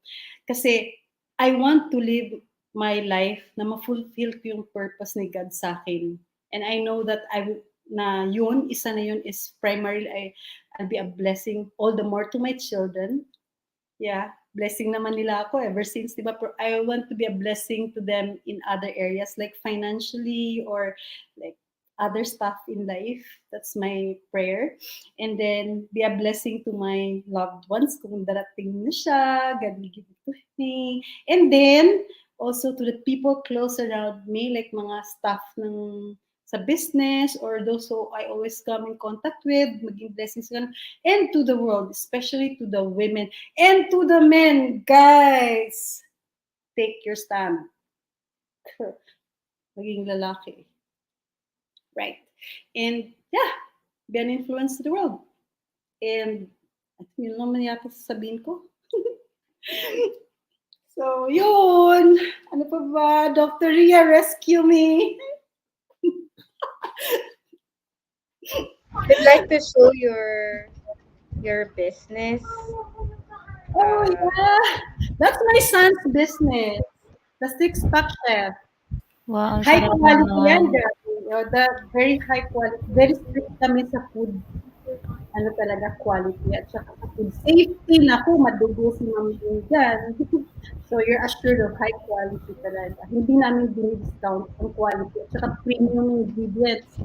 Kasi I want to live my life na ma-fulfill ko yung purpose ni God sa akin. And I know that isa na yun is primarily, I'll be a blessing all the more to my children. Yeah, blessing naman nila ako ever since, di ba? I want to be a blessing to them in other areas like financially or like other stuff in life. That's my prayer. And then be a blessing to my loved ones kung darating na siya, God will give it to me. And then, also to the people close around me, like mga staff ng sa business or those who I always come in contact with, maging blessings ka, and to the world, especially to the women and to the men. Guys, take your stand. Maging lalaki. Right. And yeah, be an influence to the world. And yun naman yata sasabihin ko. So, yun. Ano pa ba? Dr. Ria, rescue me. I'd like to show your your business. Oh Uh, yeah, that's my son's business. The six-pack chef. Wow, ang High sarap quality yan, naman. grabe. The very high quality. Very strict kami sa food. Ano talaga, quality. At saka sa food safety, naku, madugo si Ma'am Lynn dyan. So you're assured of high quality talaga. Hindi namin dinidiscount ang quality. At saka premium ingredients.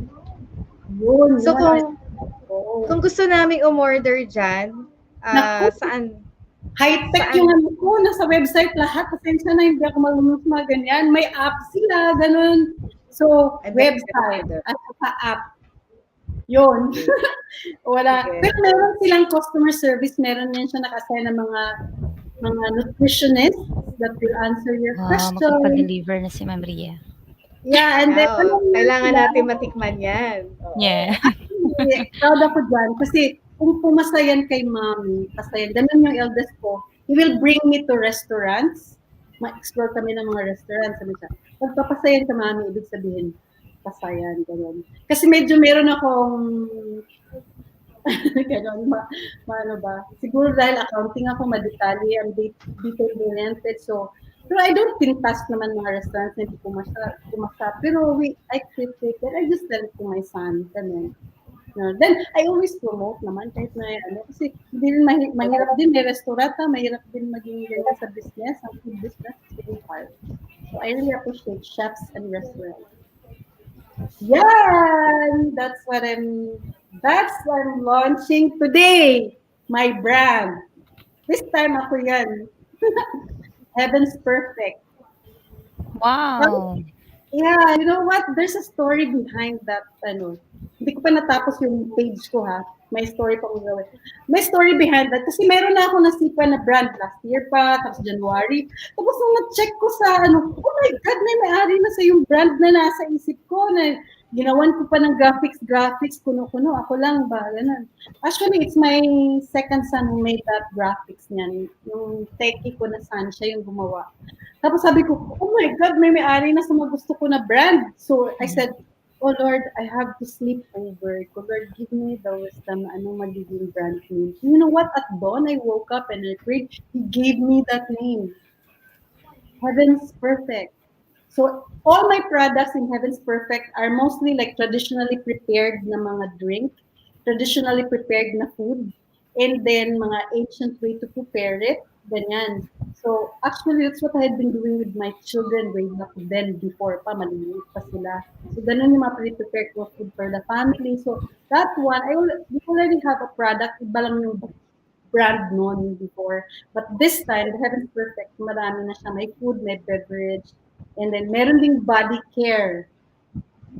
Yun, so yun. Oo. kung gusto naming umorder diyan, Naku, saan high-tech yung saan ano ko, nasa website lahat. Pasensya na, hindi ako marunong sa mga ganyan. May app sila, ganun. So, and then website at saka app. Yun. Wala. sige. Pero meron silang customer service. Meron yan siya naka-assign ng mga nutritionists that will answer your Wow, question. makapag-deliver na si Ma'am Ria. Yeah, and then, Oo, kailangan natin matikman 'yan. Oo. Yeah. actually, proud ako dyan. Kasi kung pumasa yan kay Mami, pasayan, ganun yung eldest ko, he will bring me to restaurants. Ma-explore kami ng mga restaurants. Sabi siya, pagpapasayan ka Mami, ibig sabihin, pasayan, ganun. Kasi medyo meron akong ganun, ano ba? Siguro dahil accounting ako, madetali, ang detail-oriented. So, pero I don't pintas naman mga restaurants na hindi pumasa. Pero I critique it. I just tell it to my son. Ganun. No, then, I always promote naman kahit na ano. Kasi hindi rin mahirap din. May restaurant, mahirap din maging ganyan sa business. Ang food business is very hard. So, I really appreciate chefs and restaurants. Yan! That's what I'm launching today. My brand. This time ako yan. Heaven's Perfect. Wow. Yeah, you know what? There's a story behind that. Ano, hindi ko pa natapos yung page ko ha. May story pa ko gawin. May story behind that. Kasi meron na ako nasipa na brand last year pa, tapos January. Tapos nung na-check ko sa ano, oh my God, may-ari na sa yung brand na nasa isip ko na ginawan ko pa ng graphics, kuno-kuno. Ako lang ba? Ganun. Actually, it's my second son who made that graphics niyan. Yung techie ko na son, siya yung gumawa. Tapos sabi ko, oh my God, may-ari na sa mga gusto ko na brand. So I said, oh Lord, I have to sleep over. Lord, give me the wisdom na anong magiging brand name. You know what? At dawn, I woke up and I prayed. He gave me that name. Heaven's Perfect. So all my products in Heaven's Perfect are mostly like traditionally prepared na mga drink, traditionally prepared na food, and then mga ancient way to prepare it, ganyan. So actually, that's what I had been doing with my children way back then before pa, maliliit pa sila. So ganun yung mga pre-prepared ko food for the family. So that one, we already have a product, iba lang yung brand noon before. But this time, the Heaven's Perfect, marami na siya. May food, may beverage, and then meron ding body care.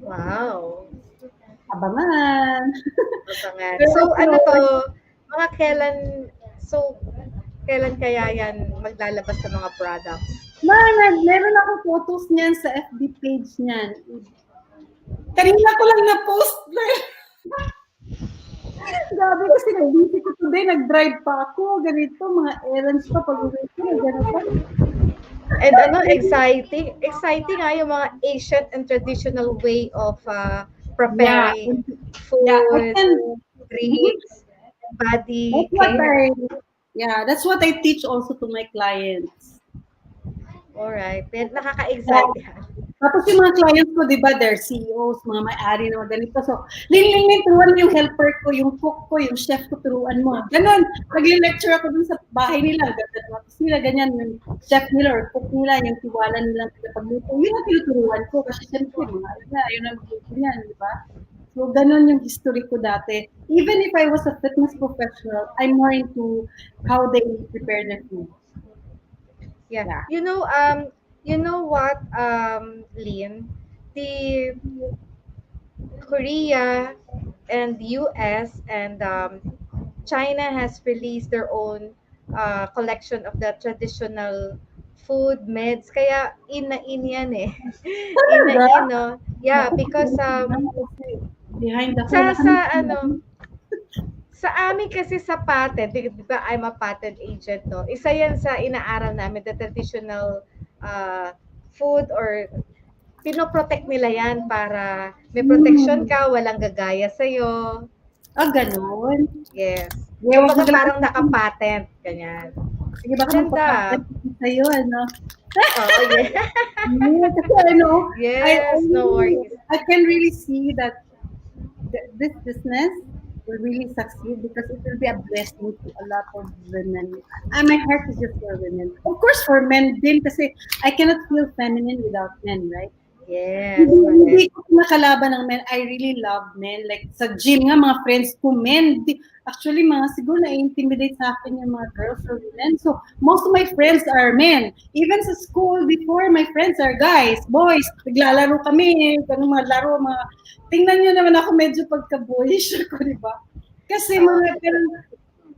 Wow. Abangan. Abangan. Pero So ano ano, to, mga kailan kaya yan maglalabas sa mga products? meron ako photos niyan sa FB page niyan. Kanina ko lang na-post. Grabe kasi nag-busy ko today, nag-drive pa ako, ganito, mga errands pa, pag-uwi ko, ganito. And ano, exciting nga yung mga ancient and traditional way of preparing food, drinks, body care. That's what I teach also to my clients. Alright. Nakaka-excite yan. Tapos yung mga clients ko, di ba, they're CEOs, mga may-ari na mga ganito. So, Lynn, turuan mo yung helper ko, yung cook ko, yung chef ko, turuan mo. Ganon. Nag-lecture ako dun sa bahay nila. Tapos nila, ganyan, yung chef nila or cook nila, yung tiwala nila sa pagluto. Yun ang tinuturuan ko. Kasi siyempre, yun ang magluto niyan, di ba? So, ganon yung history ko dati. Even if I was a fitness professional, I'm more into how they prepare their food. Yeah. You know what, Lynn? The Korea and US and China has released their own collection of the traditional food meds. Kaya in na in yan eh. In na in, no? Yeah, because behind the sa amin kasi sa patent, di ba I'm a patent agent, no? Isa yan sa inaaral namin, the traditional food or pinoprotect nila yan para may protection ka, walang gagaya sa'yo. Ah, ganun? Yes. Yeah, wag Kumbaga parang maglalaki. naka-patent, ganyan. Sige, baka Ganda. magpapatent ako sa'yo, ano? Oo, yeah. Yeah, kasi ano, Yes, no worries. I can really see that this business will really succeed because it will be a blessing to a lot of women. And my heart is just for women. Of course, for men din kasi I cannot feel feminine without men, right? Yes, Hindi correct. ko nakalaban ng men. I really love men. Like sa gym nga, mga friends ko, men. Actually, mga siguro na-intimidate sa akin yung mga girls or women. So, most of my friends are men. Even sa school before, my friends are guys, boys. Naglalaro kami, ganun mga laro, mga... Tingnan nyo naman ako medyo pagka-boyish ako, di ba? Kasi Oo. mga ganun,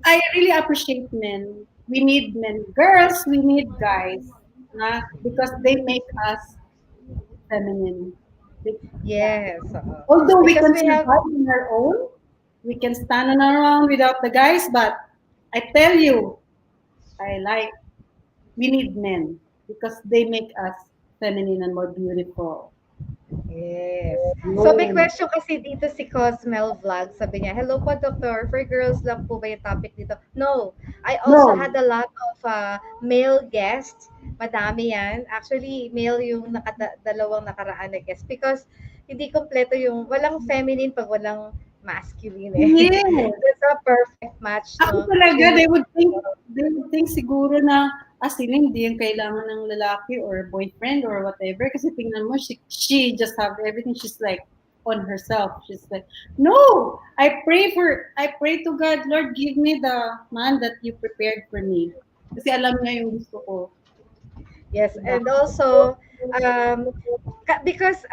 I really appreciate men. We need men. Girls, we need guys. Na, because they make us feminine. Yes, oo. Although we Because can we have, survive on our own, we can stand on our own without the guys, but I tell you, I like, we need men because they make us feminine and more beautiful. yes. So may Yun. question kasi dito si Cosmel Vlog. Sabi niya, hello po, Doctor. For girls lang po ba yung topic dito? No. I also No, had a lot of male guests. Madami yan. Actually, male yung dalawang nakaraan na guest because hindi kompleto yung, walang feminine pag walang masculine eh. yes. That's a perfect match, Ako no? talaga, You need they would think siguro na, sila hindi yung kailangan ng lalaki or boyfriend or whatever. Kasi tingnan mo, she just have everything. She's like, on herself. She's like, no, I pray to God, Lord, give me the man that you prepared for me. Kasi alam niya yung gusto ko. Yes, Diba? and also because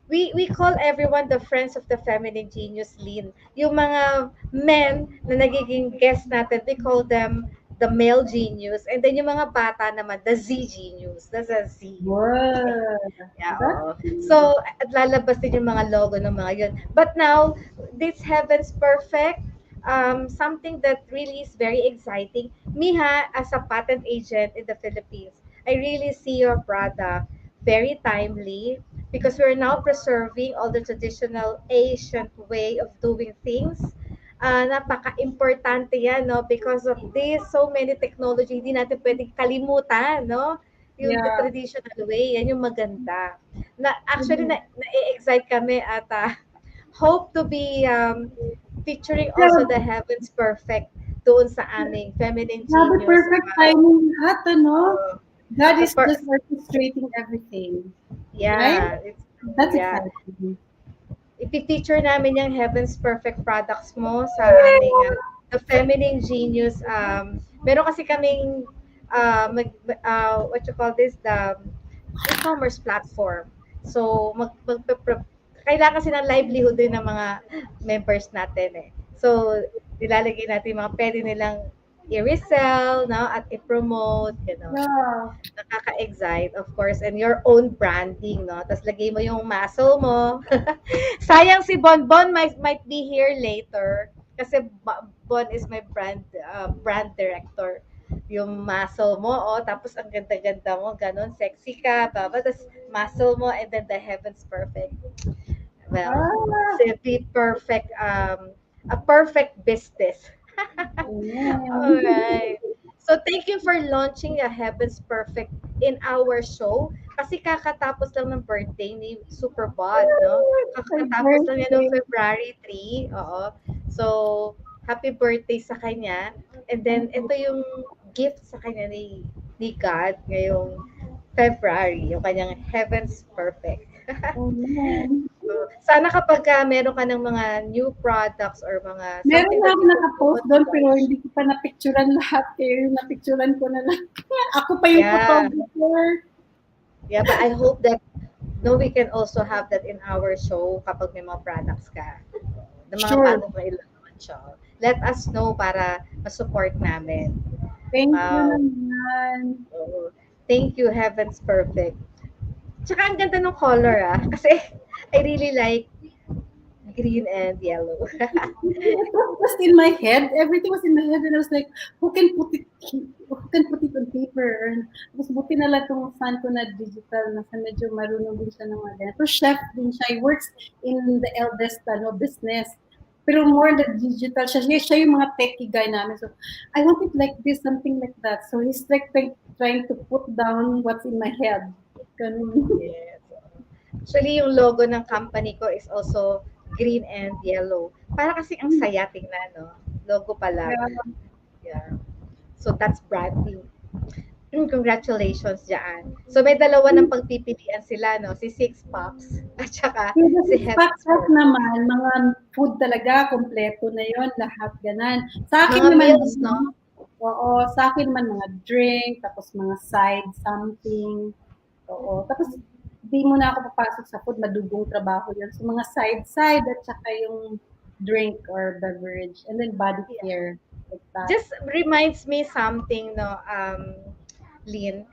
we call everyone the friends of the feminine genius, Lynn. Yung mga men na nagiging guest natin, we call them the male genius, and then yung mga bata naman, the Z genius. That's a Z. Wow. Yeah, That's oo. So, at lalabas din yung mga logo ng mga yun. But now, this Heaven's Perfect, something that really is very exciting. Miha, as a patent agent in the Philippines, I really see your product very timely because we're now preserving all the traditional Asian way of doing things. Napaka-importante yan, no? Because of this, so many technology, hindi natin pwedeng kalimutan, no? Yung the yeah. traditional way, yan yung maganda. Actually, na-excite kami at hope to be featuring also Yeah, the Heaven's Perfect doon sa aming Feminine grabe Genius. perfect timing lahat, ano? Uh, God the is per- just orchestrating everything. Right? yeah, it's, That's yeah. exciting. Ipi-feature namin yung Heaven's Perfect products mo sa aming The Feminine Genius. Meron kasi kaming what you call this, the e-commerce platform. So, kailangan kasi ng livelihood din ng mga members natin eh. So, nilalagay natin yung mga pwede nilang i-resell, no? At i-promote, gano'n. Yeah. Nakaka-excite, of course, and your own branding, no? Tapos lagay mo yung muscle mo. Sayang si Bonbon might be here later kasi Bon is my brand director. Yung muscle mo, oh, tapos ang ganda-ganda mo, ganun, sexy ka, baba, tapos muscle mo, and then the Heaven's Perfect. Well, Ah, simply perfect, a perfect business. All amen. right. So thank you for launching a Heaven's Perfect in our show. Kasi kakatapos lang ng birthday ni Superbod, no? My Kakatapos lang yan ng birthday. February 3. Oo. So, happy birthday sa kanya. And then, ito yung gift sa kanya ni God ngayong February, yung kanyang Heaven's Perfect. Amen. Sana kapag meron ka ng mga new products or mga Meron something na that ako you nakapost want to doon pero launch. hindi ko pa napicturan lahat. Kaya yung napicturan ko na lang. Ako pa yung Yeah. photographer. Yeah, but I hope that no, we can also have that in our show kapag may mga products ka. Ng mga Sure. bagong kailangan siya. Let us know para ma-support namin. Thank you Wow. naman. Oo. Thank you, Heaven's Perfect. Tsaka ang ganda ng color kasi I really like green and yellow. It was just in my head. Everything was in my head and I was like, who can put it on paper? And tapos buti na lang itong fan ko na digital na sa medyo marunong din siya ng mga ganyan. So chef din siya. He works in the eldest business. Pero more the digital siya yung mga techie guy namin. So, I want it like this, something like that. So, he's like trying to put down what's in my head. Ganun. Yes. Actually, yung logo ng company ko is also green and yellow. Para kasi ang saya tingnan, no? Logo pa lang. Yeah. Yeah. So that's branding. Congratulations dyan. So may dalawa ng pagpipilian sila, no? Si Six Packs at saka Yung si sa Head and Spot Sport. naman, mga food talaga, kompleto na yon lahat ganan. Sa akin Mga naman, meals, no? oo, sa akin naman mga drink, tapos mga side something. Oo. Tapos, di mo na ako papasok sa food, madugong trabaho yun. So, mga side at saka yung drink or beverage. And then body Yeah. care. Like that. Just reminds me something, no, Lynn.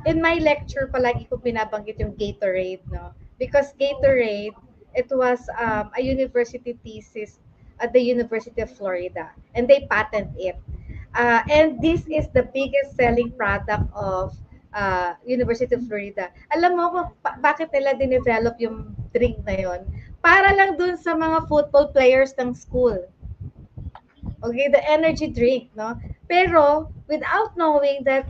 In my lecture, palagi ko binabanggit yung Gatorade, no? Because Gatorade, it was a university thesis at the University of Florida, and they patent it. And this is the biggest selling product of University of Florida. Alam mo kung bakit nila dinevelop yung drink na yon? Para lang dun sa mga football players ng school. Okay, the energy drink, no? Pero, without knowing that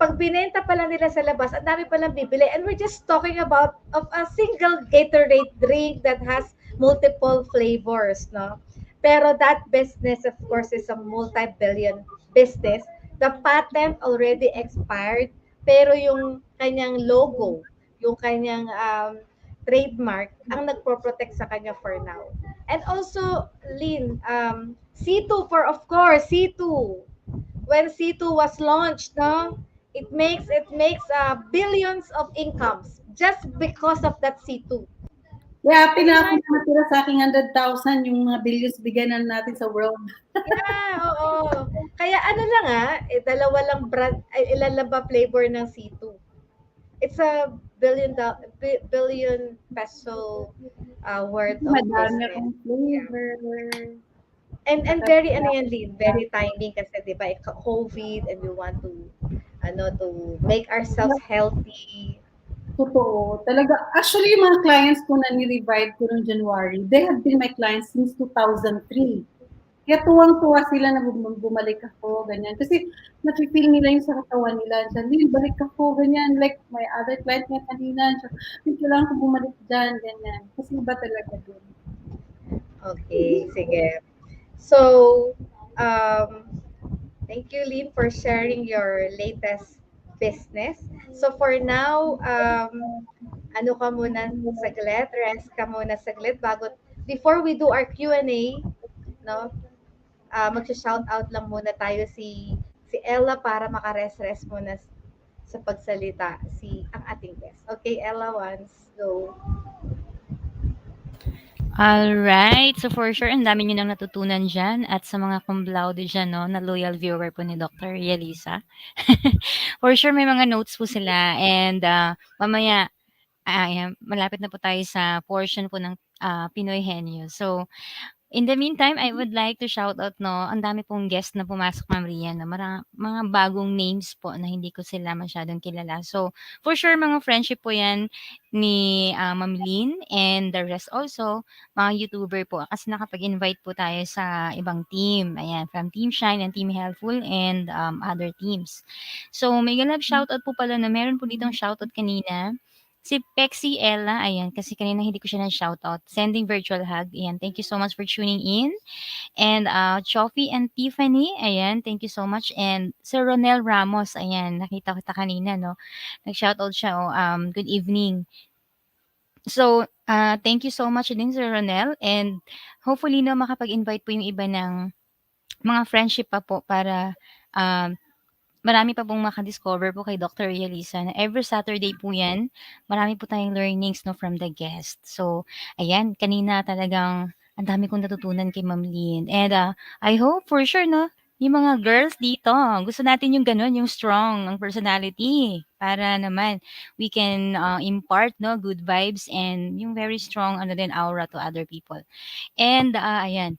pag binenta pa lang nila sa labas, ang dami pa lang bibili. And we're just talking about of a single Gatorade drink that has multiple flavors, no? Pero that business, of course, is a multi-billion business. The patent already expired, pero yung kanyang logo, yung kanyang trademark, ang nagpo-protect sa kanya for now. And also, Lynn, C2 for, of course, C2. When C2 was launched, no, it makes billions of incomes just because of that C2. Yeah, So pinako imagine, na natira sa aking 100,000 yung mga billions bigyan na natin sa world. yeah, oo. Kaya ano lang dalawa lang brand, ay, ilan lang ba flavor ng C2? It's a billion peso worth of Madami business. akong Yeah. flavor. And very ano yan, Lynn, very timing kasi 'di ba COVID and we want to make ourselves healthy. Totoo. Talaga. Actually, yung mga clients ko na ni-revive ko noong January, they have been my clients since 2003. Kaya tuwang-tuwa sila na bumalik ako, ganyan. Kasi nafe-feel nila yung sa katawan nila. Sabi, balik ako, ganyan. Like, my other client nga kanina, sabi, kailangan ko bumalik dyan, ganyan. Kasi iba talaga dun. Okay, sige. So, thank you, Lynn, for sharing your latest business. So for now, ano ka muna saglit, rest ka muna saglit before we do our Q&A, no? Magsha-shout out lang muna tayo si Ella para maka-rest muna sa pagsalita ang ating guest. Okay, Ella, once go. Alright. So for sure, ang dami niyo nang natutunan diyan at sa mga cum laude diyan 'no, na loyal viewer po ni Dr. Ria Liza. For sure may mga notes po sila and, mamaya, ayan, malapit na po tayo sa portion po ng, Pinoy Henyo. So, in the meantime, I would like to shout out 'no, ang dami pong guest na pumasok, Ma'am Rian 'no, mga bagong names po na hindi ko sila masyadong kilala. So, for sure mga friendship po 'yan ni, Ma'am Lynn and the rest also mga YouTuber po kasi nakapag-invite po tayo sa ibang team, ayan, from Team Shine and Team Helpful and, other teams. So, mega love shoutout po pala na meron po ditong shoutout kanina. Si Pexie Ella, ayan, kasi kanina hindi ko siya na-shoutout. Sending virtual hug, ayan. Thank you so much for tuning in. And Chofi and Tiffany, ayan, thank you so much. And Sir Ronel Ramos, ayan, nakita kita kanina, no? Nag-shoutout siya, oh, good evening. So, thank you so much din Sir Ronel. And hopefully, no, makapag-invite po yung iba ng mga friendship pa po para um, marami pa pong maka-discover po kay Dr. Yalisa na every Saturday po 'yan. Marami po tayong learnings 'no from the guest. So, ayan kanina talagang ang dami kong natutunan kay Ma'am Lynn and, I hope for sure 'no, yung mga girls dito gusto natin yung gano'n, yung strong ang personality para naman we can, impart 'no, good vibes and yung very strong ano din aura to other people. And, ayan,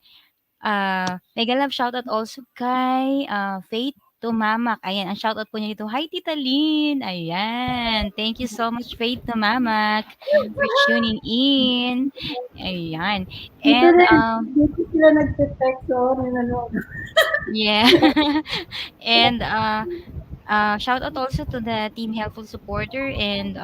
mega love shoutout also kay, Faith to Mamak. Ayan, ang shoutout po niya dito, "Hi Tita Lynn." Ayan, thank you so much Faith to Mamak for tuning in. Ayan, Dito and, rin, dito sila nagte-text, oh, nanonood. yeah. And, shout out also to the Team Helpful Supporter and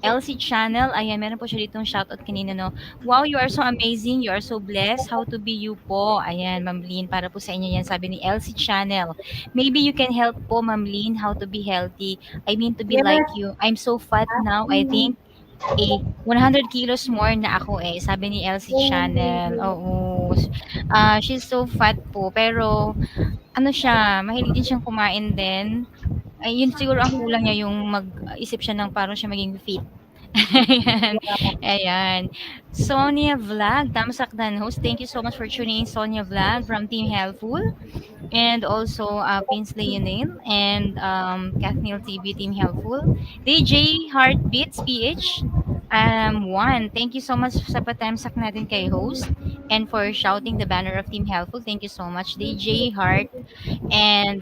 LC Channel. Ayan, meron po siya ditong shout out kanina, no. Wow, you are so amazing. You are so blessed. How to be you po. Ayan, Ma'am Lynn, para po sa inyo yan, sabi ni LC Channel. Maybe you can help po, Ma'am Lynn, how to be healthy. I mean, to be Yes, like you. I'm so fat now. I mm, think 100 kilos more na ako eh, sabi ni LC Channel. mm, Oo. She's so fat po, pero ano siya, mahilig din siyang kumain din. Ay, yun siguro ang kulang niya yung mag-isip siya ng paano siya maging fit. Ayan, ayan. Sonia Vlog, Tamsakdan host. Thank you so much for tuning in, Sonia Vlog from Team Helpful. And also, Pinsley Yunil and Kathniel TV Team Helpful. DJ Heartbeats PH. One, thank you so much sa patamsak natin kay host and for shouting the banner of Team Helpful. Thank you so much, DJ Heart. And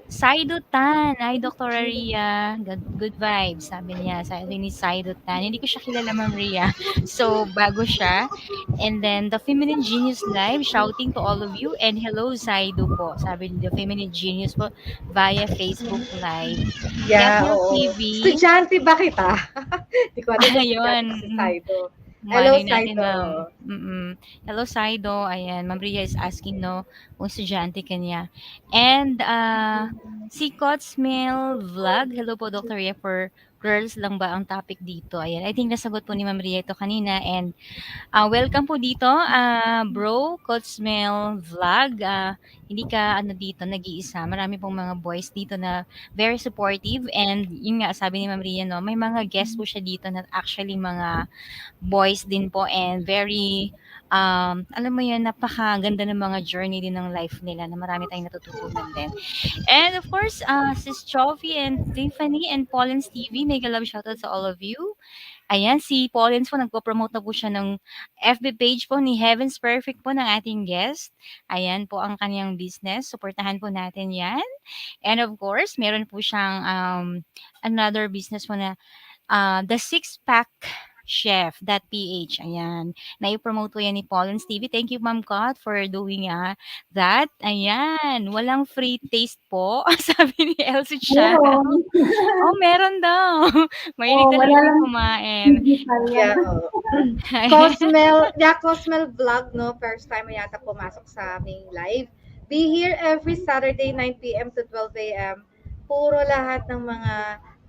Saido Tan, ay Dr. Ria, good vibes, sabi niya, sabi ni Saido Tan. Hindi ko siya kilala, Ma'am Ria. So, bago siya. And then, The Feminine Genius Live, shouting to all of you. And hello, Saido po, sabi ni The Feminine Genius po, via Facebook Live. Yeah, Kathniel oo. TV, Estudyante ba kita? Di ko alam na ayun, estudyante ko si Saido. Hello, malay natin, ma'am. Saido. Hello, Saido. Ayan, Ma'am Ria is asking, no, kung estudyante ka niya. And, si Cotsmill Vlog. Hello po, Dr. Ria, for girls lang ba ang topic dito? Ayan, I think nasagot po ni Ma'am Ria ito kanina. And, welcome po dito, bro, Cotsmill Vlog. Hindi ka, ano dito, nag-iisa. Marami pong mga boys dito na very supportive. And, yun nga, sabi ni Ma'am Ria, no, may mga guests po siya dito na actually mga boys din po and very, alam mo yun, napakaganda ng mga journey din ng life nila na marami tayong natututunan din. And of course, Sis Chovy and Tiffany and Paulins TV, mega love shoutout sa all of you. Ayan, si Paulins po, nagpo-promote na po siya ng FB page po ni Heaven's Perfect po ng ating guest. Ayan po ang kanyang business. Suportahan po natin yan. And of course, meron po siyang another business po na The Six Pack Chef.ph. Ayan. Nai-promote po yan ni Paulins TV. Thank you, Ma'am Kat, for doing that. Ayan. Walang free taste po. Sabi ni Elsie Channel. meron. Oh, meron daw. Mahilig Oh, wala talaga lang kumain. digital yan. Yeah, oo. Cosmel Vlog, no? First time mo yata pumasok sa aming live. Be here every Saturday, 9 p.m. to 12 a.m. Puro lahat ng mga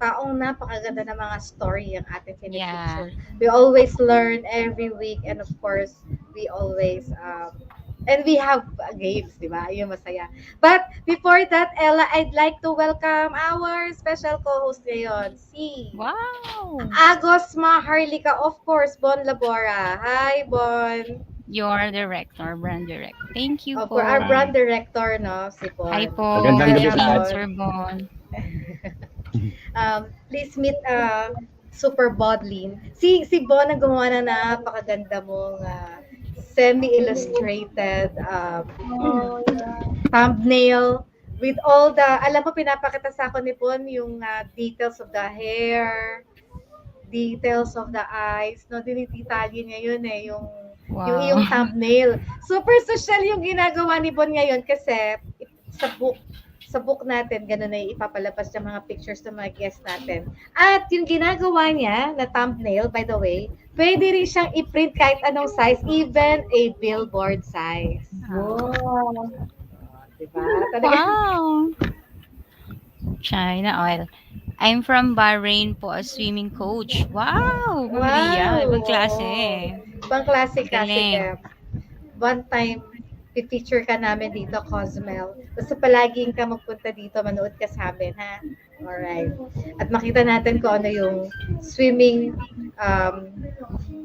taong napakaganda ng mga story ang ating Yeah. pinipicture. We always learn every week and of course, we always and we have games, di ba? Yung masaya. But before that, Ella, I'd like to welcome our special co-host ngayon, si Wow. Agos Maharlika, of course, Bon Labora. Hi, Bon. Your director, brand director. Thank you For po. our brand director, no, si Bon. Hi po. Magandang Good gabi sa evening, lahat. Sir Bon. Please meet Super Bodlin. Si Bon ang gumawa na napakaganda mong semi-illustrated Oh, yeah. thumbnail with all the, alam mo, pinapakita sa akin ni Bon yung details of the hair, details of the eyes, no, dinidetalye niya yun eh, yung Wow. iyong thumbnail. Super social yung ginagawa ni Bon ngayon kasi sa book natin, ganun na ipapalabas ng mga pictures ng mga guests natin. At yung ginagawa niya na thumbnail, by the way, pwede rin siyang i-print kahit anong size, even a billboard size. Wow. Diba? Talaga. Wow. China oil. I'm from Bahrain po, a swimming coach. Wow! Maria, ibang klase. Ibang klase kasi. Galing. One time, pipicture ka namin dito, Cosmel. Basta palaging ka magpunta dito, manood ka sa amin, ha? Alright. At makita natin kung ano yung swimming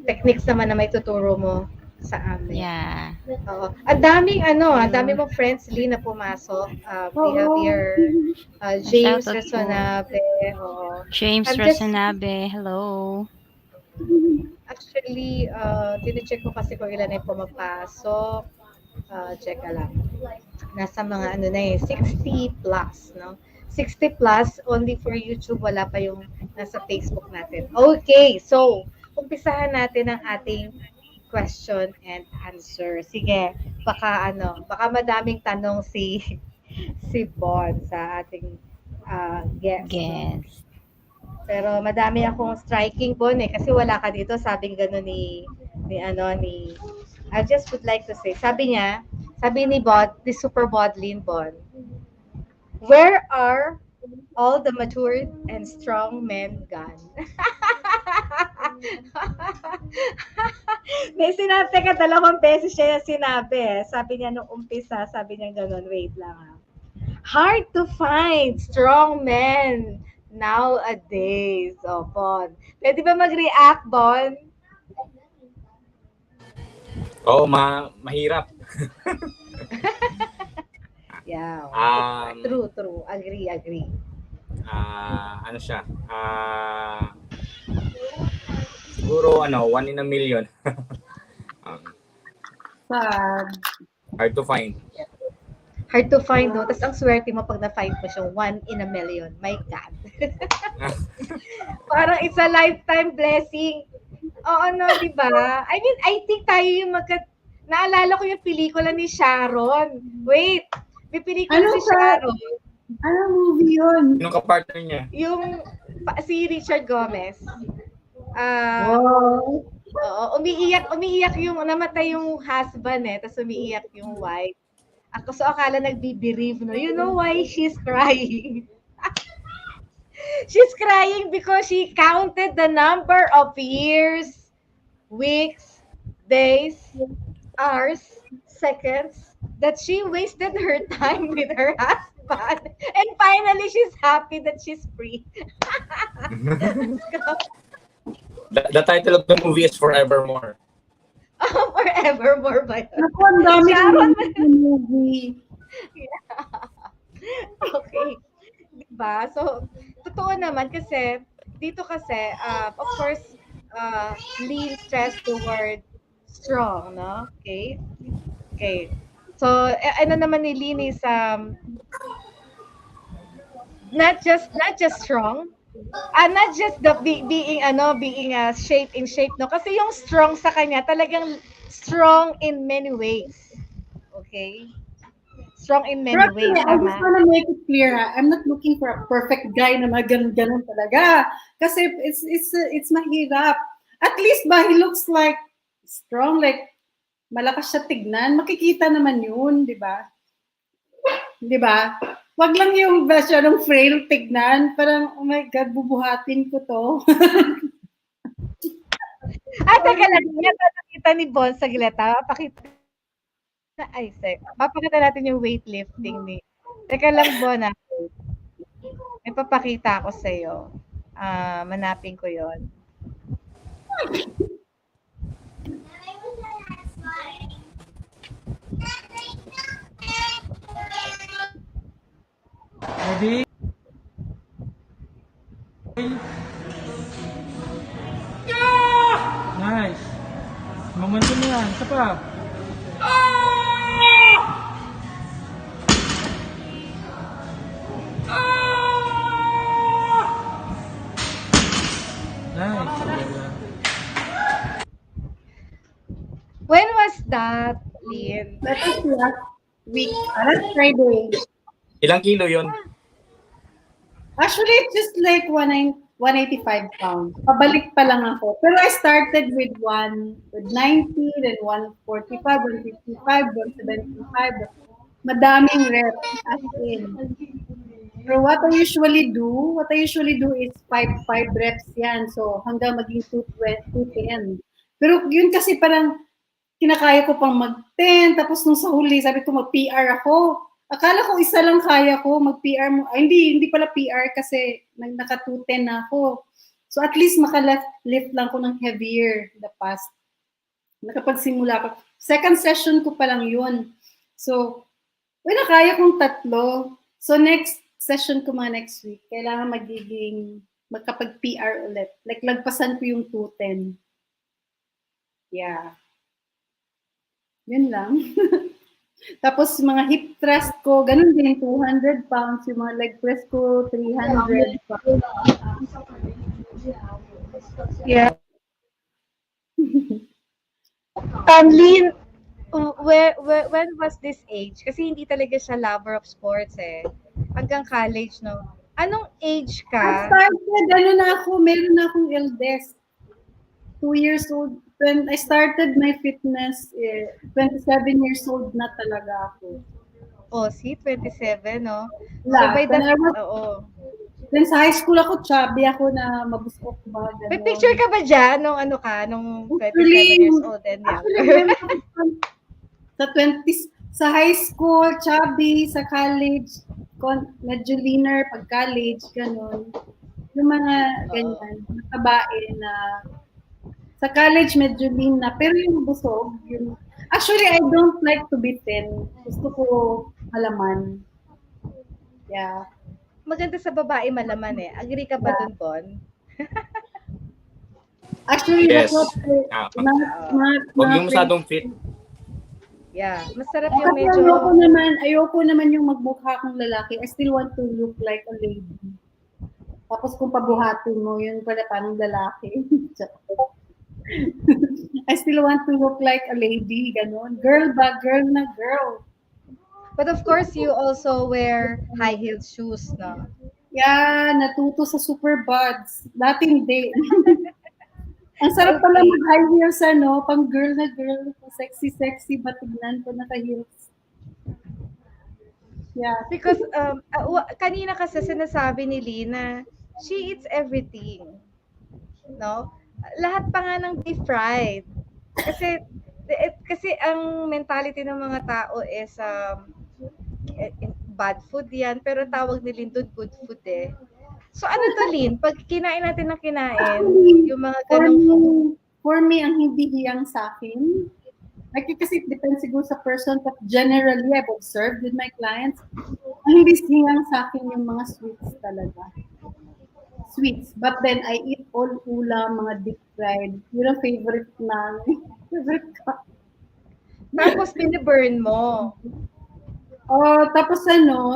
techniques naman na may tuturo mo sa amin. Yeah. Oo. Ang dami mong friends, Lynn, na pumasok. We have here James Shoutout po. Resonabe. Oo. James I'm just- Rasanabe, hello. Actually, tine-check ko kasi kung ilan ay pumapasok. Check ka lang. nasa mga ano na 60 plus, no? 60 plus, only for YouTube, wala pa yung nasa Facebook natin. Okay, so, umpisahan natin ang ating question and answer. Sige, baka madaming tanong si si Bon sa ating guest, no? Guess. Pero madami akong striking Bon eh kasi wala ka dito, sabing gano'n ni I just would like to say, sabi ni Bod, the Super Bodlin Bon, where are all the matured and strong men gone? May sinabi ka, dalawang beses siya yung sinabi eh. Sabi niya nung umpisa, sabi niya ganun, wait lang ah. Hard to find strong men nowadays. Oh, Bon. Pwede ba mag-react, Bon? Oo, mahirap. Yeah. Um, True. Agree. Ano siya? Siguro, 1 in a million. um, Sad. hard to find. Hard to find, no? Tapos ang swerte mo pag na-find mo siya, 1 in a million. My God. Parang it's a lifetime blessing. Oo, no, di ba? I mean, I think tayo yung naalala ko yung pelikula ni Sharon. Wait, may pelikula Ano si sa, Sharon. anong movie yun? Yung kapartner niya. Si Richard Gomez. Wow. Oo, umiiyak yung, namatay yung husband eh, tapos umiiyak yung wife. So akala nagbe-bereave, no? You know why she's crying? She's crying because she counted the number of years, weeks, days, hours, seconds that she wasted her time with her husband. And finally, she's happy that she's free. The title of the movie is Forevermore. Forevermore ba yun? Naku, ang dami Sharon, ng movie. Okay. Diba? So, totoo naman kasi, dito kasi, of course, lean stress toward strong, no? Okay. So, ano naman ni Lynn is, not just strong, not just the being shape in shape, no? Kasi yung strong sa kanya, talagang strong in many ways. Okay? Strong in many Pero ways, actually, I just tama? wanna make it clear, I'm not looking for a perfect guy na ganun talaga. Kasi it's mahirap. At least ba, he looks like strong, like malakas siya tignan. Makikita naman yun, di ba? Di ba? Wag lang yung masyadong frail tignan. Parang, oh my God, bubuhatin ko to. Teka lang. Nakita ni Bon sa gileta. Papakita natin yung weightlifting ni. Teka lang, Bon. May papakita ako sa'yo. Manapin ko yon. Ready? Nice. Momentum yan. Isa pa. Nice. When was that, Lynn? That was last week. Last Friday. Ilang kilo yun? Actually, it's just like 185 pounds. Pabalik pa lang ako. Pero I started with 90, then 145, 155, 175. Madaming reps as in. Pero what I usually do is 5 reps yan. So, hanggang maging 210. Pero yun kasi parang kinakaya ko pang mag-10. Tapos nung sa huli, sabi ko mag-PR ako. Akala ko isa lang kaya ko mag-PR mo. Ay, hindi pala PR kasi naka-210 na ako. So at least makalift lang ko ng heavier the past. Nakapagsimula ko. Second session ko pa lang yun. So, kaya kong 3. So next session ko mga next week, kailangan magkapag-PR ulit. Like lagpasan ko yung 210. Yeah. Yun lang. Tapos mga hip thrust ko, ganun din, 200 pounds. Yung mga leg press ko, 300 pounds. Yeah. Lynn, when was this age? Kasi hindi talaga siya lover of sports eh. Hanggang college, no? Anong age I ka? started, meron na akong eldest. 2 years old. When I started my fitness, 27 years old na talaga ako. Oh, see, 27, no? So Last, by when that, I was, oo. then sa high school ako, chubby ako na mabusok ba, May gano'n. picture ka ba dyan nung ano ka, nung 27 Actually, years old and actually, younger? meron ako sa 20s, sa high school, chubby, sa college, medyo leaner pag college, gano'n. Yung mga ganyan, matabae na sa college medyo lean na, pero yung busog, yung actually I don't like to be thin. Gusto ko malaman. Yeah. Maganda sa babae malaman eh. Agree ka ba dun, Bon? Actually, that's what Yes. Huwag yung masyadong fit. Yeah, masarap yung kasi medyo... ayoko naman yung magmukha kong lalaki. I still want to look like a lady. Tapos kung pabuhatin mo, yun pala parang lalaki. I still want to look like a lady, ganon. Girl ba? Girl na girl. But of course, you also wear high-heeled shoes, no? Yeah, natuto sa super buds. Dati hindi. Ang sarap pala Okay. mag-high heels, pang girl na girl. Sexy ba tignan ko naka-heels. Yeah. Because kanina kasi sinasabi ni Lina, she eats everything. No? Lahat pa nga ng deep fried. Kasi ang mentality ng mga tao is bad food yan, pero tawag ni Lynn doon good food eh. So ano to, Lynn? Pag kinain natin ng kinain, yung mga ganong food. For me, ang hindi hiyang sa akin, kasi it depends siguro sa person, but generally, I've observed with my clients, ang hindi hiyang sa akin yung mga sweets talaga. Sweets. But then, I eat all ulam, mga deep fried. Yun ang favorite favorite ko. Tapos, piniburn mo. Tapos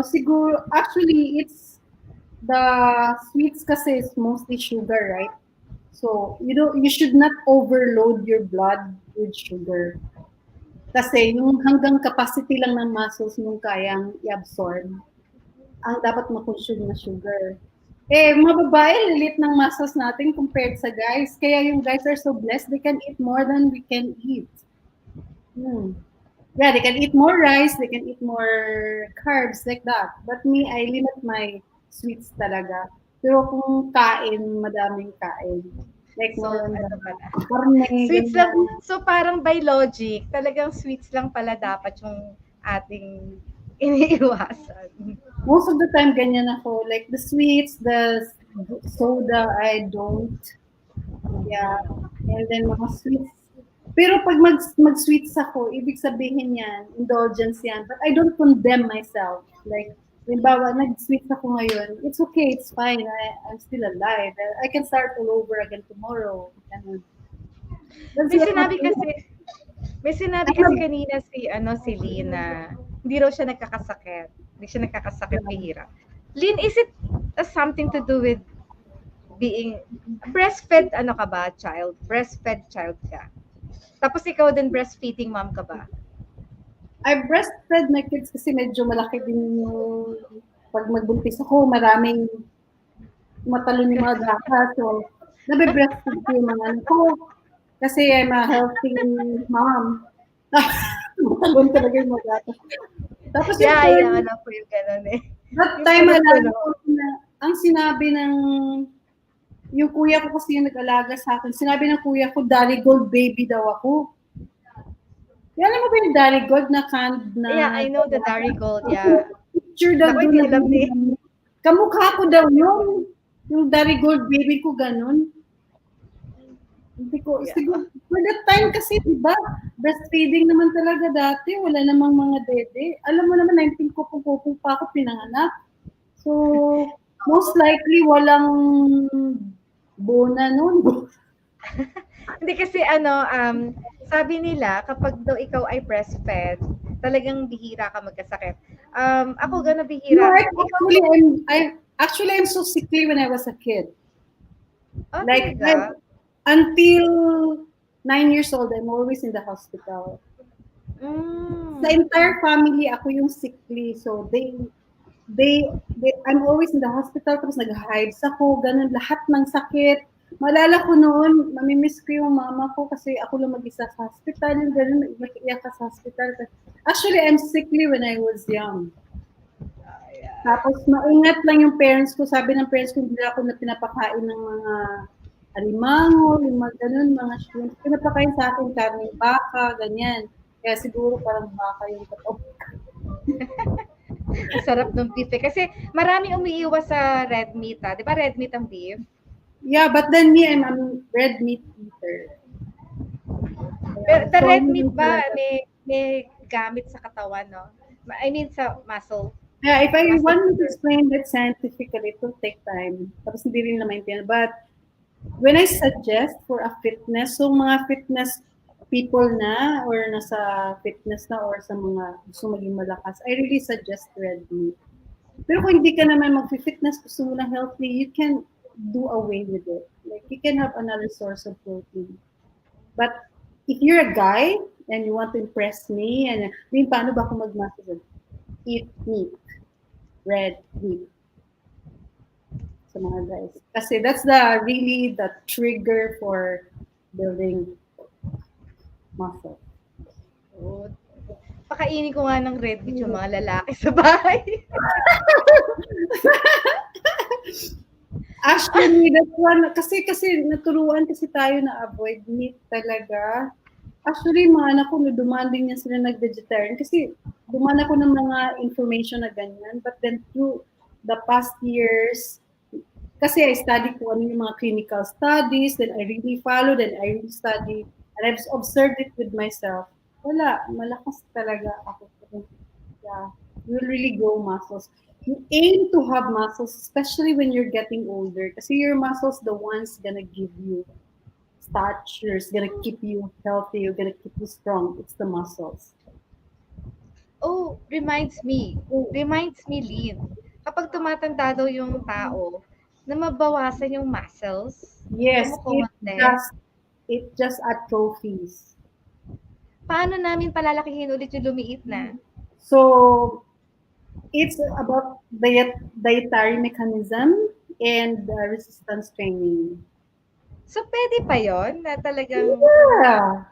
siguro, actually, it's the sweets kasi is mostly sugar, right? So, you should not overload your blood with sugar. Kasi yung hanggang capacity lang ng muscles mong kayang i-absorb, ang dapat makonsume na sugar. Mga babae, lilit ng muscles natin compared sa guys. Kaya yung guys are so blessed, they can eat more than we can eat. Yeah, they can eat more rice, they can eat more carbs, like that. But me, I limit my sweets talaga. Pero kung madaming kain. Like So, more on ano the pala? karne, Sweets ganyan. lang. So, parang by logic, talagang sweets lang pala dapat yung ating iniiwasan. Most of the time, ganyan ako. Like the sweets, the soda, I don't. Yeah. And then mga sweets. Pero pag mag-sweets ako, ibig sabihin yan, indulgence yan. But I don't condemn myself. Like, halimbawa, nag-sweets ako ngayon. It's okay, it's fine. I'm still alive. I can start all over again tomorrow. May sinabi kasi kanina si Lynn na hindi raw siya nagkakasakit. Hindi siya nagkakasakit bihira. Lynn, is it something to do with being breastfed ka ba, child? Breastfed child ka. Tapos ikaw din breastfeeding mom ka ba? I breastfed my kids kasi medyo malaki din yung pag magbuntis ako, maraming matalon yung mga gatas. So, nabe-breastfeed ko yung mga anak ko. Kasi I'm a healthy mom. Matalon talaga yung mga gatas. Tapos alam ko yung gano'n eh. That time, ang sinabi ng yung kuya ko kasi yung nag-alaga sa akin, sinabi ng kuya ko, Daddy Gold baby daw ako. Alam mo ba yung Daddy Gold na canned na? Yeah, I know the Daddy Gold, yeah. Picture daw Naku, hindi alam ni. Kamukha ko daw yun. Yung Daddy Gold baby ko ganun. Hindi ko, siguro, for that time kasi, diba, breastfeeding naman talaga dati, wala namang mga dede. Alam mo naman, 19 ko pa ako pinanganak. So, most likely, walang bona nun. Hindi kasi sabi nila kapag daw ikaw ay breastfed, talagang bihira ka magkasakit. Ako gano'n No, bihira. I'm so sickly when I was a kid. Oh, Like talaga? until 9 years old, I'm always in the hospital. Sa Mm. entire family, ako yung sickly. So I'm always in the hospital, tapos nag-hives ako, ganun, lahat ng sakit. Malala ko noon, mamimiss ko yung mama ko kasi ako lang mag-isa sa hospital, yung ganun, nag-iiyak ka sa hospital. Actually, I'm sickly when I was young. Tapos maingat lang yung parents ko, sabi ng parents ko, hindi ako na pinapakain ng mga alimango, yung mga ganun, mga shrimp. Pinapakain sa akin karning baka, ganyan. Kaya siguro parang baka yung totoo. Ang sarap ng beef eh. Kasi maraming umiiwas sa red meat, ah. Di ba red meat ang beef? Yeah, but then me, I'm a red meat eater. Pero the So, red meat hindi ba, talaga. may gamit sa katawan, no? I mean, sa muscle. Yeah, if I Muscle want to fiber. explain that scientifically, it will take time. Tapos hindi rin na maintindihan. But when I suggest for a fitness, so mga fitness people na or nasa fitness na or sa mga gusto maging malakas, I really suggest red meat. Pero kung hindi ka naman mag-fitness, gusto mo na healthy, you can do away with it. Like, you can have another source of protein. But if you're a guy and you want to impress me, and paano ba ako mag-muscle? Eat meat. Red meat. Sa mga guys. Kasi that's really the trigger for building muscle. Oh, pakainin ko nga ng red meat yung mga lalaki sa bahay. Actually, that's one, kasi naturuan kasi tayo na avoid meat talaga. Actually, mga anak ko, dumanding niya sila nag-vegetarian kasi dumaan ako ng mga information na ganyan. But then through the past years, kasi I studied kung ano yung mga clinical studies, then I really followed and I really studied and I've observed it with myself. Wala, malakas talaga ako. Yeah, you will really grow muscles. You aim to have muscles, especially when you're getting older, kasi your muscles the ones gonna give you stature, is gonna keep you healthy, you're gonna keep you strong. It's the muscles. Oh, reminds me, Lynn. Kapag tumatanda daw yung tao, na mabawasan yung muscles, Yes, kumukonti, it just atrophies. paano namin palalakihin ulit yung lumiit na? So it's about dietary mechanism and resistance training. So, pwede pa yon na talagang, Yeah.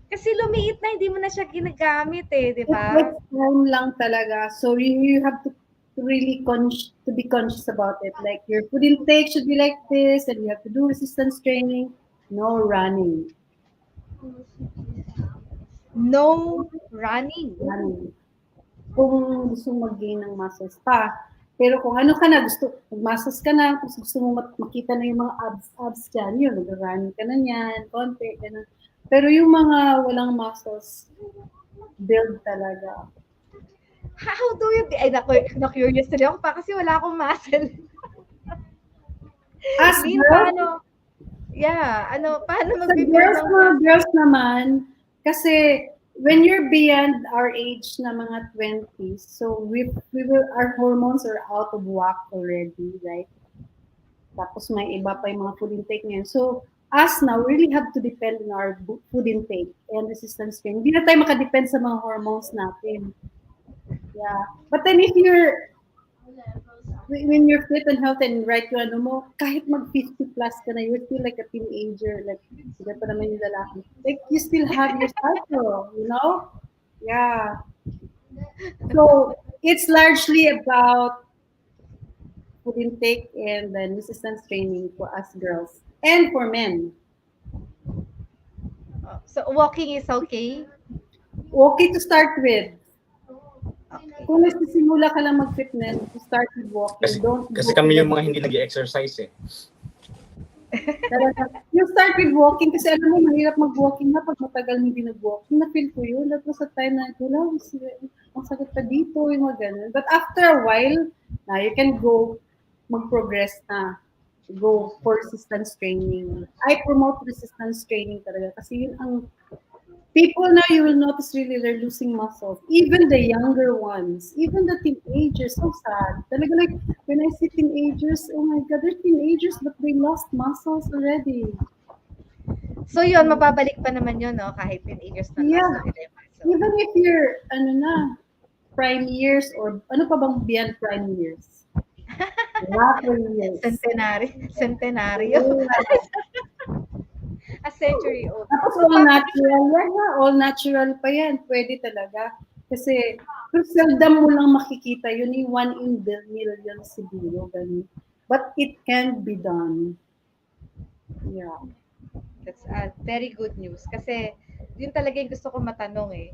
kasi lumiit na, hindi mo na siya ginagamit eh, di It ba? takes time lang talaga. So you have to really to be conscious about it. Like your food intake should be like this, and you have to do resistance training. No running. No running. Running. Kung gusto mo mag-gain ng muscles pa. Pero kung ano ka na, gusto, mag-muscles ka na, kung gusto mo makita na yung mga abs dyan, yun, mag-running ka na yan, konti, ganun. Pero yung mga walang muscles, build talaga. How do you, ay, na-curious na ako pa kasi wala akong muscle. As Lynn, girls, paano? Yeah, paano sa mag-build ng mga girls naman, kasi when you're beyond our age na mga 20s, so our hormones are out of whack already, right? Tapos may iba pa yung mga food intake ngayon. So, us now, we really have to depend on our food intake and resistance training. Hindi na tayo makadepend sa mga hormones natin. Yeah. But then if when you're fit and healthy and right yung ano mo, kahit mag 50 plus ka na, you feel like a teenager, like, sila pa naman yung lalaki. Like, you still have your cycle, you know? Yeah. So, it's largely about food intake and then resistance training for us girls and for men. So, walking is okay? Okay to start with. Kung nagsisimula ka lang mag-fitness, you start with walking. Kasi kami yung mga hindi nag-exercise eh. You start with walking kasi alam mo, mahirap mag-walking na pag matagal hindi nag-walking. Na-feel ko yun. That was a time na ang sakit pa dito, yung mga ganun. But after a while, na you can go mag-progress na. Go for resistance training. I promote resistance training talaga kasi yun ang People now, you will notice really they're losing muscles. Even the younger ones, even the teenagers, so sad. Talaga like, when I see teenagers, oh my God, they're teenagers but they lost muscles already. So yun, mababalik pa naman yun, no? Kahit teenagers na lost Yeah. na nila yung muscle. Even if you're, ano na, prime years or ano pa bang beyond prime years? Latter years. Centenaryo. Yeah. A century old. Tapos So, all natural, all natural pa yan. Pwede talaga. Kasi, pero seldom mo lang makikita yun, yung 1 in million siguro. Ganun. But it can be done. Yeah. that's very good news. Kasi, yun talaga yung gusto ko matanong eh.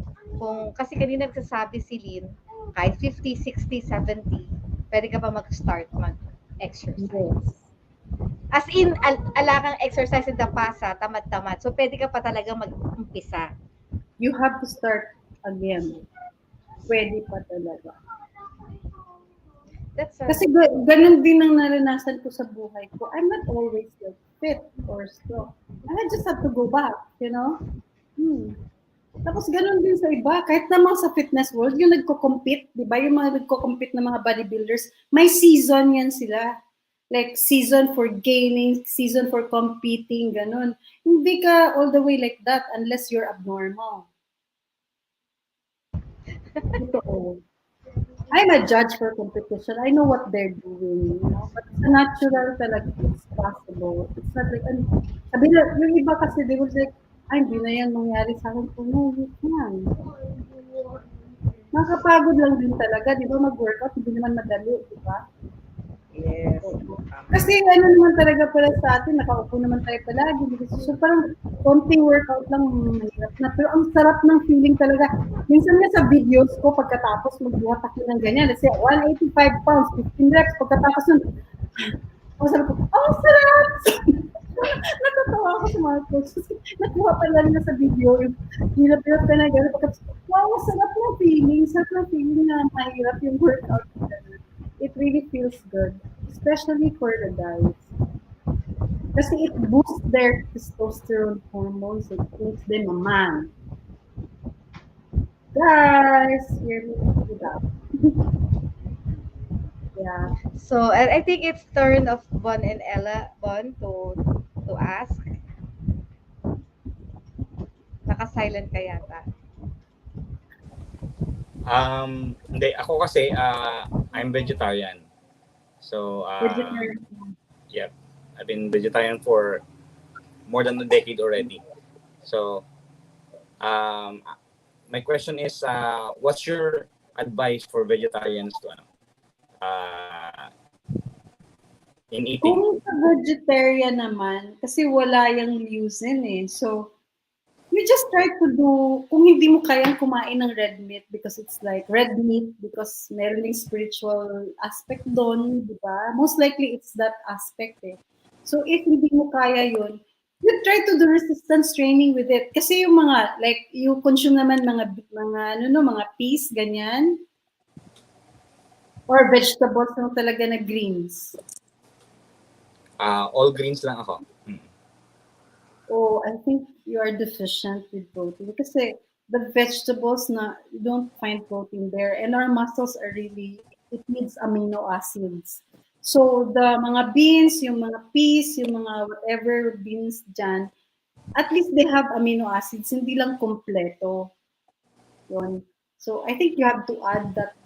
Kasi kanina nagsasabi si Lynn, kahit 50, 60, 70, pwede ka pa mag-start mag-exercise. Yes. As in, ala kang exercise in the past, tamad-tamad. So, pwede ka pa talaga mag-umpisa. You have to start again. Pwede pa talaga. Kasi ganun din ang naranasan ko sa buhay ko. I'm not always like fit or strong. I just have to go back, you know? Tapos ganun din sa iba. Kahit naman sa fitness world, yung nagko-compete, di ba? Yung mga nagko-compete na mga bodybuilders, may season yan sila. Like season for gaining, season for competing, ganun. Hindi ka all the way like that unless you're abnormal. Totoo. I'm a judge for competition. I know what they're doing, you know. But sa natural talaga, it's possible. It's not like, sabi na, yung iba kasi, they will say, ay, hindi na yan mangyari sa akin. No, you can. Nakakapagod lang din talaga, di ba, mag-workout, hindi naman madali, di ba? Yes. Kasi ano naman talaga pala sa atin, nakaupo naman tayo palagi. So parang konting workout lang, mahirap na. Pero ang sarap ng feeling talaga. Minsan nga sa videos ko, pagkatapos magbuhat ako ng ganyan, let's say 185 pounds, 15 reps, pagkatapos nun, sabi ko, oh, sarap! Natatawa ako sa mga coaches. Nakuha pa lang na sa video, yung hirap-hirap ka na gano'n. Pagkatapos, wow, sarap ng feeling. Sarap ng feeling na mahirap yung workout. It really feels good, especially for the guys. Kasi it boosts their testosterone hormones. It makes them a man. Guys, hear me out. Yeah. So, I think it's turn of Bon and Ella, Bon, to ask. Naka-silent ka yata. Hindi. Ako kasi, I'm vegetarian. So, Vegetarian. yeah. I've been vegetarian for more than a decade already. So, my question is, what's your advice for vegetarians to, in eating? Kung sa vegetarian naman, kasi wala yung leucine eh. So, you just try to do, kung hindi mo kayang kumain ng red meat because it's like red meat because meron yung spiritual aspect doon, di ba? Most likely it's that aspect eh. So if hindi mo kaya yun, you try to do resistance training with it. Kasi yung mga, like, you consume naman mga peas, ganyan. Or vegetables lang talaga na greens. All greens lang ako. Oh, I think you are deficient with protein kasi the vegetables na you don't find protein there and our muscles are really, it needs amino acids. So the mga beans, yung mga peas, yung mga whatever beans dyan, at least they have amino acids, hindi lang kompleto. Yun. So I think you have to add that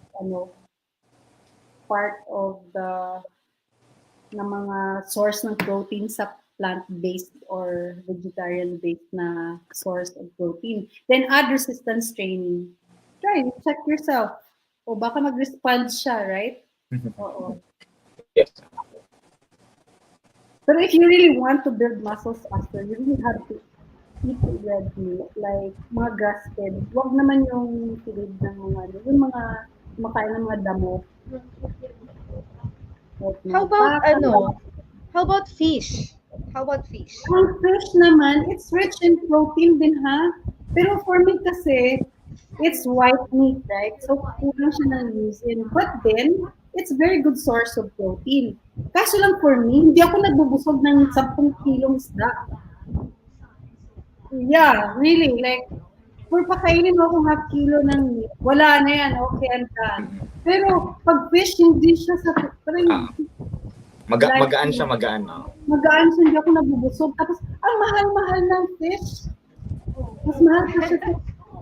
part of the na mga source ng protein sa plant-based or vegetarian-based na source of protein. Then add resistance training. Try, check yourself. O baka mag-respond siya, right? Oo. Yes. Pero if you really want to build muscles faster, you really have to eat red meat, like mga grass-fed. Huwag naman yung tulad ng mga, yung mga kumakain ng mga damo. Like, How about fish? Ang fish naman, it's rich in protein din ha. Pero for me kasi, it's white meat, right? So kulang siya ng leucine. But then, it's very good source of protein. Kaso lang for me, hindi ako nagbubusog ng 10 kilong isda. Yeah, really. Like, for pakainin mo akong half kilo ng meat, wala na yan, okay, I'm done. Pero pag fish, hindi siya sa, parang Magaan siya, magaan. magaan siya, hindi ako nabubusog. Tapos, ang mahal-mahal ng fish.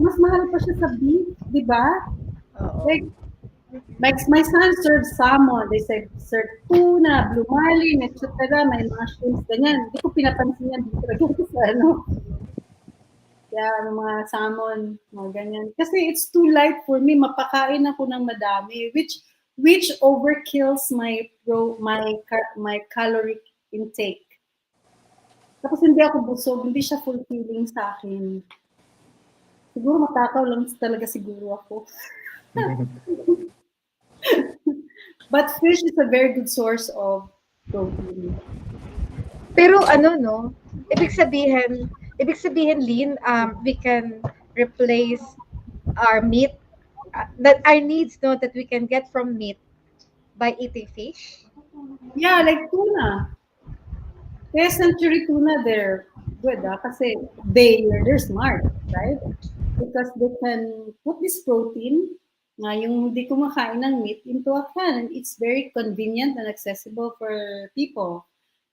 Mas mahal pa siya sa beef, di ba? Like, my son serves salmon. They say, serve tuna, blue marlin, etc. May mga shrimps, ganyan. Hindi ko pinapansin yan dito lagi sa mga salmon, mga ganyan. Kasi it's too light for me. Mapakain ako ng madami, which overkills my caloric intake. Tapos hindi ako busog, hindi siya fulfilling sa akin. Siguro matakaw lang talaga siguro ako. But fish is a very good source of protein. Pero no, ibig sabihin, Lynn, we can replace our meat, that our needs, no, that we can get from meat by eating fish. Yeah, like tuna. Kaya century tuna, they're good, kasi they're smart, right? Because they can put this protein, yung hindi kumakain ng meat, into a can. And it's very convenient and accessible for people.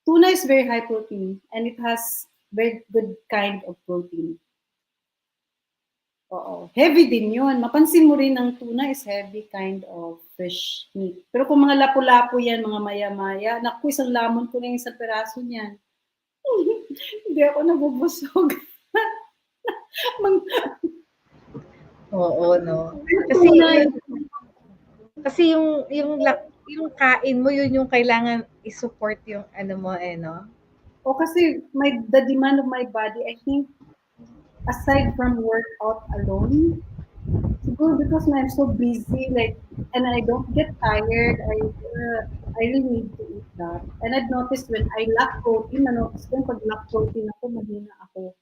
Tuna is very high protein, and it has very good kind of protein. Heavy din yun. Mapansin mo rin ang tuna is heavy kind of fish meat. Pero kung mga lapu-lapu yan, mga maya-maya, naku, isang lamon ko na yung isang peraso niyan. Hindi ako nabubusog. Oo, no. Kasi yung kain mo, yun yung kailangan i-support yung mo, no? Kasi the demand of my body, I think, aside from workout alone, siguro because I'm so busy, and I don't get tired, I really need to eat that. And I've noticed when I lack protein, pag lack protein ako, mahina ako.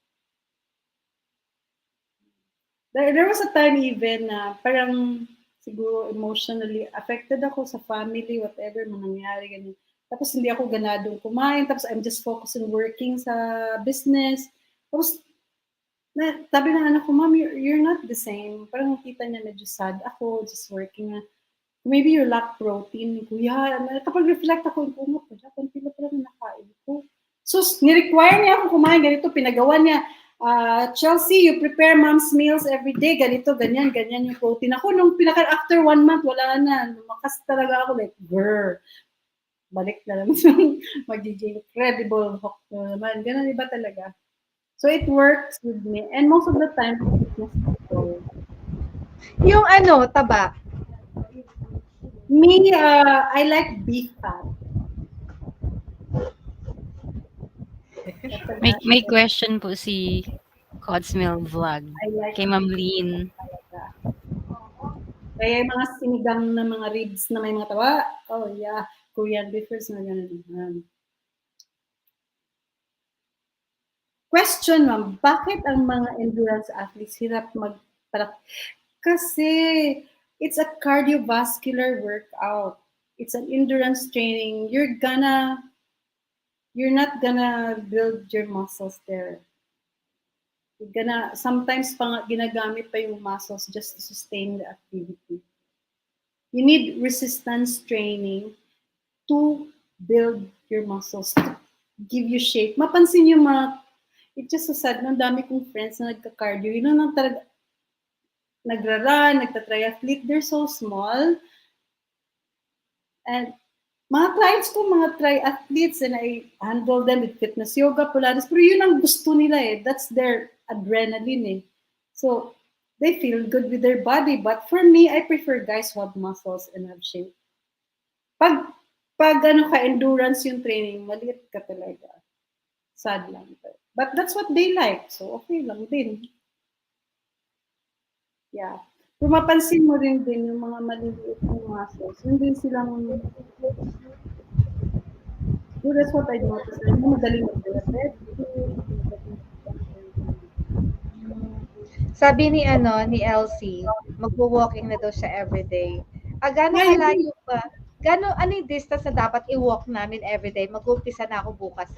There was a time even na parang siguro emotionally affected ako sa family, whatever nangyari, ganyan. Tapos hindi ako ganadong kumain, tapos I'm just focused on working sa business. Tapos sabi ng anak ko, Mom, you're not the same. Parang nakita niya medyo sad ako, just working na. Maybe you lack protein. Kuya, kapag reflect ako, kumot ko siya, konti na parang nakain ko. So, ni-require niya ako kumain, ganito, pinagawa niya. Chelsea, you prepare mom's meals every day, ganito, ganyan yung protein. Ako, after 1 month, wala na. Lumakas talaga ako, like, grrr. Balik na lang. Magiging credible hook naman. Ganun, iba talaga. So, it works with me. And most of the time, fitness control. Yung taba? Me, I like beef fat. May question po si Codsmill Vlog kay Ma'am Lynn. Kaya yung mga sinigang na mga ribs na may mga taba, oh yeah, Korean beefers na gano'n. Question, ma'am, bakit ang mga endurance athletes hirap Kasi it's a cardiovascular workout. It's an endurance training. You're not gonna build your muscles there. Sometimes ginagamit pa yung muscles just to sustain the activity. You need resistance training to build your muscles, to give you shape. Mapansin yung it's just so sad, no? Dami kong friends na nagka-cardio. Yun lang talaga, nagra-run, nagta-triathlete, they're so small. And mga clients ko, mga triathletes, and I handle them with fitness yoga, Pilates, pero yun ang gusto nila That's their adrenaline So, they feel good with their body. But for me, I prefer guys who have muscles and have shape. Pag ka-endurance yung training, maliit ka talaga. Sad lang. But that's what they like. So, okay lang din. Yeah. Kung mapansin mo rin din yung mga maliliit ng muscles, hindi silang... So, that's what I noticed. Madaling mag-diabetes. Sabi ni Elsie, magwo-walking na daw siya everyday. Gaano kalayo ba? Ano yung distance na dapat i-walk namin everyday? Mag-umpisa na ako bukas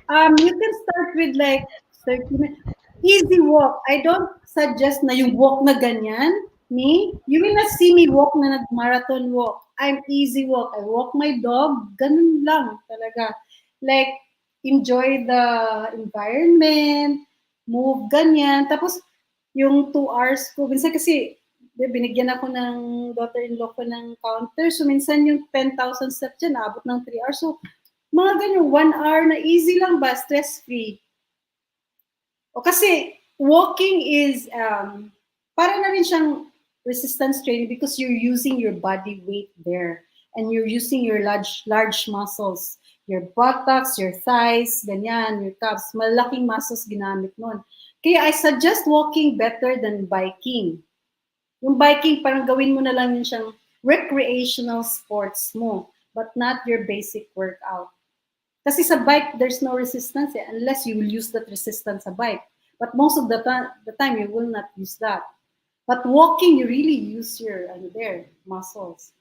You can start with like 30 minutes. easy walk. I don't suggest na yung walk na ganyan. Me, you will not see me walk na nag-marathon walk. I'm easy walk. I walk my dog. Ganun lang talaga. Like, enjoy the environment, move, ganyan. Tapos, yung 2 hours ko, minsan kasi, binigyan ako ng daughter-in-law ko ng counter. So, minsan yung 10,000 steps dyan, abot ng 3 hours. So, mga ganyan, 1 hour na easy lang ba, stress-free. O kasi walking is para na rin siyang resistance training because you're using your body weight there and you're using your large muscles, your buttocks, your thighs, ganyan, your calves, malaking muscles ginamit nun. Kaya I suggest walking better than biking. Yung biking, parang gawin mo na lang yun siyang recreational sports mo, but not your basic workout. Kasi sa bike, there's no resistance unless you will use that resistance sa bike. But most of the time, you will not use that. But walking, you really use your muscles.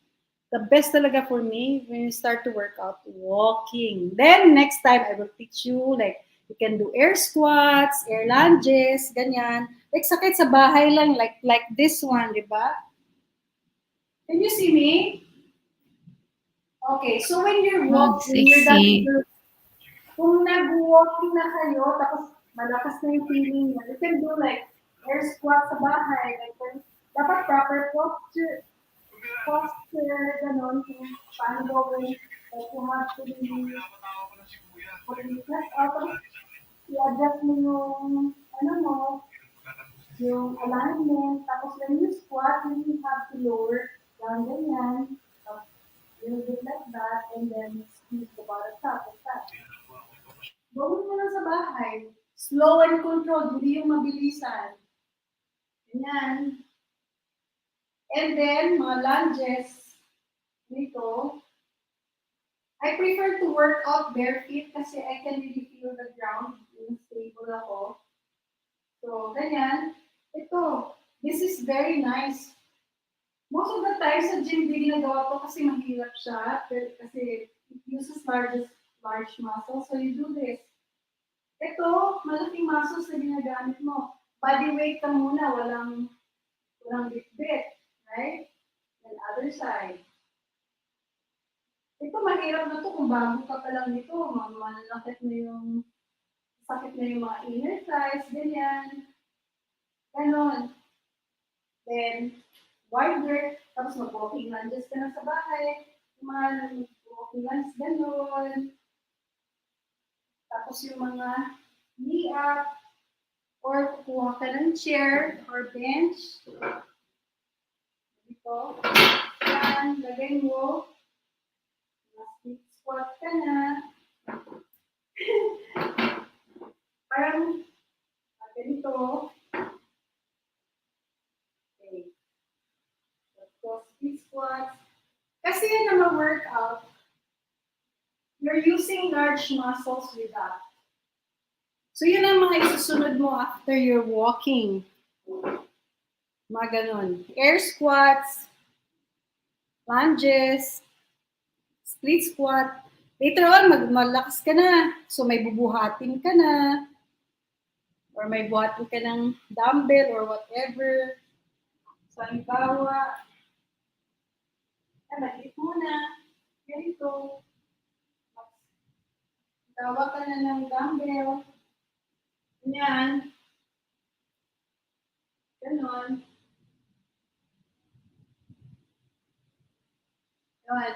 The best talaga for me, when you start to work out, walking. Then, next time, I will teach you, like, you can do air squats, air lunges, ganyan. Like, sakit sa bahay lang, like this one, di ba? Can you see me? Okay, so when you're walking, you're done. Kung nag-walking na kayo, tapos malakas na yung feeling nyo, you can do like air squat sa bahay. Like, dapat proper posture, ganon, kung paano gawin. Like, you have to be, tapos i-adjust mo yung, yung alignment. Tapos when you squat, you have to lower down ganyan. A little bit like that, and then squeeze the bottom top, like that. Gawin mo lang sa bahay. Slow and controlled, hindi yung mabilisan. Ganyan. And then, mga lunges. Dito. I prefer to work out bare feet kasi I can really feel the ground. Yung stable ako. So, ganyan. Ito. This is very nice. Most of the time sa gym, hindi ginagawa ko kasi mahirap siya. Kasi it uses large muscles. So, you do this. Ito, malaking muscles na ginagamit mo. Body weight ka muna, walang bit-bit. Right? And other side. Ito, mahirap na to kung bago ka pa lang nito. Sakit na yung mga inner thighs, ganyan. Ganon. Then, wider, tapos mag-walking lunges ka na sa bahay. Yung mga walking lunges, ganon. Tapos yung mga knee up, or kukuha ka ng chair or bench. Dito. Yan, lagay mo. Split squat ka na. Parang ganito. Okay. So, split squats. Kasi yan na ma-workout, you're using large muscles with that. So, yun ang mga isusunod mo after you're walking. Mga ganun. Air squats, lunges, split squat. Later on, malakas ka na. So, may bubuhatin ka na. Or may buhatin ka ng dumbbell or whatever. So, halimbawa, maliit muna. Ganito. Tawa ka na ng dumbbell. Ganyan. Ganon. Ganon.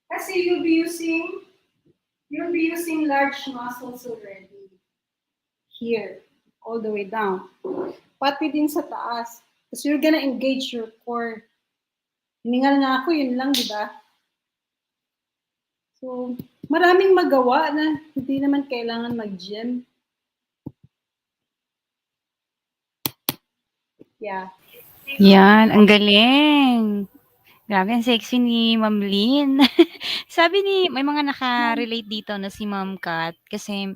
Kasi you'll be using large muscles already. Here. All the way down. Pati din sa taas. Kasi you're gonna engage your core. Hiningal nga ako, yun lang, di ba? So, maraming magawa na hindi naman kailangan mag-gym. Yeah. Yan, ang galing. Grabe, ang sexy ni Ma'am Lynn. Sabi may mga naka-relate dito na si Ma'am Kat kasi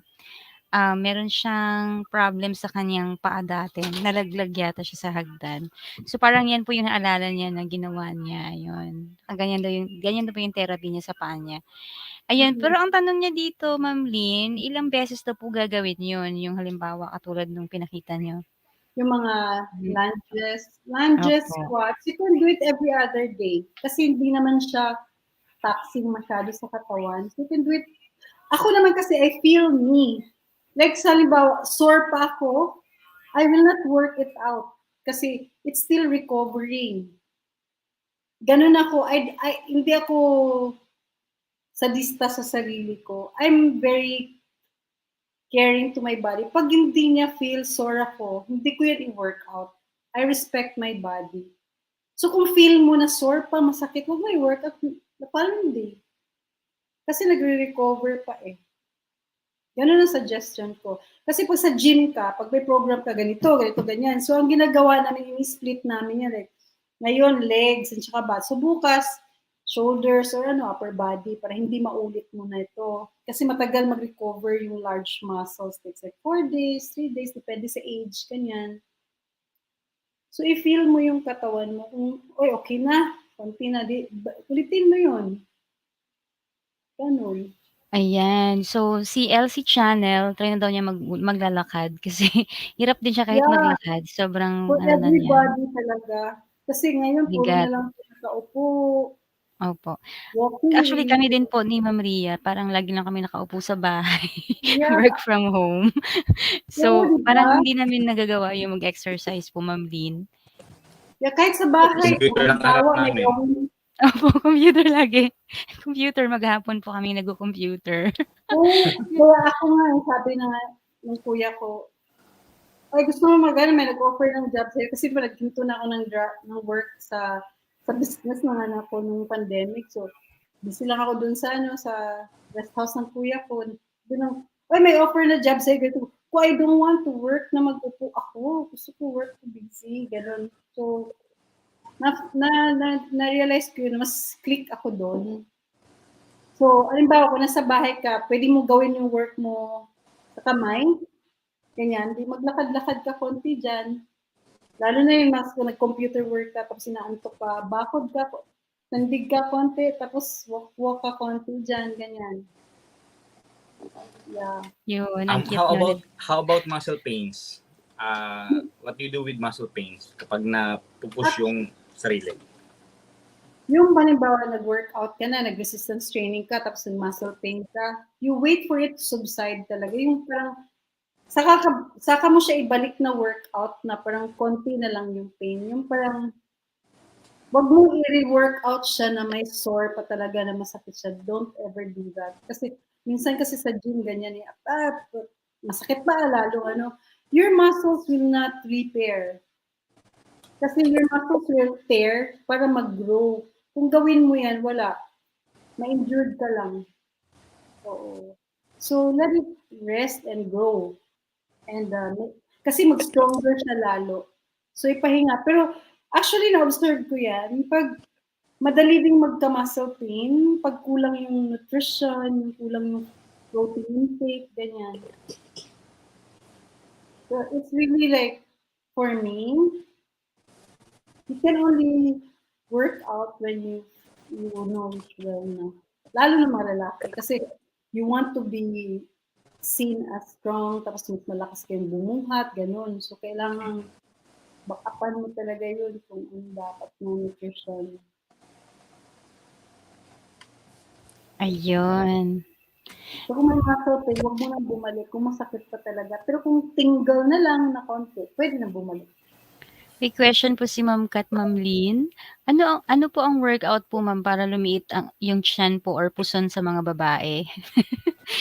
meron siyang problem sa kanyang paa dati, nalaglag yata siya sa hagdan. So, parang 'yan po yung naalala niya na ginawa niya, yun. Ganyan daw po yung therapy niya sa paa niya. Ayan, Mhm. pero ang tanong niya dito, Ma'am Lynn, ilang beses daw po gagawin yun, yung halimbawa katulad nung pinakita niyo? Yung mga Hmm, lunges, opo. squats, you can do it every other day. Kasi hindi naman siya taxing masyado sa katawan. So you can do it. Ako naman kasi, I feel me. Like, sa halimbawa, sore pa ako, I will not work it out. Kasi it's still recovering. Ganun ako. Hindi ako sadista sa sarili ko. I'm very caring to my body. Pag hindi niya feel sore ako, hindi ko yan i-workout. I respect my body. So kung feel mo na sore pa, masakit, huwag mo i-workout. Parang hindi. Kasi nagre-recover pa eh. Ganun ang suggestion ko. Kasi pag sa gym ka, pag may program ka, ganito, ganito, ganyan. So ang ginagawa namin, yung split namin yan, like, ngayon, legs, and saka butt. So bukas, shoulders or upper body para hindi maulit mo na ito. Kasi matagal mag-recover yung large muscles. It's like 4 days, 3 days, depende sa age, kanyan. So i-feel mo yung katawan mo kung, oy, okay na, konti na, ulitin mo yun. Ganun. Ayan. So, si Elsie Channel, try na daw niya maglalakad kasi hirap din siya kahit Yeah, maglakad. Sobrang for ano na niya, everybody talaga. Kasi ngayon, puro na bigat. lang sila nakaupo, Opo. Actually, walking. kami din po ni Ma'am Ria, parang lagi lang kami nakaupo sa bahay, Yeah, work from home. yeah, So, di ba? parang hindi namin nagagawa yung mag-exercise po, Ma'am Lynn. Yeah, kahit sa bahay, Computer lang harap halimbawa, may namin. gawin. Opo, computer lagi. Computer, maghapon po kami nagko-computer. Kaya ako nga, sabi na nga ng kuya ko, ay gusto mo may nag-offer ng job sa'yo kasi pa naghinto na ako ng work sa business ng anak ko nung pandemic. So, busy lang ako dun sa rest house ng kuya ko. Dun ang, ay may offer na job sa'yo. Ganito. Kung I don't want to work na mag-upo ako, gusto ko work to busy, gano'n. So, na-realize ko yun, mas click ako doon. So, halimbawa, kung nasa bahay ka, pwede mo gawin yung work mo sa kamay, ganyan, di maglakad-lakad ka konti dyan. Lalo na yung mas kung nag-computer work ka, tapos inaantok ka, bakod ka, nandig ka konti, tapos walk ka konti dyan, ganyan. Yeah. Yun, ang cute na ulit. How about muscle pains? What do you do with muscle pains kapag na-push yung sarili? Yung halimbawa nag-workout ka na, nag-resistance training ka, tapos nag-muscle pain ka, you wait for it to subside talaga. Yung parang, saka mo siya ibalik na workout na parang konti na lang yung pain. Yung parang, wag mo i-workout siya na may sore pa talaga na masakit siya. Don't ever do that. Kasi, minsan kasi sa gym, ganyan eh, masakit pa, lalo your muscles will not repair. Kasi your muscles will tear para mag-grow. Kung gawin mo yan, wala. Ma-injured ka lang. Oo. So, let it rest and grow. And kasi mag-stronger siya lalo. So, ipahinga. Pero, actually, na-observe ko yan. Pag madali ding magka-muscle pain, pag kulang yung nutrition, kulang yung protein intake, ganyan. So, it's really like, for me, you can only work out when you know which well na. Lalo na mga lalaki. Kasi you want to be seen as strong, tapos mas malakas kayong bumuhat, ganun. So, kailangan backupan mo talaga yun kung ano dapat na nutrition. Ayun. So, kung may muscle pain, huwag mo nang bumalik kung masakit pa talaga. Pero kung tingle na lang na konti, pwede na bumalik. May question po si Ma'am Kat, Ma'am Lynn. Ano po ang workout po, ma'am, para lumiit yung tiyan po or puson sa mga babae?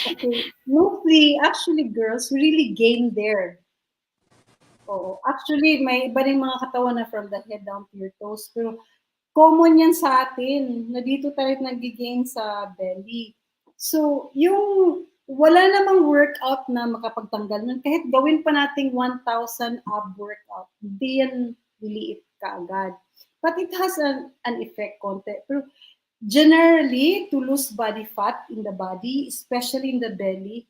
Okay. Mostly, actually, girls really gain there. Oo. Actually, may iba rin mga katawan na from the head down to your toes. Pero common yan sa atin, na dito tayo nag-gain sa belly. So, yung wala namang workout na makapagtanggal nun. Kahit gawin pa nating 1,000 ab workout, hindi yan liliit ka agad. But it has an effect konti. Pero generally, to lose body fat in the body, especially in the belly,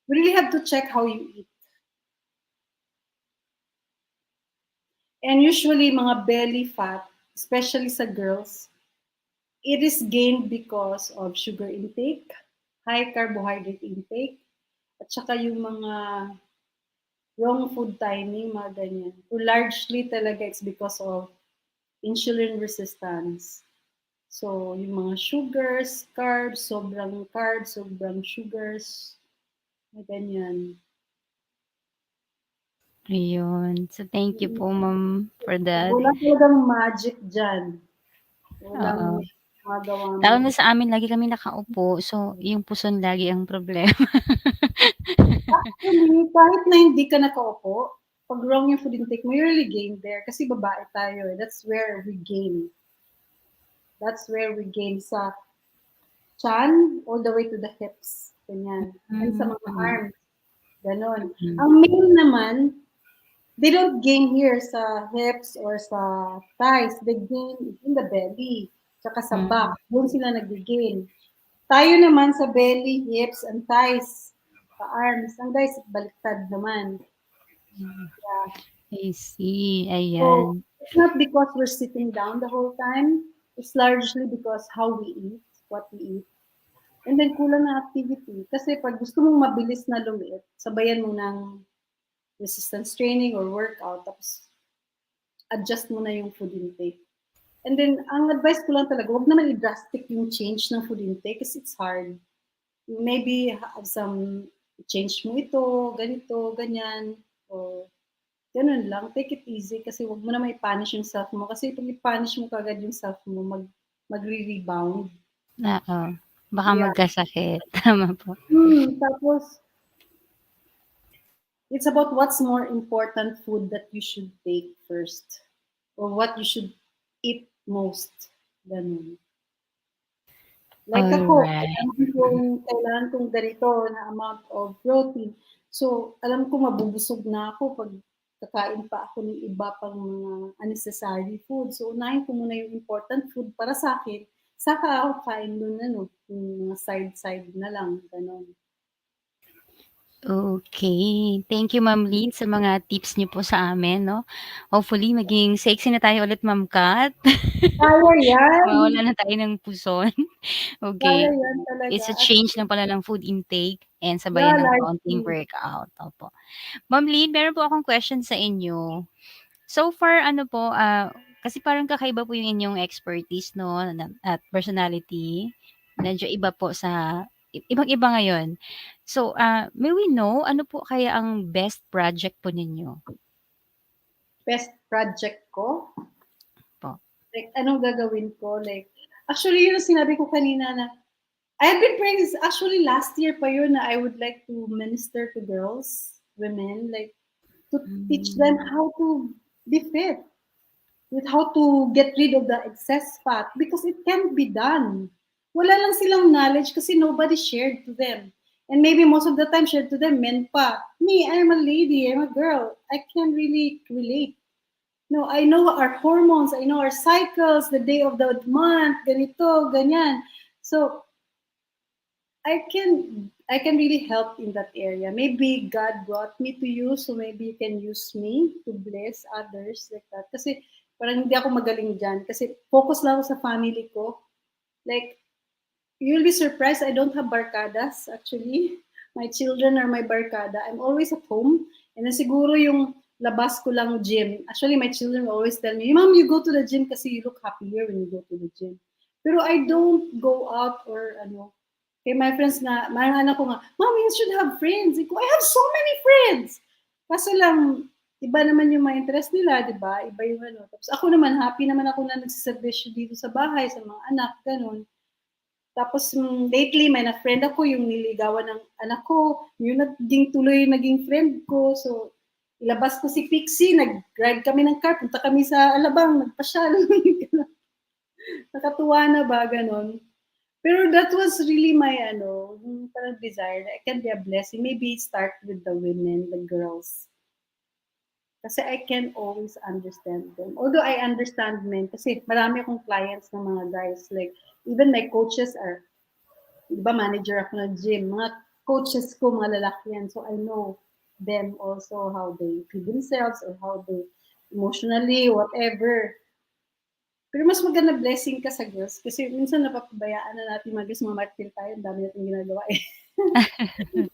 we really have to check how you eat. And usually, mga belly fat, especially sa girls, it is gained because of sugar intake, high carbohydrate intake, at saka yung mga wrong food timing, mga ganyan. So largely talaga it's because of insulin resistance. So, yung mga carbs, sobrang sugars, mga ganyan. Ayun. So, thank you po, ma'am, for that. Wala talagang magic dyan. Oo. Walang magawa Lalo mo. na sa amin, lagi kami nakaupo. So, yung puson lagi ang problema. Actually, kahit na hindi ka nakaupo, pag wrong yung food intake mo, you really gain there. Kasi babae tayo. That's where we gain. That's where we gain sa chan all the way to the hips. Ganyan. And sa mga arms. Ganon. Ang male naman, they don't gain here sa hips or sa thighs. They gain in the belly. Tsaka sa back. Doon sila nag-gain. Tayo naman sa belly, hips, and thighs. Sa arms. Ang guys, baliktad naman. Yeah. I see. So, Ayan. it's not because we're sitting down the whole time. It's largely because how we eat, what we eat. And then kulang na activity. Kasi pag gusto mong mabilis na lumiit, sabayan mo ng resistance training or workout, tapos adjust mo na yung food intake. And then, ang advice ko lang talaga, huwag naman i-drastic yung change ng food intake kasi it's hard. Maybe have some, change mo ito, ganito, ganyan, or ganun lang. Take it easy kasi huwag mo naman i-punish yung self mo. Kasi pag i-punish mo kagad yung self mo, magre-rebound. Oo. Baka Yeah. magkasakit. Tama po. Tapos, it's about what's more important food that you should take first. Or what you should eat most. Ganun. Like ako, Alright. alam kong kailangan kong ganito na amount of protein. So, alam ko mabubusog na ako pag kakain pa ako ng iba pang mga unnecessary food. So, unahin ko muna yung important food para sa akin. Saka ako kain nun, yung mga side-side na lang. Ganon. Okay. Thank you, Ma'am Lynn, sa mga tips niyo po sa amin, no? Hopefully, maging sexy na tayo ulit, Ma'am Kat. Kaya yan. Mawala na tayo ng puson. Kaya Okay. yan talaga. It's a change lang pala ng food intake and Yeah, sabayan ng largely. konting workout. Opo. Ma'am Lynn, meron po akong question sa inyo. So far, ano po, kasi parang kakaiba po yung inyong expertise, no, at personality. Medyo iba po sa, ibang-iba ngayon. So, may we know, ano po kaya ang best project po ninyo? Best project ko? Po. Like, anong gagawin ko? Like, actually, yun ang sinabi ko kanina na, I have been praying, actually last year pa yun na I would like to minister to girls, women, like, to teach them how to be fit, with how to get rid of the excess fat, because it can't be done. Wala lang silang knowledge kasi nobody shared to them. And maybe most of the time shared to them men pa. Me, I'm a lady, I'm a girl. I can't really relate. No, I know our hormones, I know our cycles, the day of the month, ganito, ganyan. So, I can really help in that area. Maybe God brought me to you, so maybe you can use me to bless others like that. Kasi parang hindi ako magaling dyan. Kasi focus lang ako sa family ko. Like, you'll be surprised, I don't have barkadas actually. My children are my barkada. I'm always at home. And then siguro yung labas ko lang gym. Actually, my children will always tell me, Mom, you go to the gym kasi you look happier when you go to the gym. Pero I don't go out or ano. Kay my friends nga, mga anak ko nga, Mom, you should have friends. I have so many friends. Kaso lang, iba naman yung mga interest nila, di ba? Iba yung ano. Tapos ako naman, happy naman ako na nagsiservisyo dito sa bahay, sa mga anak, ganun. Tapos lately, may na-friend ako, yung niligawan ng anak ko, yung naging friend ko. So, ilabas ko si Pixie, nag-ride kami ng car, punta kami sa Alabang, nagpasyal. Nakatuwa na ba, ganun. Pero that was really my, parang desire. I can be a blessing. Maybe start with the women, the girls. Kasi I can always understand them. Although I understand men, kasi marami akong clients ng mga guys. Like, even my coaches are, di ba, manager ako ng gym. Mga coaches ko mga lalaki yan. So I know them also how they feed themselves or how they emotionally, whatever. Pero mas maganda blessing ka sa girls kasi minsan napapabayaan na natin mga girls, mamartil tayo, ang dami natin ginagawa eh.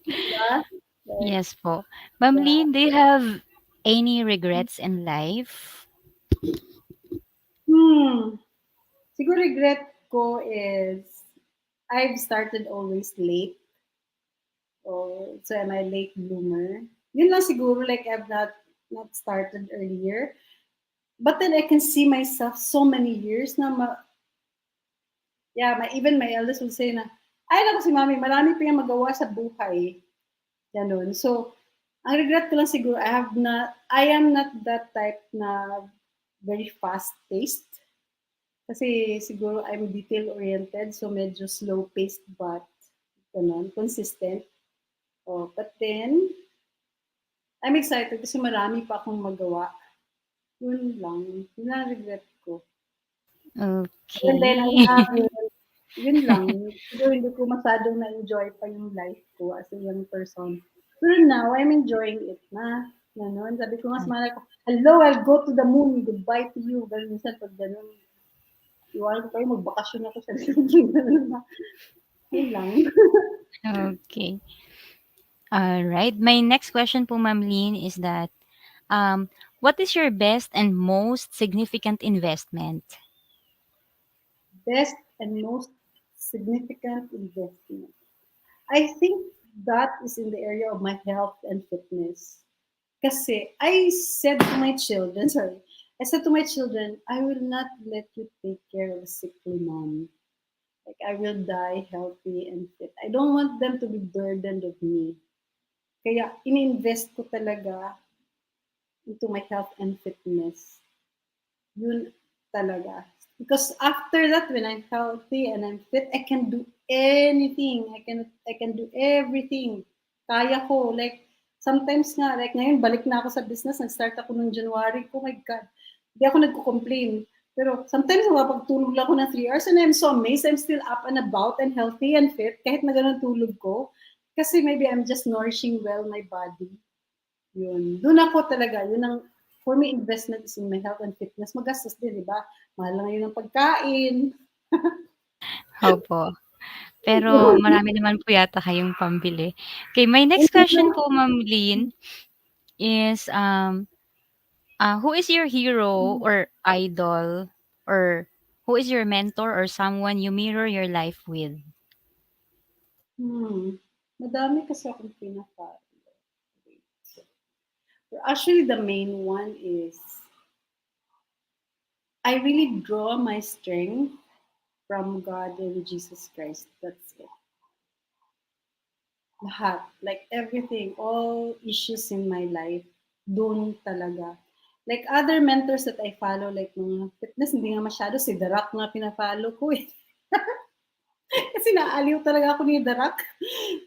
Diba? Like, Yes po. Ma'am yeah. Lynn, do you have any regrets in life? Hmm. Siguro regret ko is I've started always late. So am I late bloomer? Yun lang siguro, like I've not started earlier. But then I can see myself so many years na yeah, even my eldest will say na, ay naku si mami, marami pa yung magawa sa buhay. Ganun. So, ang regret ko lang siguro, I am not that type na very fast-paced. Kasi siguro I'm detail-oriented, so medyo slow-paced but ganun, consistent. Oh, but then, I'm excited kasi marami pa akong magawa. Yun lang. Yun lang ang regret ko. And then I Okay. have, yun lang. Siguro hindi ko masyadong na-enjoy pa yung life ko as a young person. Pero now, I'm enjoying it na. Ganon. Sabi ko nga sa mga ko, hello, I'll go to the moon. Goodbye to you. Ganon minsan pag ganon. Iwanan ko kayo, magbakasyon ako sa ganon na. Yun lang. Okay. All right. My next question po, Ma'am Lynn, is that what is your best and most significant investment? Best and most significant investment. I think that is in the area of my health and fitness. Kasi I said to my children, I will not let you take care of a sickly mom. Like I will die healthy and fit. I don't want them to be burdened of me. Kaya ininvest ko talaga into my health and fitness. Yun talaga. Because after that, when I'm healthy and I'm fit, I can do anything. I can do everything. Kaya ko. Like, sometimes nga, like ngayon, balik na ako sa business. Nag-start ako noong January. Oh my God. Hindi ako nagko-complain. Pero sometimes, mapagtulog lang ako ng 3 hours and I'm so amazed. I'm still up and about and healthy and fit kahit na ganun tulog ko. Kasi maybe I'm just nourishing well my body. Yun. Doon ako talaga. Yun ang, for me, investment is in my health and fitness. Magastos din, di ba? Mahal lang yun ang pagkain. Opo. Pero marami naman po yata kayong pambili. Okay, my next question po, Ma'am Lynn, is who is your hero or idol, or who is your mentor or someone you mirror your life with? Madami kasi akong pinaka. Actually, the main one is I really draw my strength from God and Jesus Christ. That's it. Lahat. Like everything, all issues in my life, doon talaga. Like other mentors that I follow, like mga fitness, hindi nga masyado. Si The Rock nga pinafollow ko eh. Kasi naaliw talaga ako ni The Rock.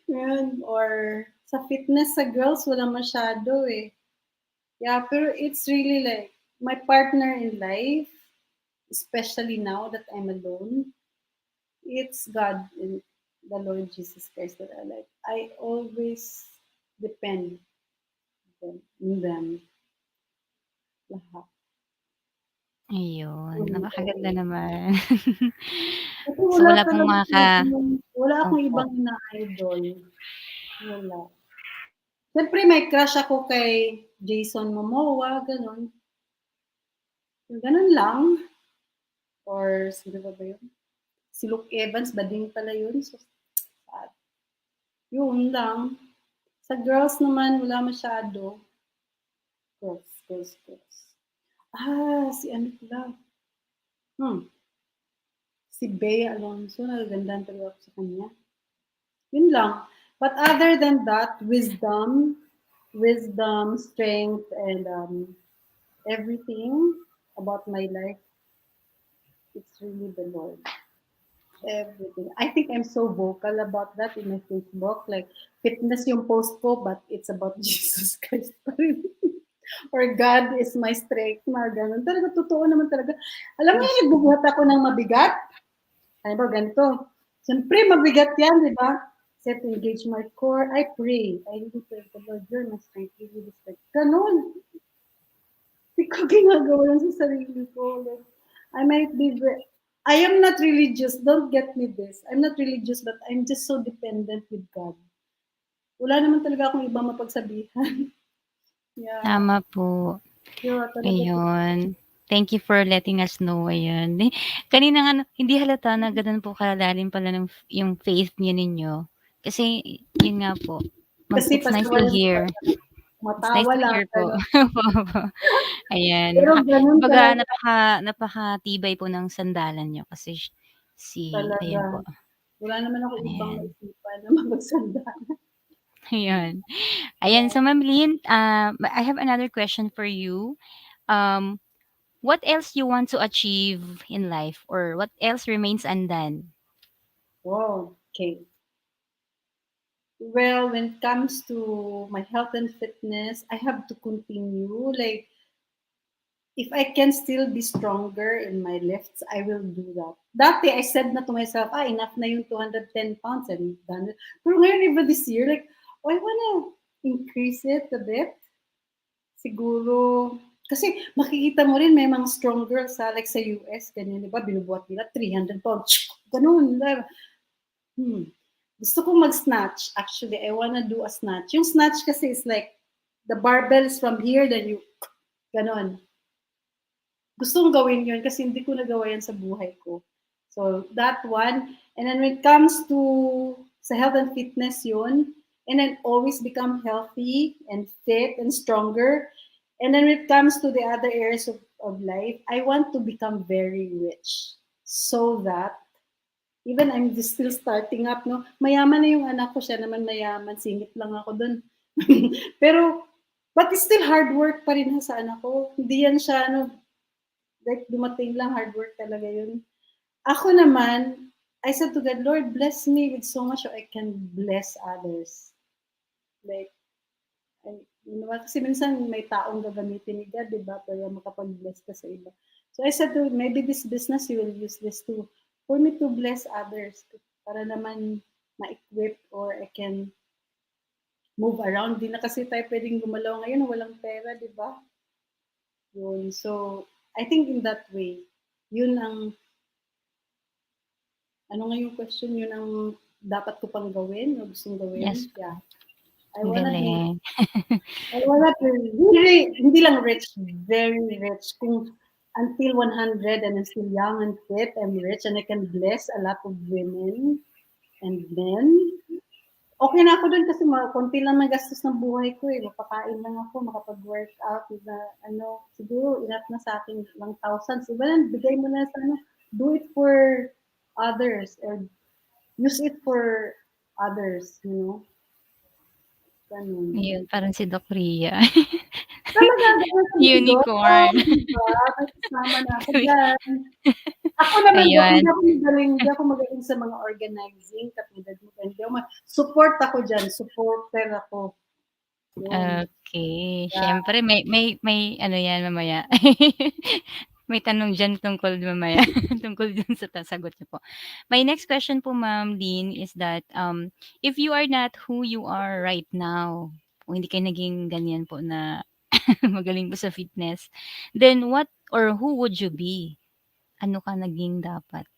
Yun. Or sa fitness sa girls, wala masyado eh. Yeah, pero it's really like my partner in life, especially now that I'm alone, it's God and the Lord Jesus Christ that I like. I always depend on them. Lahat. Ayun, nakakaganda Oo. naman. Kasi So, wala wala pong talaga wala akong opo. ibang ina-idol. Wala. Siyempre may crush ako kay Jason Momoa, ganun. Ganun lang. Or sino ba yun? Si Luke Evans, bading pala yun. So, sad. Yun lang. Sa girls naman, wala masyado. Girls. Si ano pala? Si Bea Alonso, nagagandaan talaga ako sa kanya. Yun lang. But other than that, wisdom, strength, and everything about my life, it's really the Lord. Everything. I think I'm so vocal about that in my Facebook. Like, fitness yung post ko, but it's about Jesus Christ pa rin. Or God is my strength, mga ganun. Talaga, totoo naman talaga. Alam mo yung nagbubuhat ako ng mabigat? Ay ba, ganito. Siyempre, mabigat yan, di ba? set to engage my core. I pray. I really pray the Lord, you're my strength. Give me the strength. Ganon. Hindi ko ginagawa lang sa sarili ko. Like, I might be I am not religious. Don't get me this. I'm not religious, but I'm just so dependent with God. Wala naman talaga akong ibang mapagsabihan. Yeah. Tama po. Yeah, talaga. Ayun. Thank you for letting us know, ayun. Kanina nga, hindi halata na gano'n po kalalim pala yung faith niyo ninyo. Kasi, yun nga po, Kasi it's nice to pasaway hear. It's nice matawa to lang. hear po. Gano'n. Ayan. Pero ganun Kumbaga, talaga. napakatibay po ng sandalan niyo kasi Talaga. ayan po. Wala naman ako ibang Ayan. maisipan na magsanda. Ayan. Ayan, so Ma'am Lynn, I have another question for you. Um, what else you want to achieve in life or what else remains undone? Wow. Okay. Well, when it comes to my health and fitness, I have to continue. Like, if I can still be stronger in my lifts, I will do that. Dati, I said na to myself, enough na yung 210 pounds and done it. Pero ngayon, iba this year, like, oh, I wanna increase it a bit. Siguro, kasi makikita mo rin, may mga strong girls, like sa US, ganyan, di ba, binubuhat nila, 300 pounds. Ganun, diba? Gusto ko mag-snatch. Actually, I wanna do a snatch. Yung snatch kasi is like, the barbell is from here, then you, ganon. Gusto kong gawin yun kasi hindi ko nagawa yan sa buhay ko. So, that one. And then when it comes to sa health and fitness yun, and then always become healthy and fit and stronger. And then when it comes to the other areas of life, I want to become very rich so that even I'm just still starting up, no? Mayaman na yung anak ko, siya naman mayaman, singit lang ako dun. Pero, but it's still hard work pa rin sa anak ko. Hindi yan siya, like dumating lang, hard work talaga yun. Ako naman, I said to God, Lord, bless me with so much so I can bless others. Like, kasi minsan may taong gagamitin ni God, di ba? Para makapag-bless ka sa iba. So I said to him, maybe this business, you will use this too. For me to bless others. Para naman ma-equip or I can move around. Di na kasi tayo pwedeng gumalaw ngayon walang pera, di ba? Yun. So, I think in that way, yun ang, ano nga yung question, yun ang dapat ko pang gawin o gustong gawin? Yes. Yeah. I Galing. wanna be really, hindi lang rich, very rich. Kung until 100 and I'm still young and fit, I'm rich and I can bless a lot of women and men. Okay na ako dun kasi konti lang may gastos ng buhay ko eh. Mapakain lang ako, makapag-workout na siguro enough na sa akin lang thousands. Iba lang, bigay mo na sa do it for others or use it for others, Ganun. Ayun, parang si Doc Ria. Talaga, ganun sa Unicorn. diba? May kasama na ako dyan. Ako naman, Ayun. hindi ako magaling sa mga organizing, katulad mo. Support ako dyan, supporter ako. Yun. Okay. Yeah. Siyempre may ano yan mamaya. May tanong diyan tungkol mamaya, tungkol dun sa sagot niyo po. My next question po, Ma'am Lynn, is that, if you are not who you are right now, kung hindi kayo naging ganyan po na magaling po sa fitness, then what or who would you be? Ano ka naging dapat?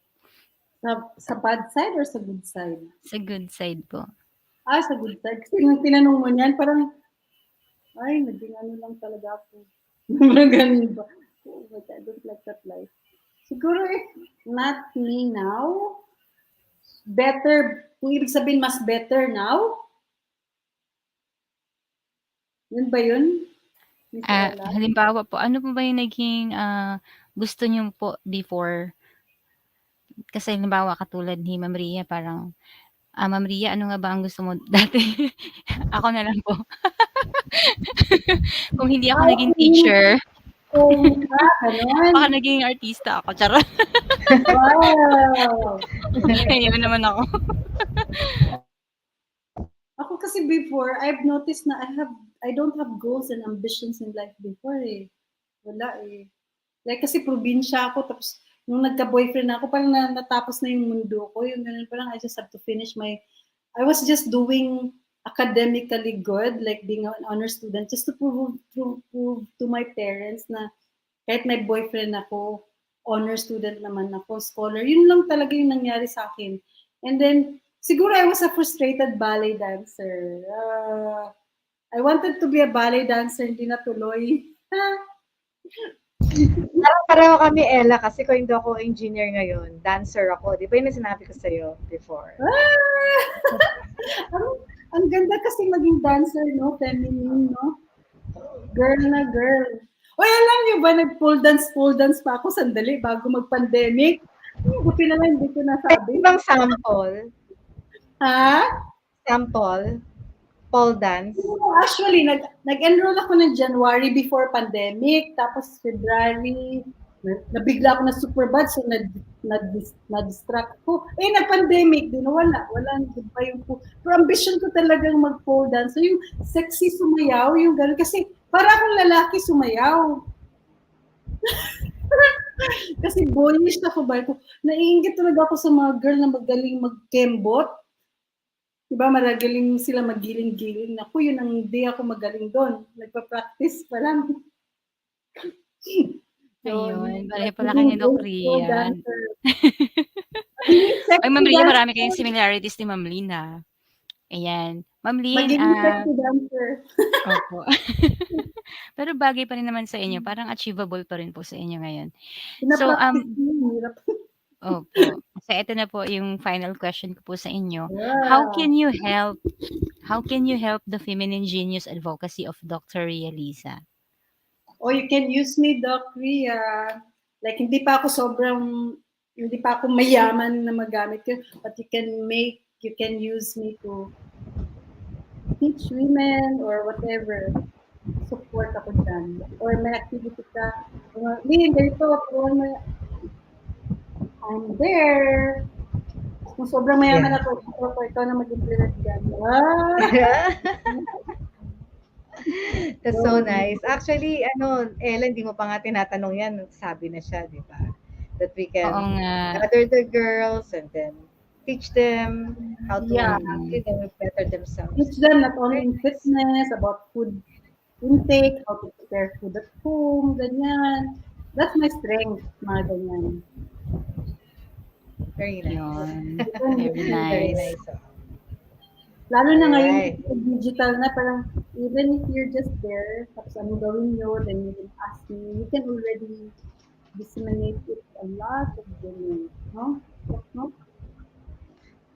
Sa bad side or sa good side? Sa good side po. Sa good side. Kasi nung tinanong mo niyan, parang, naging ano lang talaga ako. Ganun ba? Oh my God, I don't like that life. Siguro if not me now, better, kung ibig sabihin mas better now, yun ba yun? Halimbawa po, ano po ba yung naging gusto niyo po before? Kasi halimbawa katulad ni Ma'am Ria parang, Ma'am Ria ano nga ba ang gusto mo dati? Ako na lang po. Kung hindi ako naging teacher. Ganun. Baka naging artista ako, charot. Wow! Ayun naman ako. Ako kasi before, I've noticed na I don't have goals and ambitions in life before eh. Wala eh. Like kasi probinsya ako, tapos nung nagka-boyfriend ako, parang natapos na yung mundo ko. Yung ganun, parang I just have to finish my I was just doing academically good, like being an honor student, just to prove to my parents na kahit may boyfriend ako, honor student naman ako, scholar. Yun lang talaga yung nangyari sa akin. And then, siguro I was a frustrated ballet dancer. I wanted to be a ballet dancer, hindi natuloy. Parang pareho kami, Ella, kasi kung hindi ako engineer ngayon, dancer ako. Di ba yun yung sinabi ko sa'yo before? ang, ang ganda kasi maging dancer, no? Feminine, no? Girl na girl. O, alam niyo ba, nag-pole dance pa ako sandali bago mag-pandemic. Buti na lang, hindi ko nasabi. Ibang sample? Ha? Sample? Pole dance? Actually, nag-enroll ako ng January before pandemic. Tapos February, nabigla ako na super bad. So, na-distract ko. Nag-pandemic din. Wala pa yung po. Pero ambition ko talagang mag-pole dance. So, yung sexy sumayaw, yung gano'n. Kasi, para akong lalaki sumayaw. Kasi boyish ako ba? Naiingit talaga ako sa mga girl na magaling mag-kembot. Diba, maragaling sila magiling-giling. Naku, yun ang hindi ako magaling doon. Nagpa-practice pa lang. Ayun, pareho pala kayo ni Doc Ria. Ay, Ma'am Ria, marami kayong similarities ni Ma'am Lynn, ha? Ayan. Ma'am Lynn, Magiging sexy dancer. Opo. Pero bagay pa rin naman sa inyo. Parang achievable pa rin po sa inyo ngayon. So, Pinapractice din, hirap. opo. So, ito na po yung final question ko po sa inyo. Yeah. How can you help the feminine genius advocacy of Dr. Ria Liza? Oh, you can use me, Doc Ria. Like, hindi pa ako mayaman na magamit yun. But you can use me to teach women or whatever. Support ako dyan. Or may activity ka. Lynn, ganito, I'm there. Kung sobrang mayaman ako, ikaw na mag-implement dyan. That's so nice. Actually, Ella, hindi mo pa nga tinatanong yan. Sabi na siya, di ba? That we can gather the girls and then teach them how to better themselves. Teach them not only in fitness, about food intake, how to prepare food at home, ganyan. That's my strength, mga ganyan. Very nice. Very nice. Lalo na ngayon, digital na, parang even if you're just there, tapos ano gawin nyo, then you can ask me, you can already disseminate it a lot of women, no?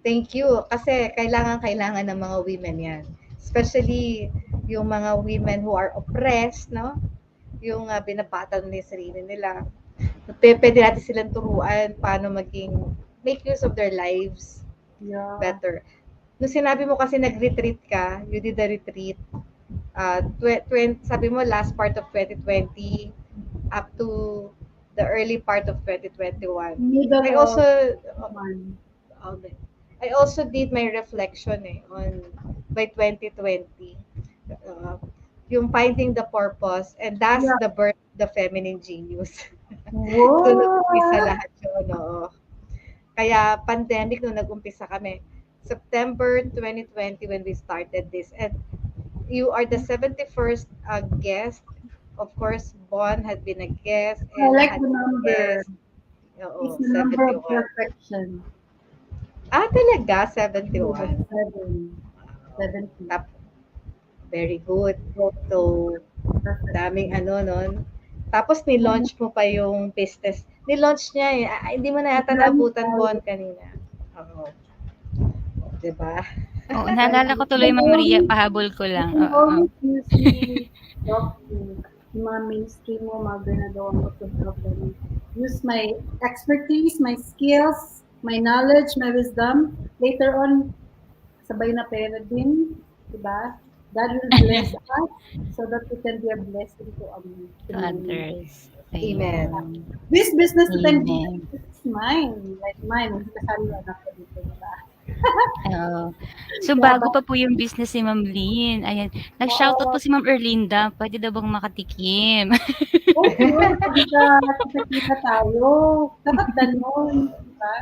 Thank you. Kasi kailangan ng mga women yan. Especially yung mga women who are oppressed, no? Yung binabatan nila yung sarili nila. Pwede natin silang turuan paano make use of their lives better. Nung sinabi mo kasi nag-retreat ka, you did a retreat, sabi mo last part of 2020 up to the early part of 2021. I also did my reflection on by 2020. Yung finding the purpose, and that's the birth of the feminine genius. Wow! So, nag-umpisa lahat yun, Kaya pandemic nung nag-umpisa kami, September 2020 when we started this, and you are the 71st guest. Of course, Bon had been a guest. I like the number. It's the number of perfection. Talaga? 71? 70. Very good. So, daming nun. Tapos, ni-launch mo pa yung business. Ni-launch niya hindi mo na yata naabutan, Bon, kanina. Oo. Diba? Oo, naalala ko tuloy, Ma'am Ria, pahabol ko lang. Yung mga mainstream mo, mga ginagawa mo to help them. Use my expertise, my skills, my knowledge, my wisdom. Later on, sabay na pera din. Diba? God will bless us so that we can be a blessing to others. Amen. This business that I'm doing is mine. Like mine. Hindi kasali yung anak ko dito. Diba? So, bago pa po yung business ni Ma'am Lynn. Ayan. Nag-shoutout po si Ma'am Erlinda. Pwede daw bang makatikim? Okay. Kita tayo. Dapat ganon. Diba?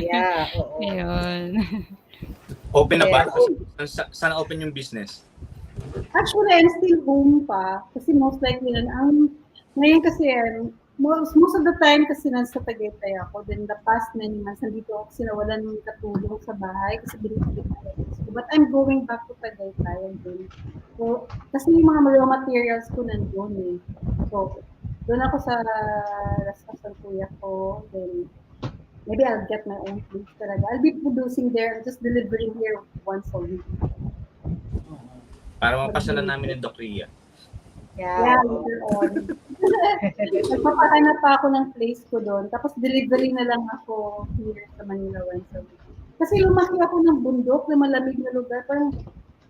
Yeah. Oo. Ayun. Open na ba? Yes. Saan open yung business? Actually, I'm still home pa. Kasi most likely ngayon kasi, most of the time kasi nasa Tagaytay ako. Then the past many months, nandito ako kasi nawalan ng katulong sa bahay kasi binibigit na ko. But I'm going back to Tagaytay again. So, kasi yung mga raw materials ko nandun eh. So, doon ako sa restaurant ng kuya ko. Then, maybe I'll get my own place talaga. I'll be producing there and just delivering here once a week. Para mapasyalan namin ni Doc Ria. Yeah, later on. Nagpapahanap pa ako ng place ko doon. Tapos delivery na lang ako here sa Manila once a week. Kasi lumaki ako ng bundok na malamig na lugar. Parang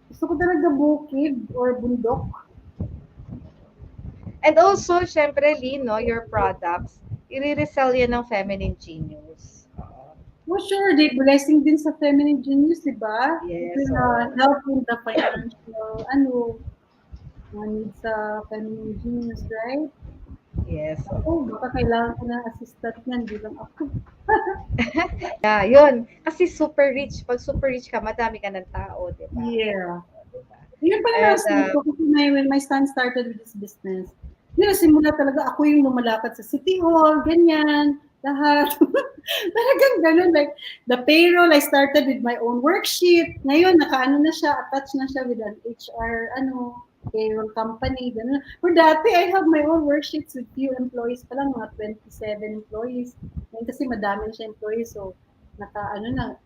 gusto ko talaga bukid or bundok. And also, syempre, Lynn, no, your products, i-resell yan ng Feminine Genius. Oh, sure. They blessing din sa Feminine Genius, di ba? Yes. It will help with the financial, needs sa Feminine Genius, right? Yes. Oh, baka kailangan ko ng assistant yan, di lang ako. Yeah, yun. Kasi super rich. Pag super rich ka, madami ka ng tao, di ba? Yeah. Yun pala And, na ko kasi when my son started with this business, yun, simula talaga ako yung lumalakad sa City Hall, ganyan, lahat. Talagang ganun, like, the payroll, I started with my own worksheet. Ngayon, nakaano na siya, attached na siya with an HR, payroll company, ganun. Or dati, I have my own worksheets with few employees pa lang, mga 27 employees. Ngayon kasi madami na siya employees, so, na niya,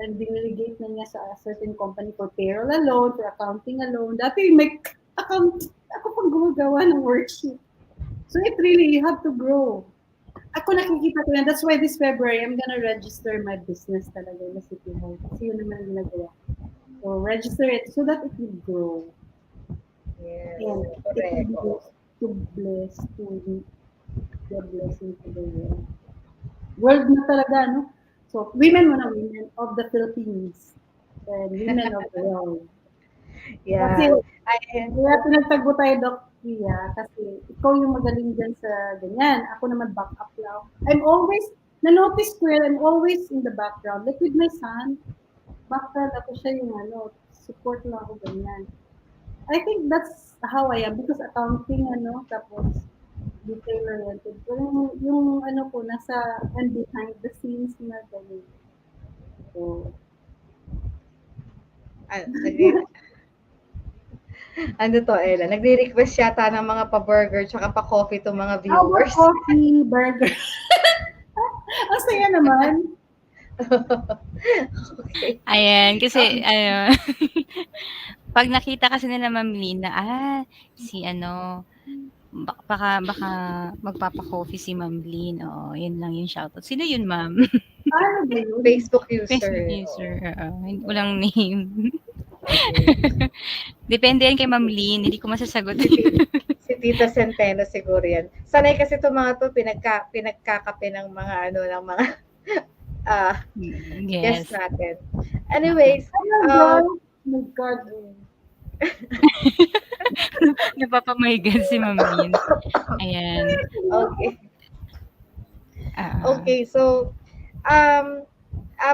and diniligate na niya sa a certain company for payroll alone, for accounting alone. Dati may ako pang gumagawa ng worksheet. So it really, you have to grow. Ako nakikita ko yan. That's why this February, I'm gonna register my business talaga in the City Hall. Kasi yun naman ang ginagawa. So register it so that it will grow. Yes. And Correct. it will be to be a blessing to the world. World na talaga, no? So, women of the Philippines and women of the world. Yeah. Kasi, kaya pinagtagpo tayo, Doc Ria, kasi ikaw yung magaling dyan sa ganyan. Ako naman back up lang. Na-notice ko yan, I'm always in the background. Like with my son, background ako siya yung support lang ako ganyan. I think that's how I am because accounting, tapos detail-oriented. Pero yung ko, nasa and behind the scenes na ganyan. So, ano to, Ella? Nagre-request yata ng mga pa-burger tsaka pa-coffee to mga viewers. Coffee, burger. Ang saya naman. Okay. Ayan, kasi pag nakita kasi nila Ma'am Lynn na, baka magpapa-coffee si Ma'am Lynn. Oo, yun lang yung shoutout. Sino yun, Ma'am? Paano ba yun? Facebook user. Facebook user. Walang name. Okay. Depende yan kay Ma'am Lynn. Hindi ko masasagot. Si Tita Centeno siguro yan. Sanay kasi itong mga to pinagkakape ng mga ng mga Yes. guests natin. Anyways, Oh my God. Napapamahigan si Ma'am Lynn. Ayan. okay. Ah. Okay, so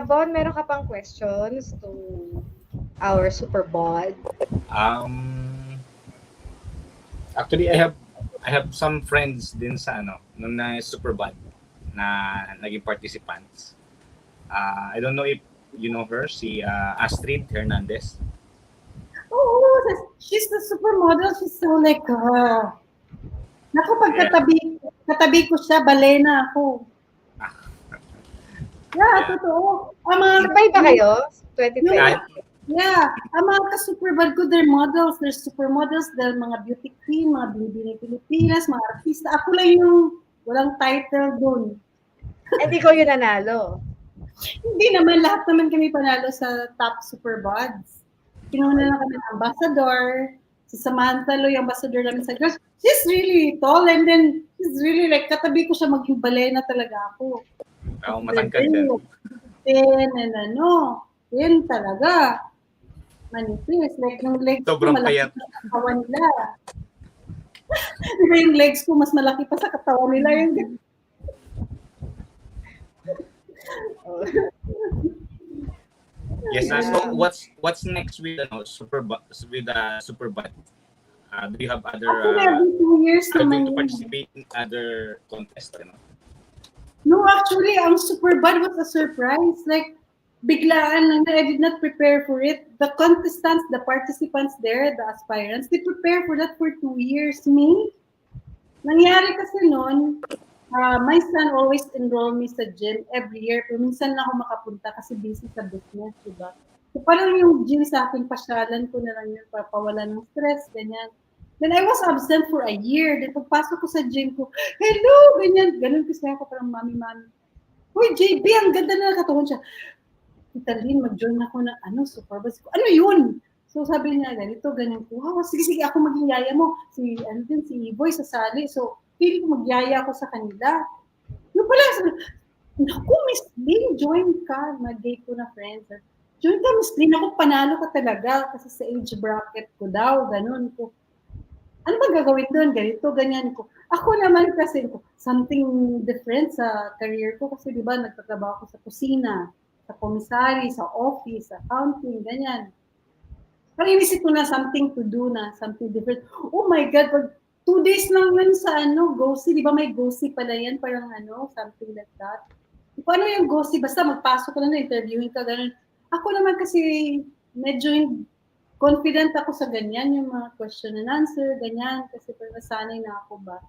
Bon, meron ka pang questions to our super bod? Actually, I have some friends din sa nung na super bad na naging participants. I don't know if you know her, si Astrid Hernandez. Oh, she's the supermodel. She's so like, naku, pag katabi ko siya, balena ako. Yeah, totoo. Sabay ba kayo? 2020? Yeah, ang mga ka-superbad ko, they're models, they're supermodels, they're mga beauty queen, mga binibini Pilipinas, mga artista. Ako lang yung walang title dun. Hindi ko yun nanalo. Hindi naman, lahat naman kami panalo sa top superbuds. Pinuna na kami ng ambassador, si Samantha Lo, yung ambassador namin sa girls. She's really tall and then she's really like, katabi ko siya maging balena talaga ako. Matangkad din. And yun talaga. Manipis. Like yung legs Sobrang ko, malaki payat. pa sa katawan nila. Diba yung legs ko, mas malaki pa sa katawan nila. Yes. So Yeah. what's next with Superbad? Do you have other Actually, every 2 years are you naman going to yun. participate in other contests? No, actually, ang super bad was a surprise. Like, biglaan lang. I did not prepare for it. The contestants, the participants there, the aspirants, they prepare for that for 2 years. Me, nangyari kasi noon, my son always enroll me sa gym every year. Pero minsan lang ako makapunta kasi busy sa business, di ba? So parang yung gym sa akin, pasyalan ko na lang yun para pawala ng stress, ganyan. Then I was absent for a year. Then pagpasok ko sa gym ko, hello, ganyan. Ganun kasi ako parang mami-mami. Uy, JB, ang ganda na katawan siya. Tita Lynn, mag-join ako ng superbus ko. Ano yun? So sabi niya, ganito, ganyan ko. Wow, sige, sige, ako maging yaya mo. Si Iboy sasali. So, feeling ko magyaya ako sa kanila. Yung pala, sabi, naku, Miss Lynn, join ka. Mag-gay ko na friends. Join ka, Miss Lynn. Ako, panalo ka talaga. Kasi sa age bracket ko daw, ganun ko. Ano ba gagawin doon? Ganito, ganyan ko. Ako naman kasi, something different sa career ko. Kasi di ba, nagtatrabaho ko sa kusina, sa commissary, sa office, sa accounting, ganyan. Parang inisip ko na something to do na, something different. Oh my God, pag 2 days lang yun sa GOSI, di ba may GOSI pala yan, parang something like that. Kung ano yung GOSI, basta magpasok ka na, interviewing ka, ganun. Ako naman kasi, medyo confident ako sa ganyan, yung mga question and answer, ganyan, kasi parang nasanay na ako ba.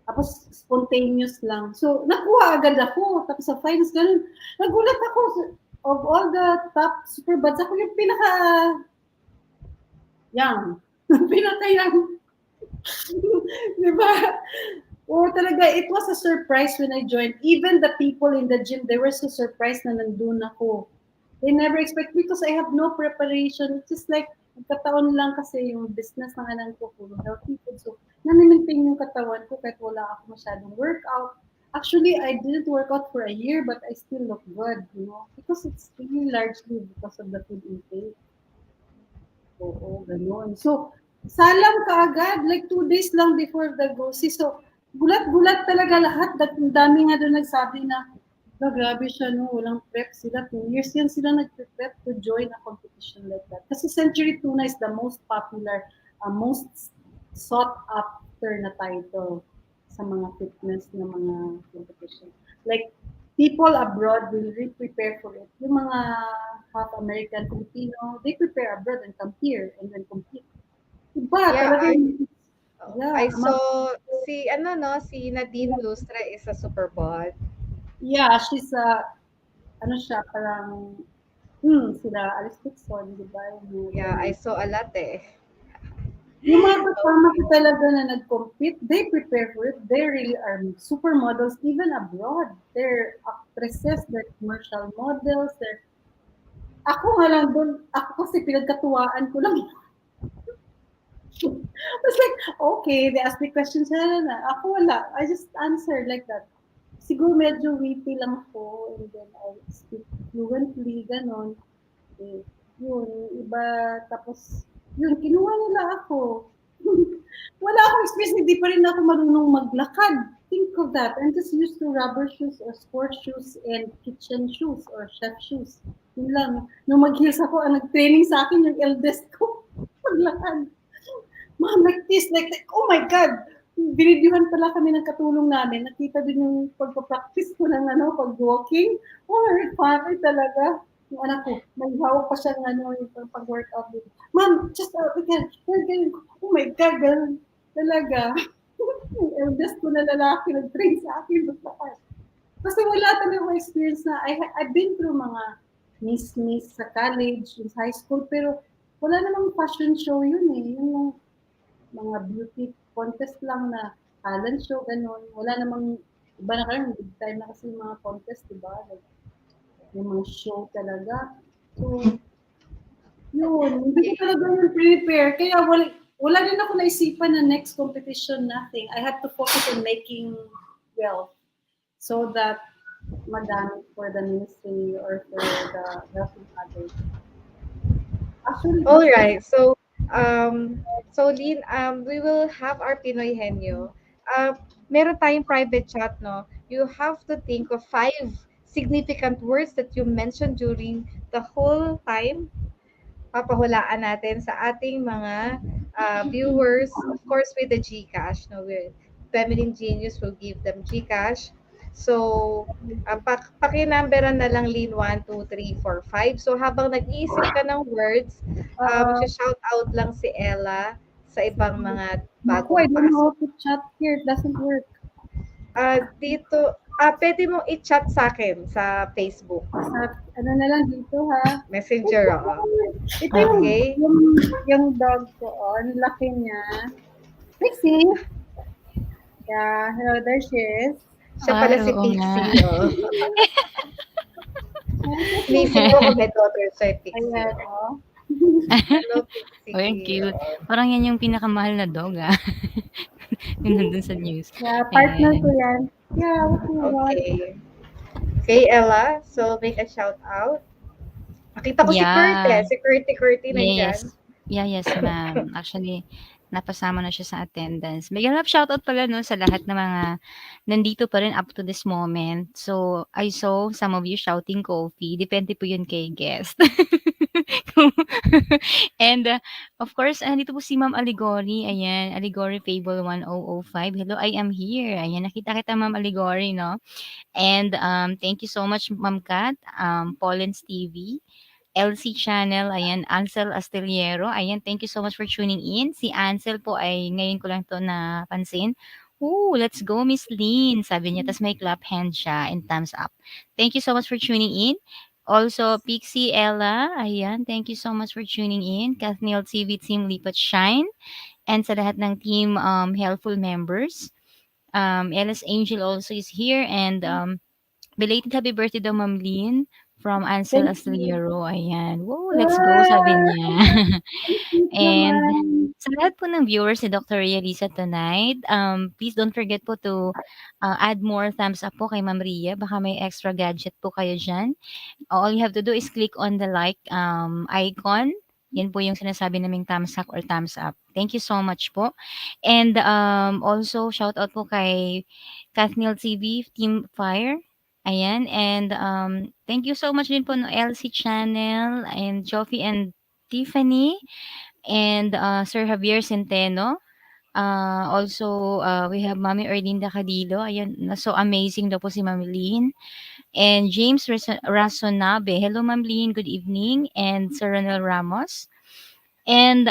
Tapos, spontaneous lang. So, nakuha agad ako. Tapos sa finals, ganun. Nagulat ako. Of all the top superbuds, ako yung young. Pinaka-young. Diba? Oo, talaga, it was a surprise when I joined. Even the people in the gym, they were so surprised na nandun ako. They never expect because I have no preparation. It's just like, nagkataon lang kasi yung business ng anak ko, puro healthy food. So, nami-maintain yung katawan ko kahit wala ako masyadong workout. Actually, I didn't work out for a year, but I still look good, because it's really largely because of the food intake. Oo, ganun. So, salam ka agad, like 2 days lang before the GOSI. So, gulat-gulat talaga lahat. Ang dami nga doon nagsabi na, grabe siya, no? Walang prep sila. 2 years yan sila nag-prep to join a competition like that. Kasi Century Tuna is the most popular, most sought after na title sa mga fitness na mga competition. Like, people abroad will really prepare for it. Yung mga half American, Filipino, they prepare abroad and come here and then compete. Iba, Yeah, talaga I saw si Nadine Lustre is a superbot. yeah, she's siya, parang, sila Alice Dixon, di ba? Yeah, I saw a lot eh. Yung mga kasama ko talaga na nag-compete, they prepare for it. They really are supermodels even abroad. They're actresses, they're commercial models, ako nga lang doon, ako kasi pinagkatuwaan ko lang. I was like, okay, they asked me questions, ako wala. I just answered like that. Siguro medyo witty lang ako, and then I speak fluently, ganon. Eh, yun, iba, tapos, yun, kinuha nila ako. Wala akong experience, hindi pa rin ako marunong maglakad. Think of that. I'm just used to rubber shoes or sports shoes and kitchen shoes or chef shoes. Yun lang. Nung mag-heels ako, ang nag-training sa akin yung eldest ko. Maglakad. Mom, like this, like that. Oh my God! Binidyuhan pala kami ng katulong namin. Nakita din yung pagpa-practice ko ng pag-walking. Oh, very funny talaga. Yung anak ko, may hawak pa siyang yung pag-workout dito. Mom, just again. Oh my God, ganun. Talaga. Yung eldest ko na lalaki nag-train sa akin. Kasi wala talaga experience na, I've been through mga miss sa college, in high school, pero wala namang fashion show yun eh. Yung mga beauty contest lang na talent show, ganun. Wala namang, iba na kayo, big time na kasi yung mga contest, diba? Like, yung mga show talaga. So, yun, hindi ko talaga yung prepare. Kaya wala din ako naisipan na next competition, nothing. I have to focus on making wealth so that madami for the ministry or for the helping others. Actually, All right. So Lynn, we will have our Pinoy Henyo. Meron tayong private chat, no? You have to think of five significant words that you mentioned during the whole time, papahulaan natin sa ating mga viewers, of course, with the GCash. No, Feminine Genius will give them GCash. So, pakinumberan na lang Lin 1, 2, 3, 4, 5. So, habang nag-iisip ka ng words, shout out lang si Ella sa ibang mga Naku, I bagong don't know pasok. how to chat here. It doesn't work. Dito, pwede mong i-chat sa akin sa Facebook. Sa, ano na lang dito ha. Messenger, oo. Ito Okay. yung dog ko. Oh, ang laki niya. Pixie. Yeah, hello, there she is. Siya Ay, pala si oo nga. Pixie. Oh. Inisip ko kung may daughter siya, Pixie. Ayan, Oh. oh. Hello, Pixie. Oh, ang cute. Oo. Parang yan yung pinakamahal na dog, ah. Yung nandun sa news. Yeah, partner ko Ayan. yan. Yeah, what do you want? Okay. Okay, Ella. So, make a shout out. Nakita ko si Kurt Yeah. Si Curty nandyan. Yes. Yes, ma'am. Actually, napasama na siya sa attendance. Bigyan love shoutout pala no sa lahat ng mga nandito pa rin up to this moment. So, I saw some of you shouting coffee. Depende po yun kay guest. And, of course, andito po si Ma'am Allegory. Ayan, Allegory Fable 1005. Hello, I am here. Ayan, nakita kita Ma'am Allegory, no? And thank you so much, Ma'am Kat, Paulins TV, LC Channel, ayan, Ansel Astillero, ayan, thank you so much for tuning in. Si Ansel po ay ngayon ko lang to napansin. Ooh, let's go, Miss Lynn. Sabi niya, tas may clap hand siya and thumbs up. Thank you so much for tuning in. Also, Pixie Ella, ayan, thank you so much for tuning in. Kathniel TV Team Lipat Shine. And sa lahat ng team helpful members. Ella's Angel also is here. And belated happy birthday daw, Ma'am Lynn, from Ansel Thank you. Astillero. Ayan. Woo, let's go, sabi Ah, niya. cute And naman. sa lahat po ng viewers ni Dr. Ria Liza tonight, please don't forget po to add more thumbs up po kay Ma'am Ria. Baka may extra gadget po kayo dyan. All you have to do is click on the like icon. Yan po yung sinasabi naming thumbs up or thumbs up. Thank you so much po. And also, shout out po kay Kathniel TV, Team Fire. Ayan. And thank you so much din po no LC Channel and Joffy and Tiffany and Sir Javier Centeno. Also, we have Mami Erlinda Cadillo. Ayan, so amazing daw po si Mami Lynn. And James Rasonabe. Hello, Ma'am Lynn. Good evening. And Sir Ronel Ramos. And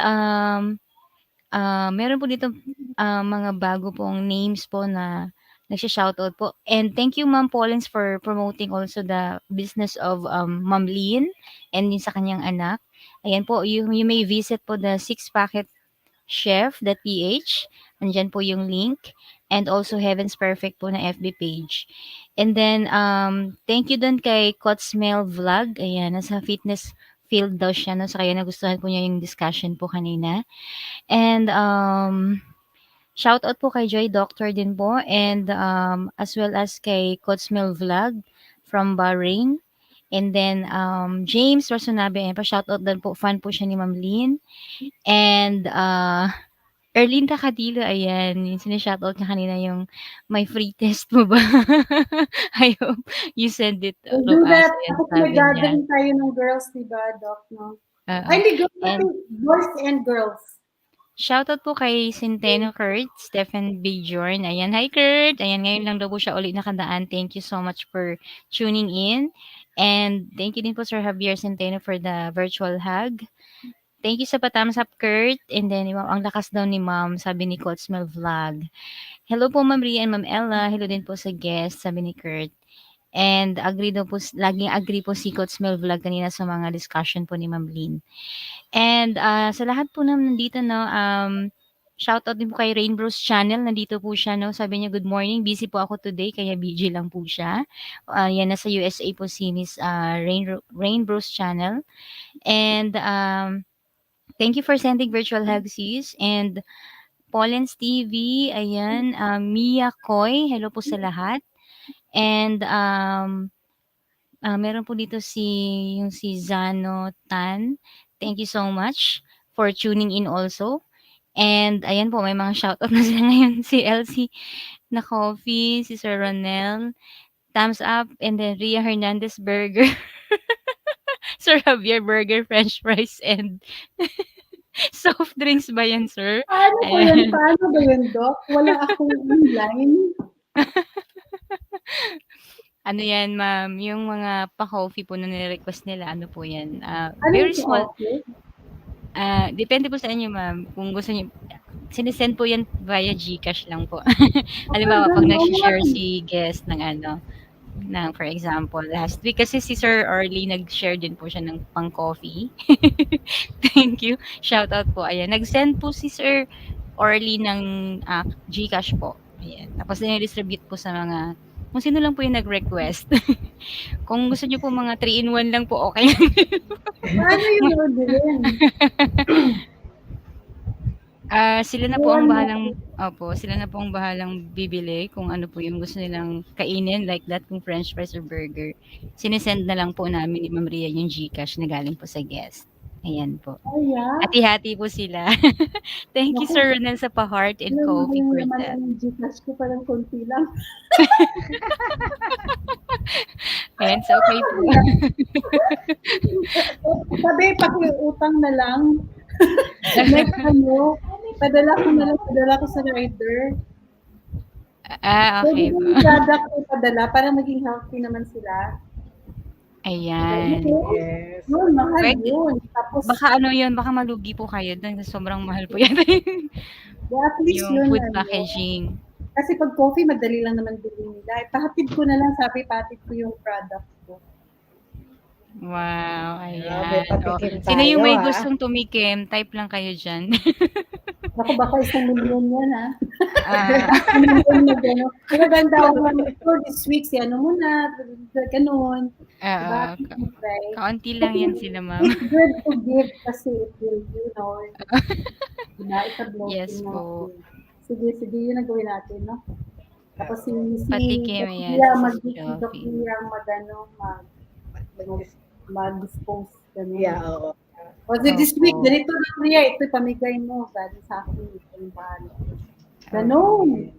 meron po dito mga bago pong names po na nagsha-shoutout po. And thank you, Ma'am Paulins, for promoting also the business of Ma'am Lynn and din sa kanyang anak. Ayan po, you may visit po the 6 Packet Chef.ph. Andyan po yung link. And also Heaven's Perfect po na FB page. And then, thank you dun kay Kotsmel Vlog. Ayan, nasa fitness field daw siya. No? So, kaya nagustuhan po niya yung discussion po kanina. And, shout out po kay Joy Doctor din po. And, as well as kay Kotsmel Vlog from Bahrain. And then, James Rasunabe, ayan pa, shout out din po. Fan po siya ni Ma'am Lynn. And, Erlinda Cadillo, ayan, yung sina-shoutout niya kanina yung, "May free test mo ba?" I hope you send it We'll to do us, that. ayan, Tapos may sabi niya. gathering tayo ng girls, diba, Doc, no? Oo. Ay, hindi girls, And boys and girls. shoutout po kay Centeno Kurt, Stephen Bjorn, ayan, hi Kurt! Ayan, ngayon lang daw po siya uli nakadaan. Thank you so much for tuning in. And thank you din po Sir Javier Centeno for the virtual hug. Thank you sa pa-thumbs up, Kurt. And then, ang lakas daw ni Ma'am, sabi ni Kotsmel Vlog. Hello po, Ma'am Ria and Ma'am Ella. Hello din po sa guest, sabi ni Kurt. And agree daw po, laging agree po si Kotsmel Vlog kanina sa mga discussion po ni Ma'am Lynn. And sa lahat po na nandito, no, shoutout din po kay Rainbow's Channel. Nandito po siya, no. Sabi niya, good morning. Busy po ako today, kaya BG lang po siya. Yan, nasa USA po si Miss Rainbow's Channel. And thank you for sending virtual hugs, sis. And Paulins TV, ayan, Mia Koy, hello po sa lahat. And meron po dito yung si Zano Tan. Thank you so much for tuning in also. And ayan po, may mga shoutout na sila ngayon. Si Elsie na Coffee, si Sir Ronel, thumbs up, and then Ria Hernandez Burger, Sir Javier Burger, French fries, and soft drinks ba yan, sir? Paano po yun? Ayan. Paano ba yun, Doc? Wala akong inline. Ano yan, ma'am, yung mga pa-coffee po na nire-request nila, ano po yan, Ano very yung small. office? Depende po sa inyo, ma'am. Kung gusto niyo, sinisend po yan via GCash lang po. Ah, Halimbawa, pag nag-share ganon. si guest ng ano, ng for example, last week kasi si Sir Orly nag-share din po siya ng pang-coffee. Thank you. Shout out po. Ayan, nag-send po si Sir Orly ng GCash po. Ayan. Tapos distribute po sa mga kung sino lang po yung nag-request. Kung gusto niyo po mga 3-in-1 lang po, okay lang. Paano yung orderin? Sila na po ang bahalang sila na po ang bahalang bibili kung ano po yung gusto nilang kainin like that kung french fries or burger. Sinesend na lang po namin ni Ma'am Ria yung GCash na galing po sa guest. Ayan po. Ayan. Hati-hati po sila. Thank you, Naku. Sir Ronel, sa pa-heart and Alam mo coffee yung for laman that. ng Gcash ko, parang konti lang. Ayan, so okay po. Sabi, pakiutang na lang. Next padala ko sa rider. Okay Pwede po. yung product ko padala para maging healthy naman sila. Ayan. Yes. Yun, mahal Pwede. yun. Tapos, Baka ano yun, baka malugi po kayo doon. Sobrang mahal po yan. at least Yung yun. food ano. packaging. Kasi pag coffee, madali lang naman bilhin nila. Pahatid ko na lang, sabi, pahatid ko yung product ko. Wow, Grabe, ayan. patikim Sino yung tayo, may ah. gustong tumikim? Type lang kayo dyan. Ako, baka 1 million yan, ha? Ah, 1 million na gano'n. Maganda ako, this week, si ano muna, gano'n. Diba? Right? kaunti lang yan sila, ma'am. It's good to give kasi it will, diba? It's a blessing. Yes po. Sige, yun ang gawin natin, no? Tapos si Patikim, Doc yes, Ria, si Doc Joffy. Ria, mag-dispose. Ganun. Yeah, oo. O this Opo. week, ganito na Ria, ito pamigay mo, galing sa akin, ito yung bahala. Ganun.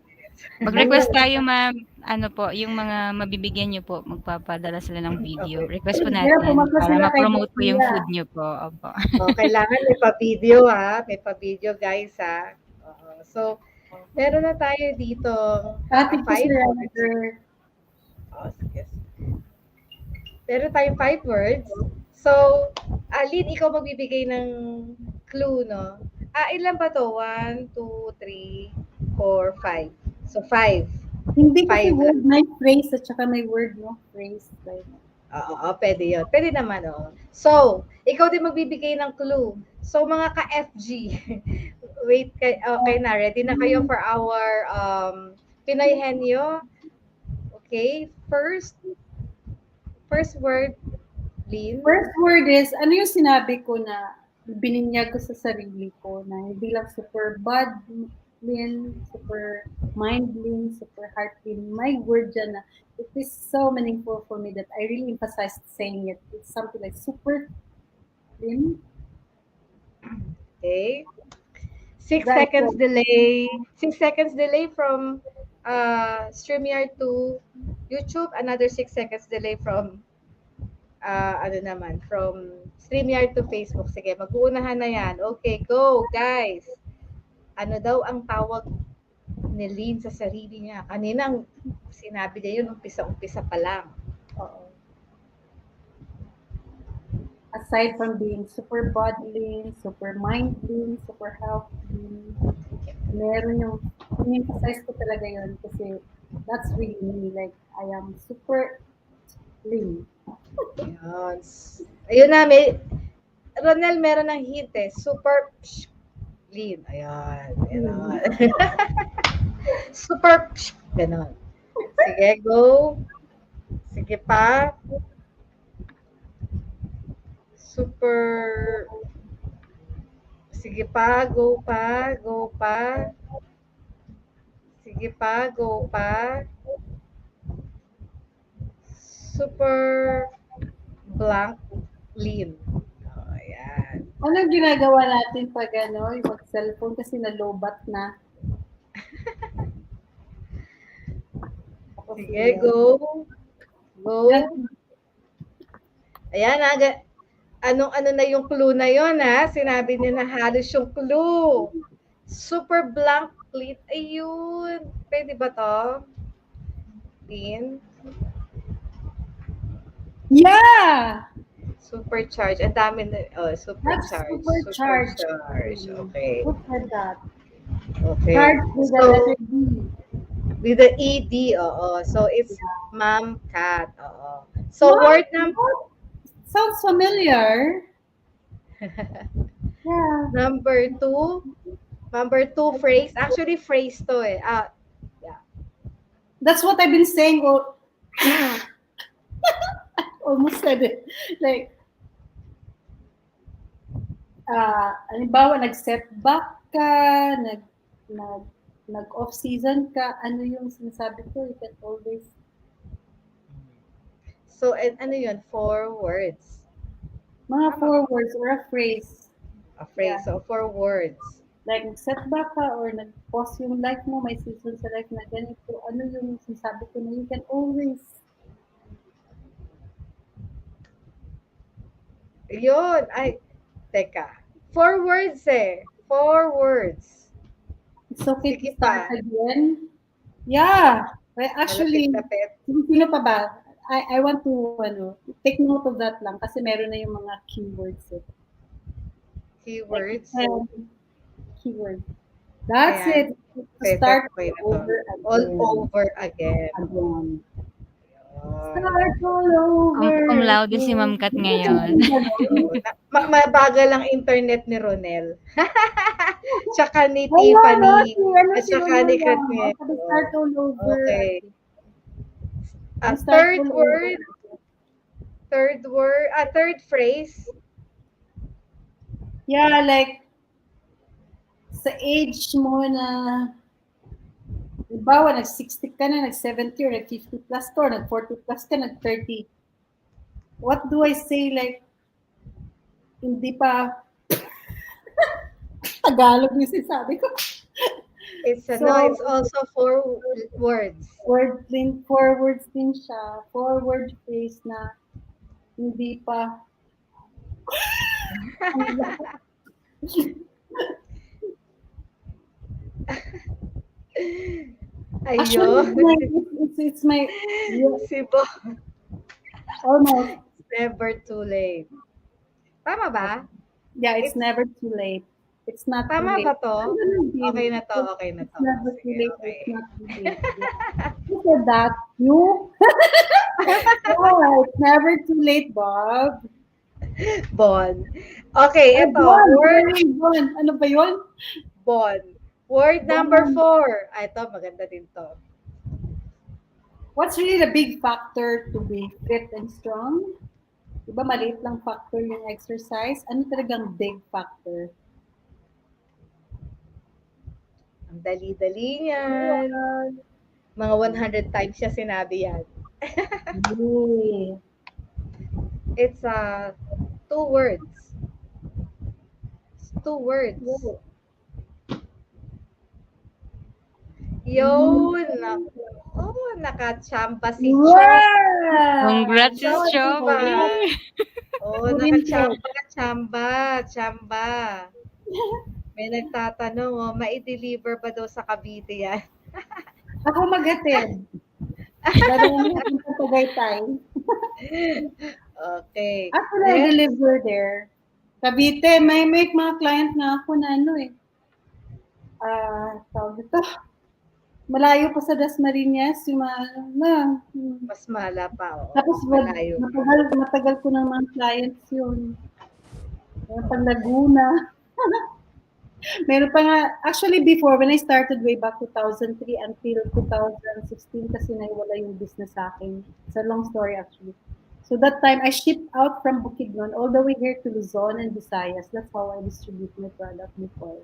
Mag-request tayo, ma'am. Ano po, yung mga mabibigyan nyo po, magpapadala sila ng video. Request po Kaya natin pumunta para sila kay ma-promote po yung Doc Ria. food nyo po. Opo. Oh, kailangan may pa-video, ha? May pa-video, guys, ha? Oo. So, meron na tayo dito. Patig ko si 5 words. Rider. Oh, sige. Meron tayong 5 words. So, Lynn, ikaw magbibigay ng clue, no? Ilan ba to? 1, 2, 3, 4, 5. So, 5. Hindi kasi 5 word, may phrase at saka may word, no? Phrase. Like, Oo, pwede yun. Pwede naman, oh. So, ikaw din magbibigay ng clue. So, mga ka-FG, wait, okay na. Ready na kayo for our Pinoy Henyo? Okay, first word, Lynn. first word is, ano yung sinabi ko na bininyag ko sa sarili ko na hindi lang super bodlin, super mindlin, super heartlin. My word dyan na it is so meaningful for me that I really emphasized saying it. It's something like super thin. Okay. 6 Right. seconds delay. 6 seconds delay from StreamYard to YouTube. Another 6 seconds delay from from StreamYard to Facebook. Sige, mag-uunahan na yan. Okay, go, guys. Ano daw ang tawag ni Lynn sa sarili niya? Kaninang sinabi niya yun, umpisa pa lang. Oo. Aside from being super bodily, super mindly, super healthy, meron yung in-emphasize ko talaga yun kasi that's really me. Like, I am super lean. Ayun. Ayun na, Ronel, meron ng hint eh. Super Lynn. Ayan. Ayan. Super ganon. Sige, go. Sige pa. Super. Sige pa, go pa, go pa. Sige pa, go pa. Super blank Lynn. Oh, ayan. Ano ginagawa natin pag yung mag-cellphone kasi nalobat na? Sige, go. Go. Ayan, anong-ano na yung clue na yon ha? Sinabi niyo na halos yung clue. Super blank plate. Ayun. Pwede ba to? Lynn? Yeah! Supercharge. Ang dami na. Oh, That's supercharge. supercharged. Supercharge. Okay. Who said that? Okay. Charged with the So, letter D. with the ED, oo. So, it's mom, cat. Oo. So, Mom, word number what? Sounds familiar. Yeah. number two. Number two phrase. Actually, phrase to eh. Yeah. That's what I've been saying. Oh, almost said it. Like, halimbawa, nag-setback ka, nag, nag-off-season ka, ano yung sinasabi ko? You can always, So, ano yun? 4 words. mga Tama. 4 words or a phrase. A phrase. Yeah. So, 4 words. Like, nag-setback ka or nag-pause yung life mo, may season sa life na ganito, ano yung sinasabi ko na you can always, Yun. Ay, teka. 4 words eh. 4 words. it's okay Sige to start pa. again. Yeah. Well, actually, Malapit-lapit. sino pa ba? I want to take note of that lang kasi meron na yung mga keywords eh. Keywords. Keyword. That's Ayan. it. To start Okay na to. over All again. over again. Again. Yun. Start all over. Cum laude si Ma'am Kat ngayon. Mabagal ang internet ni Ronel. Tsaka ni Wala, Tiffany. ano At si saka ni Ronel Kat lang. Nieto. Sabi, start all over. Okay. Start Third all word. over. Third phrase. Yeah, like, sa age mo na, halimbawa, nag-60 ka na, nag-70 or nag-50 plus ka, or nag-40 plus ka, nag-30. What do I say, like, hindi pa, Tagalog yung sinasabi ko. It's also 4 words. 4 words din siya. 4-word phrase na hindi pa. Actually, Ayun. it's my Si Bo. almost. Never too late. Tama ba? Yeah, it's never too late. It's not too Tama late. ba to? Ang ganun din. Okay na to. Okay na It's to. never too Sige, late. okay. It's not too late. Yeah. Who said that? You? Yeah, it's never too late, Bob. Bon. Okay, Ay, ito. Bon, Word Bon. Ano ba yun? bon. Word number 4. Ito, maganda din to. What's really the big factor to be fit and strong? Diba maliit lang factor yung exercise? Ano talagang big factor? Ang dali-dali yan. Mga 100 times siya sinabi yan. Yay. It's 2 words. It's 2 words. Yun. Oh, nakachamba si Chong. Wow! Congrats, Chong, Chong. diba? Oh, chamba. May nagtatanong, mai-deliver ba daw sa Cavite yan? Ako maghatid. Dadalhin natin sa Tagaytay. Okay. Ako na deliver there. Cavite, may mga client na ako na tawag ito. Malayo pa sa Dasmariñas, yung Mas mala pa. Oh. Tapos malayo. matagal ko ng mga clients yun. Pang Laguna. Meron pa nga, actually before, when I started way back 2003 until 2016 kasi naiwala yung business sa akin. It's a long story actually. So that time, I shipped out from Bukidnon all the way here to Luzon and Visayas. That's how I distribute my product before.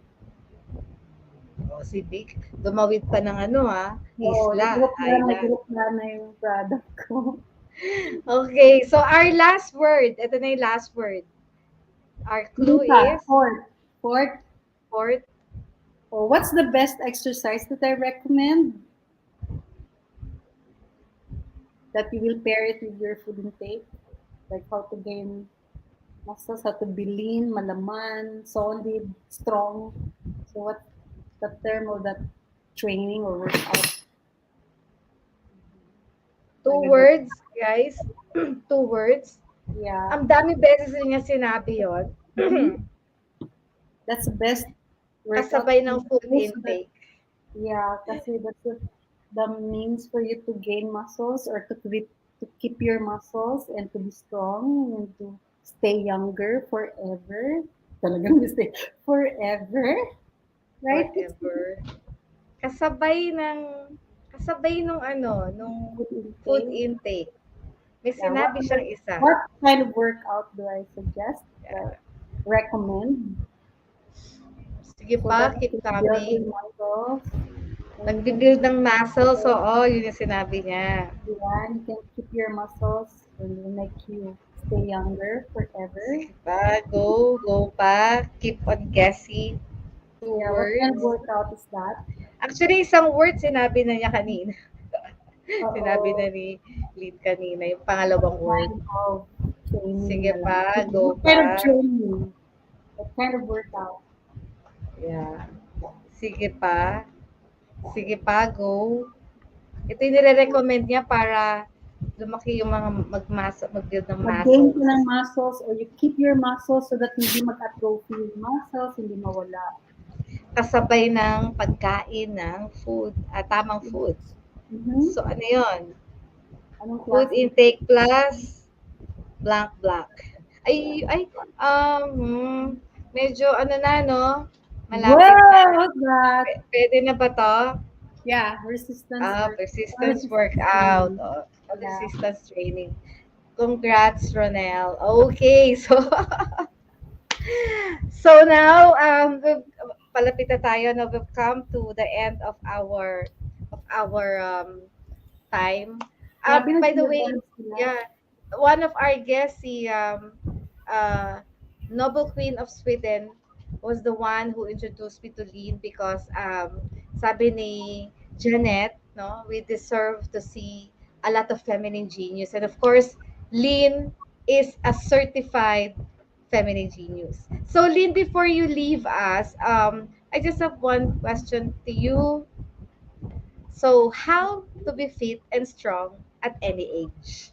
Oh, si Vic, dumawit pa ng isla. Nag-group na yung product ko. Okay, so our last word. Ito na yung last word. Our clue is? Fourth. Oh, what's the best exercise that I recommend? that you will pair it with your food intake, like how to gain muscles, how to be lean, malaman, solid, strong. So what the term of that training or workout? Two Nagano. words, guys. Two words. Yeah. Ang dami beses rin niya sinabi yon. Mhm. That's the best workout Kasabay to ng food do so that, intake. yeah, kasi that's the means for you to gain muscles or to keep your muscles and to be strong and to stay younger forever. Talagang stay forever, right? It's Forever. Kasabay ng kasabay nung ano, nung good food intake. intake. May Yeah, sinabi siyang isa. what kind of workout do I suggest? Yeah. Recommend Sige so pa, that keep you can build coming. your muscles and you can Nagbibuild ng muscles, oo, yun yung sinabi niya. yeah, you can keep your muscles and will make you stay younger forever. Sige pa, go pa. Keep on guessing. Two Yeah, what kind of words. workout is that? Actually, isang word sinabi na niya kanina. Sinabi na Uh-oh. ni Lynn kanina, yung pangalawang word. Kind of training Sige na lang. pa, go What kind of pa. training? What kind of workout? Yeah. Sige pa. Sige pa, go. Ito yung nire-recommend niya para lumaki yung mga mag-build ng Mag-gain ka muscles. ng muscles or you keep your muscles so that hindi mag-atrophy yung muscles, hindi mawala. Kasabay ng pagkain ng food, tamang food. Mm-hmm. So, ano yun? Anong Food klase? intake plus blank. Medyo ano na, no? Malapit na. Wow, what's that? Pwede na ba to? Yeah, resistance work. Persistence Resistance workout. training. Yeah. Resistance training. Congrats, Ronel. Okay, so so now palapit na tayo na we've come to the end of our time. Grabe na By the sila way, guys sila. yeah, one of our guests, si Noble Queen of Sweden, was the one who introduced me to Lynn because sabi ni Janet, no, we deserve to see a lot of feminine genius. And of course, Lynn is a certified feminine genius. So Lynn, before you leave us, I just have one question to you. So how to be fit and strong at any age?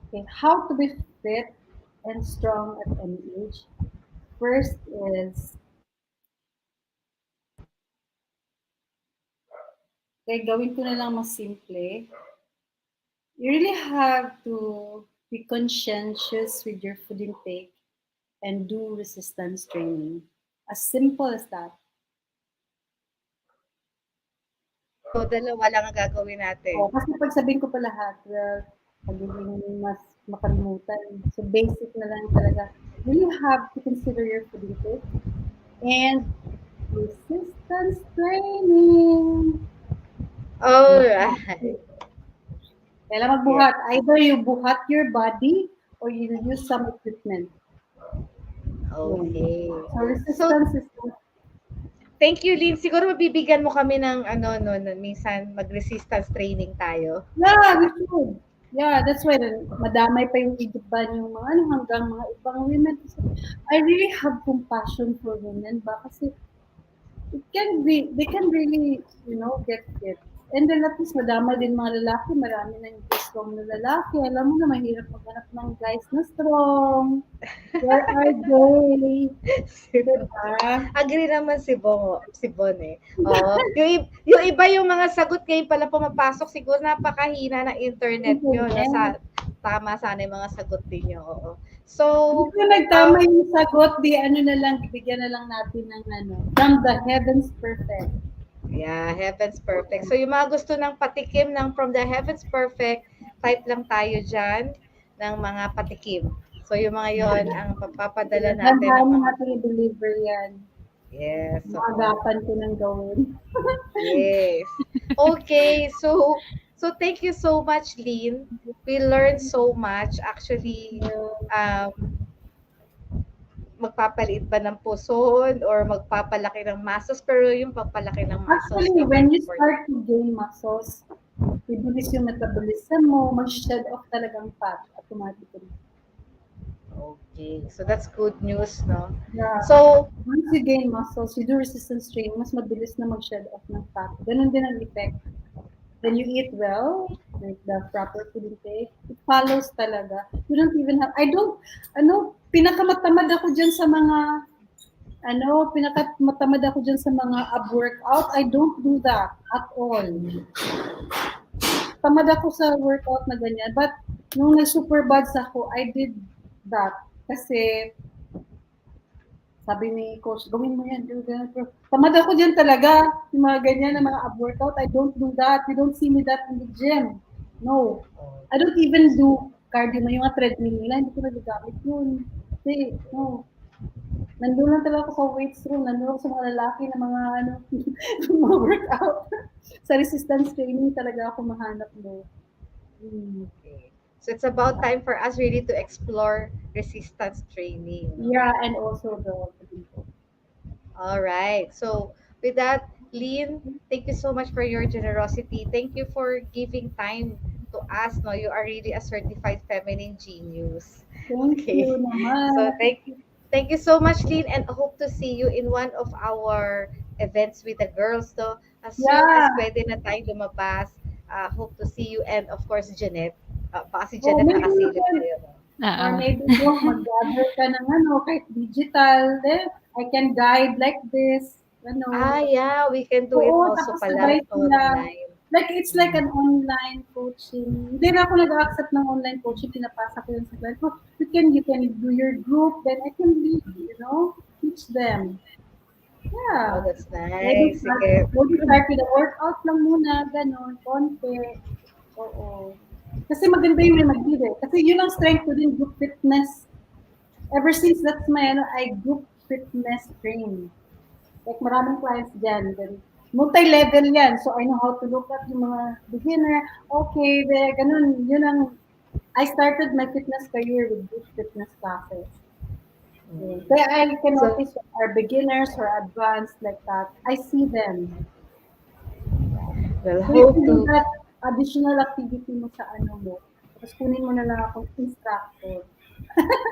Okay, how to be fit and strong at any age. First is, okay, gawin ko na lang mas simple. You really have to be conscientious with your food intake and do resistance training. As simple as that. So dalawa lang ang gagawin natin. Oh, kasi pag sabihin ko pa lahat, well, magiging mas makalimutan. So basic na lang talaga. You really have to consider your food intake and resistance training. Alright. Kailangan magbuhat. Either you buhat your body or you use some equipment. Okay. So resistance is Thank you, Lynn. Siguro mabibigyan mo kami ng minsan mag-resistance training tayo. yeah, we should. Yeah, that's why madamay pa yung iba yung mga hanggang mga ibang women. I really have compassion for women ba kasi they can really, get fit. And then at least madama din mga lalaki, marami na yung strong na lalaki. Alam mo na, mahirap maghanap ng guys na strong. Where are they? Diba? Agree naman si Bon eh. Oo. Yung iba yung mga sagot ngayon pala pumapasok, siguro napakahina ng internet nyo. No? Tama sana yung mga sagot ninyo. Oo. So, kung nagtama yung sagot, bigyan na lang natin ng From the Heavens Perfect. Yeah, Heavens Perfect. So, yung mga gusto ng patikim ng From the Heavens Perfect, type lang tayo dyan ng mga patikim. So, yung mga yon ang papapadala natin. Dahan natin i-deliver yan. Yes. Maagapan ko nang gawin. Yes. Okay, so thank you so much, Lynn. We learned so much. Actually, magpapaliit ba ng puson or magpapalaki ng muscles? Pero yung pagpalaki ng muscles. Actually, when you start to gain muscles, bibilis yung metabolism mo, mag-shed off talagang fat automatically. Okay. So that's good news, no? Yeah. So, Once you gain muscles, you do resistance training, mas mabilis na mag-shed off ng fat. Ganun din ang effect. When you eat well, like the proper food intake, it follows talaga. You don't even have, pinakamatamad ako dyan sa mga, pinakamatamad ako dyan sa mga ab workout. I don't do that at all. Tamad ako sa workout na ganyan. But, nung nag-super buds ako, I did that. Kasi, sabi ni coach, gawin mo yan. Tamad ako dyan talaga. Yung mga ganyan na mga ab workout, I don't do that. You don't see me that in the gym. No. I don't even do cardio na yung mga treadmill nila. Hindi ko nagagamit yun. Kasi, no. Nandun lang talaga ako sa weights room. Nandun ako sa mga lalaki na mga, mga workout. Sa resistance training talaga ako mahanap mo. okay. So it's about time for us really to explore resistance training. No? Yeah, and also the All right. So with that, Lynn, thank you so much for your generosity. Thank you for giving time to us. No, you are really a certified feminine genius. thank Okay. you naman. So thank you so much, Lynn, and hope to see you in one of our events with the girls. So as soon as Yeah. pwede na tayo lumabas, hope to see you, and of course Jeanette. Baka si Oh, Jeanette maybe we nakasilip can, sa'yo. No? or Oo. maybe mag-gather ka ng kahit digital. Then, I can guide like this. Yeah, we can do it Oo, also tapos pala sabay sila. online. Like, it's like an online coaching. Hindi na ako nag-accept ng online coaching. Pinapasa ko yun sa client ko. You can do your group. Then I can lead, teach them. Oh, Yeah. that's Maybe nice. start, Sige. maybe start with the workout lang muna. Ganon, konti. Oo. Kasi maganda yung may mag-lead eh. Kasi yun ang strength ko din, group fitness. Ever since that's I group fitness train. Like maraming clients dyan. Then, multi-level yan. So, I know how to look at yung mga beginner. Okay, ganun. Yun ang, I started my fitness career with group fitness classes. Kaya I can So, notice our beginners or advanced like that. I see them. well, So, you hope can do to. that additional activity mo sa mo. Tapos kunin mo na lang akong instructor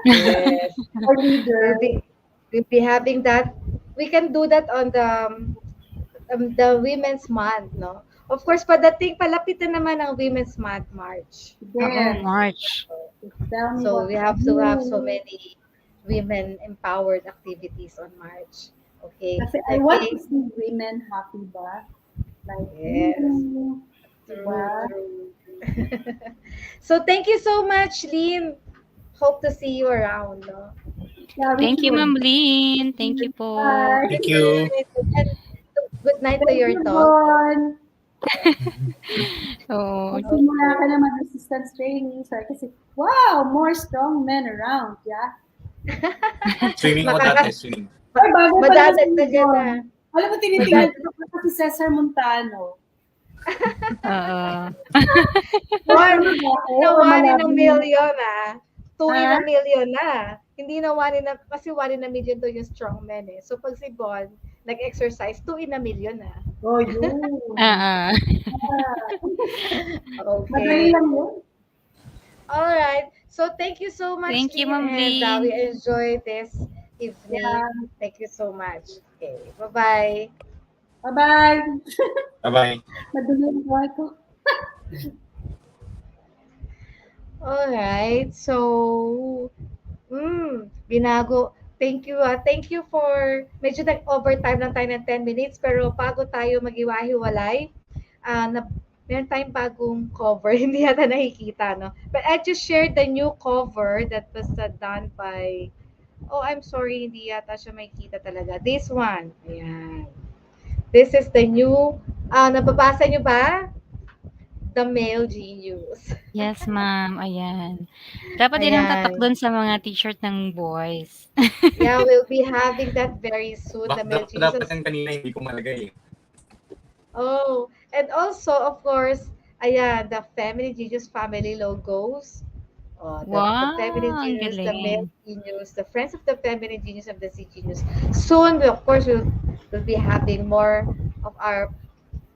Yes. or leader. We'll be having that. We can do that on the Women's Month, no? Of course, palapit na naman ang Women's Month, March. Oo, Yes. March. Tell me So what we have to have so do. many women empowered activities on March. Okay. Kasi I want to see women happy ba? Like, Yes. diba? True. So thank you so much, Lynn. Hope to see you around, no? Yeah, we Thank you, should. Ma'am Lynn. Thank you po. Bye. Thank you. And good night to Thank your you, dog. Bon. Oo. Magsimula ka na mag-resistance training. So, kasi, wow, more strong men around. Yeah. Swimming ako Makaka- dati, swimming. Ay, bago pa lang si Madadagdagan Bon. na. Alam mo, tinitingnan ko pa si Cesar Montano. Oo. Or, Or na 1 in a malabing- million, 2 in a Ah? million na. Hindi na 1 in a, kasi 1 in a million to yung strong men eh. So pag si Bon, nag-exercise, 2 in a million na. Oh, yun. Oo. Madali Okay. lang yun. Alright. So thank you so much, Thank you, Lynn, Ma'am and we Lynn. enjoy this evening. Yeah. Thank you so much. Okay. Bye-bye. Bye-bye. Bye-bye. Madali ang buhay ko. Alright. So, binago. Thank you. Thank you for, medyo nag-overtime lang tayo ng 10 minutes, pero bago tayo mag-iwahiwalay, meron tayong bagong cover. Hindi yata nakikita, no? But I just shared the new cover that was done by, I'm sorry, hindi yata siya makikita talaga. This one. Ayan. This is the new, nababasa nyo ba? The Male Genius. Yes, ma'am. Ayan. Dapat din ang tatak Ayan. doon sa mga t-shirt ng boys. Yeah, we'll be having that very soon. The Male Dapat Genius. yan kanina, hindi ko malagay eh. Oh, and also, of course, ayan, the Feminine Genius family logos. The Wow, Feminine ang Genius, the Male galing. Genius, the Friends of the Feminine Genius of the Sea Genius. Soon, of course, we'll be having more of our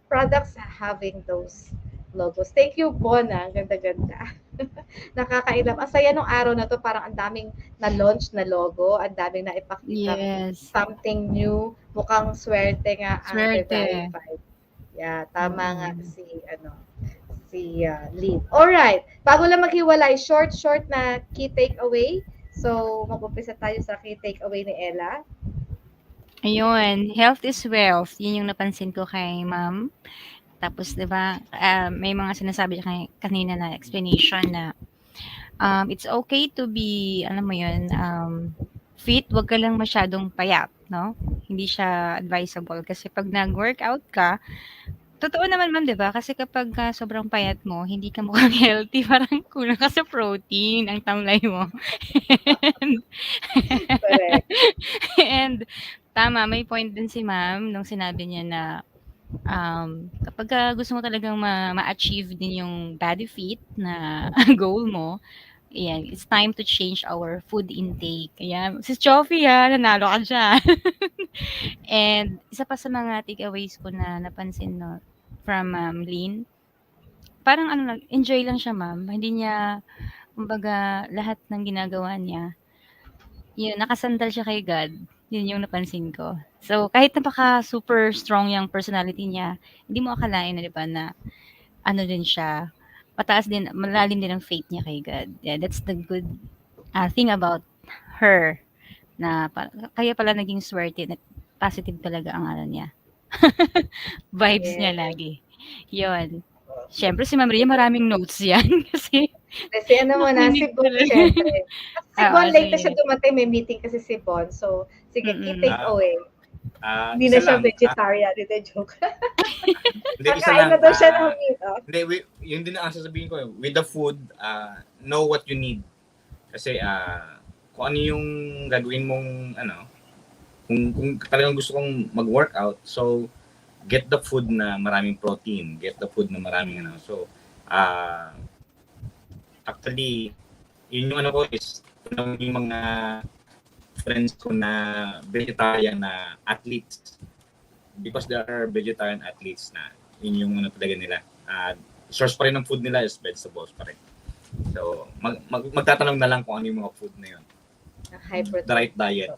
products having those logos. Thank you, Bon. Ang ganda-ganda. Nakakailap. Ang saya nung araw na to, parang ang daming na-launch na logo, ang daming na ipakitang Yes. something new. Mukhang swerte nga ang Swerte. verified. Yeah, tama nga Mm. si Lynn. Alright, bago lang maghiwalay, short na key takeaway. So, mag-umpisa tayo sa key takeaway ni Ella. Ayun, health is wealth. Yun yung napansin ko kay ma'am. Tapos, 'di ba, may mga sinasabi siya kanina na explanation na it's okay to be, alam mo yun, fit, wag ka lang masyadong payat, no? Hindi siya advisable kasi pag nag-workout ka, totoo naman ma'am, 'di ba? Kasi kapag sobrang payat mo, hindi ka mukhang healthy, parang kulang ka sa protein, ang tamlay mo. Correct. And tama, may point din si ma'am nung sinabi niya na kapag gusto mo talagang ma-achieve din yung body fit na goal mo, ayan, it's time to change our food intake. Ayan, si Chofi nanalo ka dyan. And isa pa sa mga takeaways ko na napansin no, from Lynn, parang ano lang, enjoy lang siya ma'am. Hindi niya, kumbaga, lahat ng ginagawa niya, yun, nakasandal siya kay God. Yun yung napansin ko. So, kahit napaka super strong yung personality niya, hindi mo akalain na, di ba, na ano din siya, mataas din, malalim din ang faith niya kay God. Yeah, that's the good thing about her, na kaya pala naging swerte, na positive talaga ang ano niya. Vibes niya Yes. lagi. Yun. Siyempre si Ma'am Ria maraming notes yan kasi Kasi ano mo na, si nakinig Bon, talaga. syempre. Si Oo, Bon, late na siya sige. dumating, may meeting kasi si Bon. So, sige, key Mm. takeaway. Hindi na Isa siya lang, vegetarian, hindi joke. hindi, isa Kakain lang, na daw siya ng meat. Oh. hindi, yun din ang sasabihin ko, with the food, know what you need. Kasi, kung ano yung gagawin mong, kung talagang gusto kong mag-workout, so, get the food na maraming protein, get the food na maraming, so, actually, yun yung ko is, yung mga friends ko na vegetarian na athletes, because there are vegetarian athletes na yun yung talaga nila. Source pa rin ng food nila is vegetables pa rin. So, magtatanong na lang kung ano yung mga food na yun. High protein. The right diet.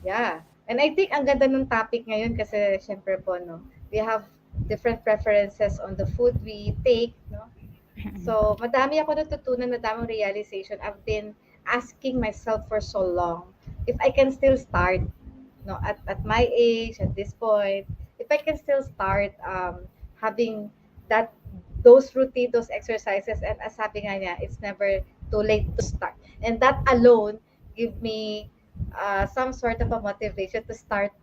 Yeah. And I think ang ganda ng topic ngayon kasi syempre po, no, we have different preferences on the food we take, no? So, madami ako natutunan, madaming realization. I've been asking myself for so long if I can still start, no, at my age, at this point, if I can still start having those routine, those exercises, and as sabi nga niya, it's never too late to start. And that alone give me some sort of a motivation to start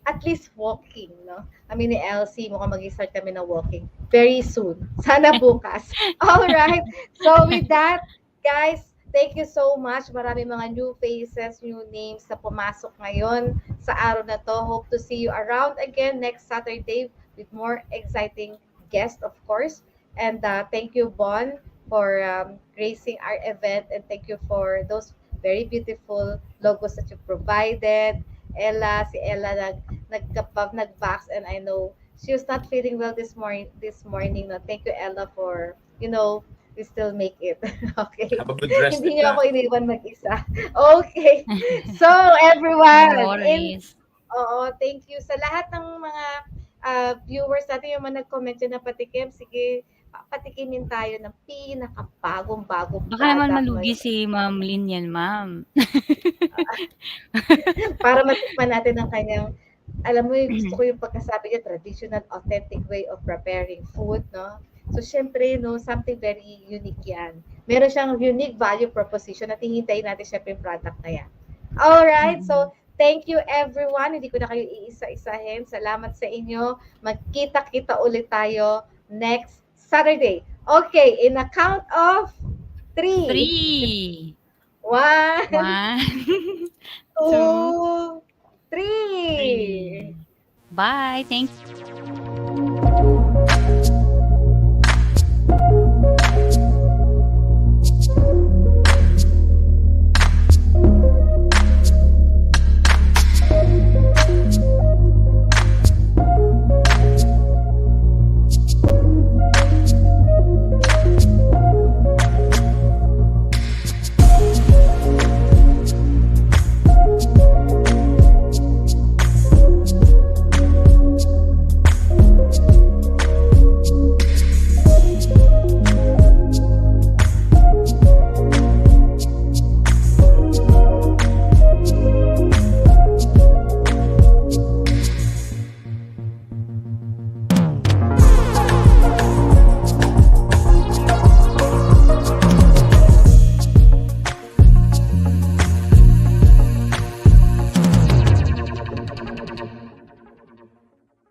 at least walking, no? Kami ni Elsie, mukhang mag-start kami ng walking very soon. Sana bukas. All right. So with that, guys, thank you so much. Marami mga new faces, new names na pumasok ngayon sa araw na to. Hope to see you around again next Saturday with more exciting guests, of course. And thank you, Bon, for gracing our event. And thank you for those very beautiful logos that you provided. Si Ella nag-vax, and I know she was not feeling well this morning. No, thank you, Ella, for we still make it. Okay. Have a good rest. Hindi niyo ako iniwan mag-isa. Okay. So everyone, No worries. thank you sa lahat ng mga viewers natin, yung mga nag-comment dyan na patikim. Sige, patikimin tayo ng pinakabagong-bagong Baka naman product malugi ngayon. si Ma'am Lynn yan, ma'am. Para matikman natin ang kanyang, alam mo, gusto ko yung pagkasabi niya, traditional, authentic way of preparing food, no? So, syempre, no, something very unique yan. Meron siyang unique value proposition at hihintayin natin syempre yung product na yan. Alright, so, thank you everyone. Hindi ko na kayo iisa-isahin. Salamat sa inyo. Magkita-kita ulit tayo next Saturday. Okay, in a count of 3. 3. 1, 1, 2, 3. 3. Bye. Thank you.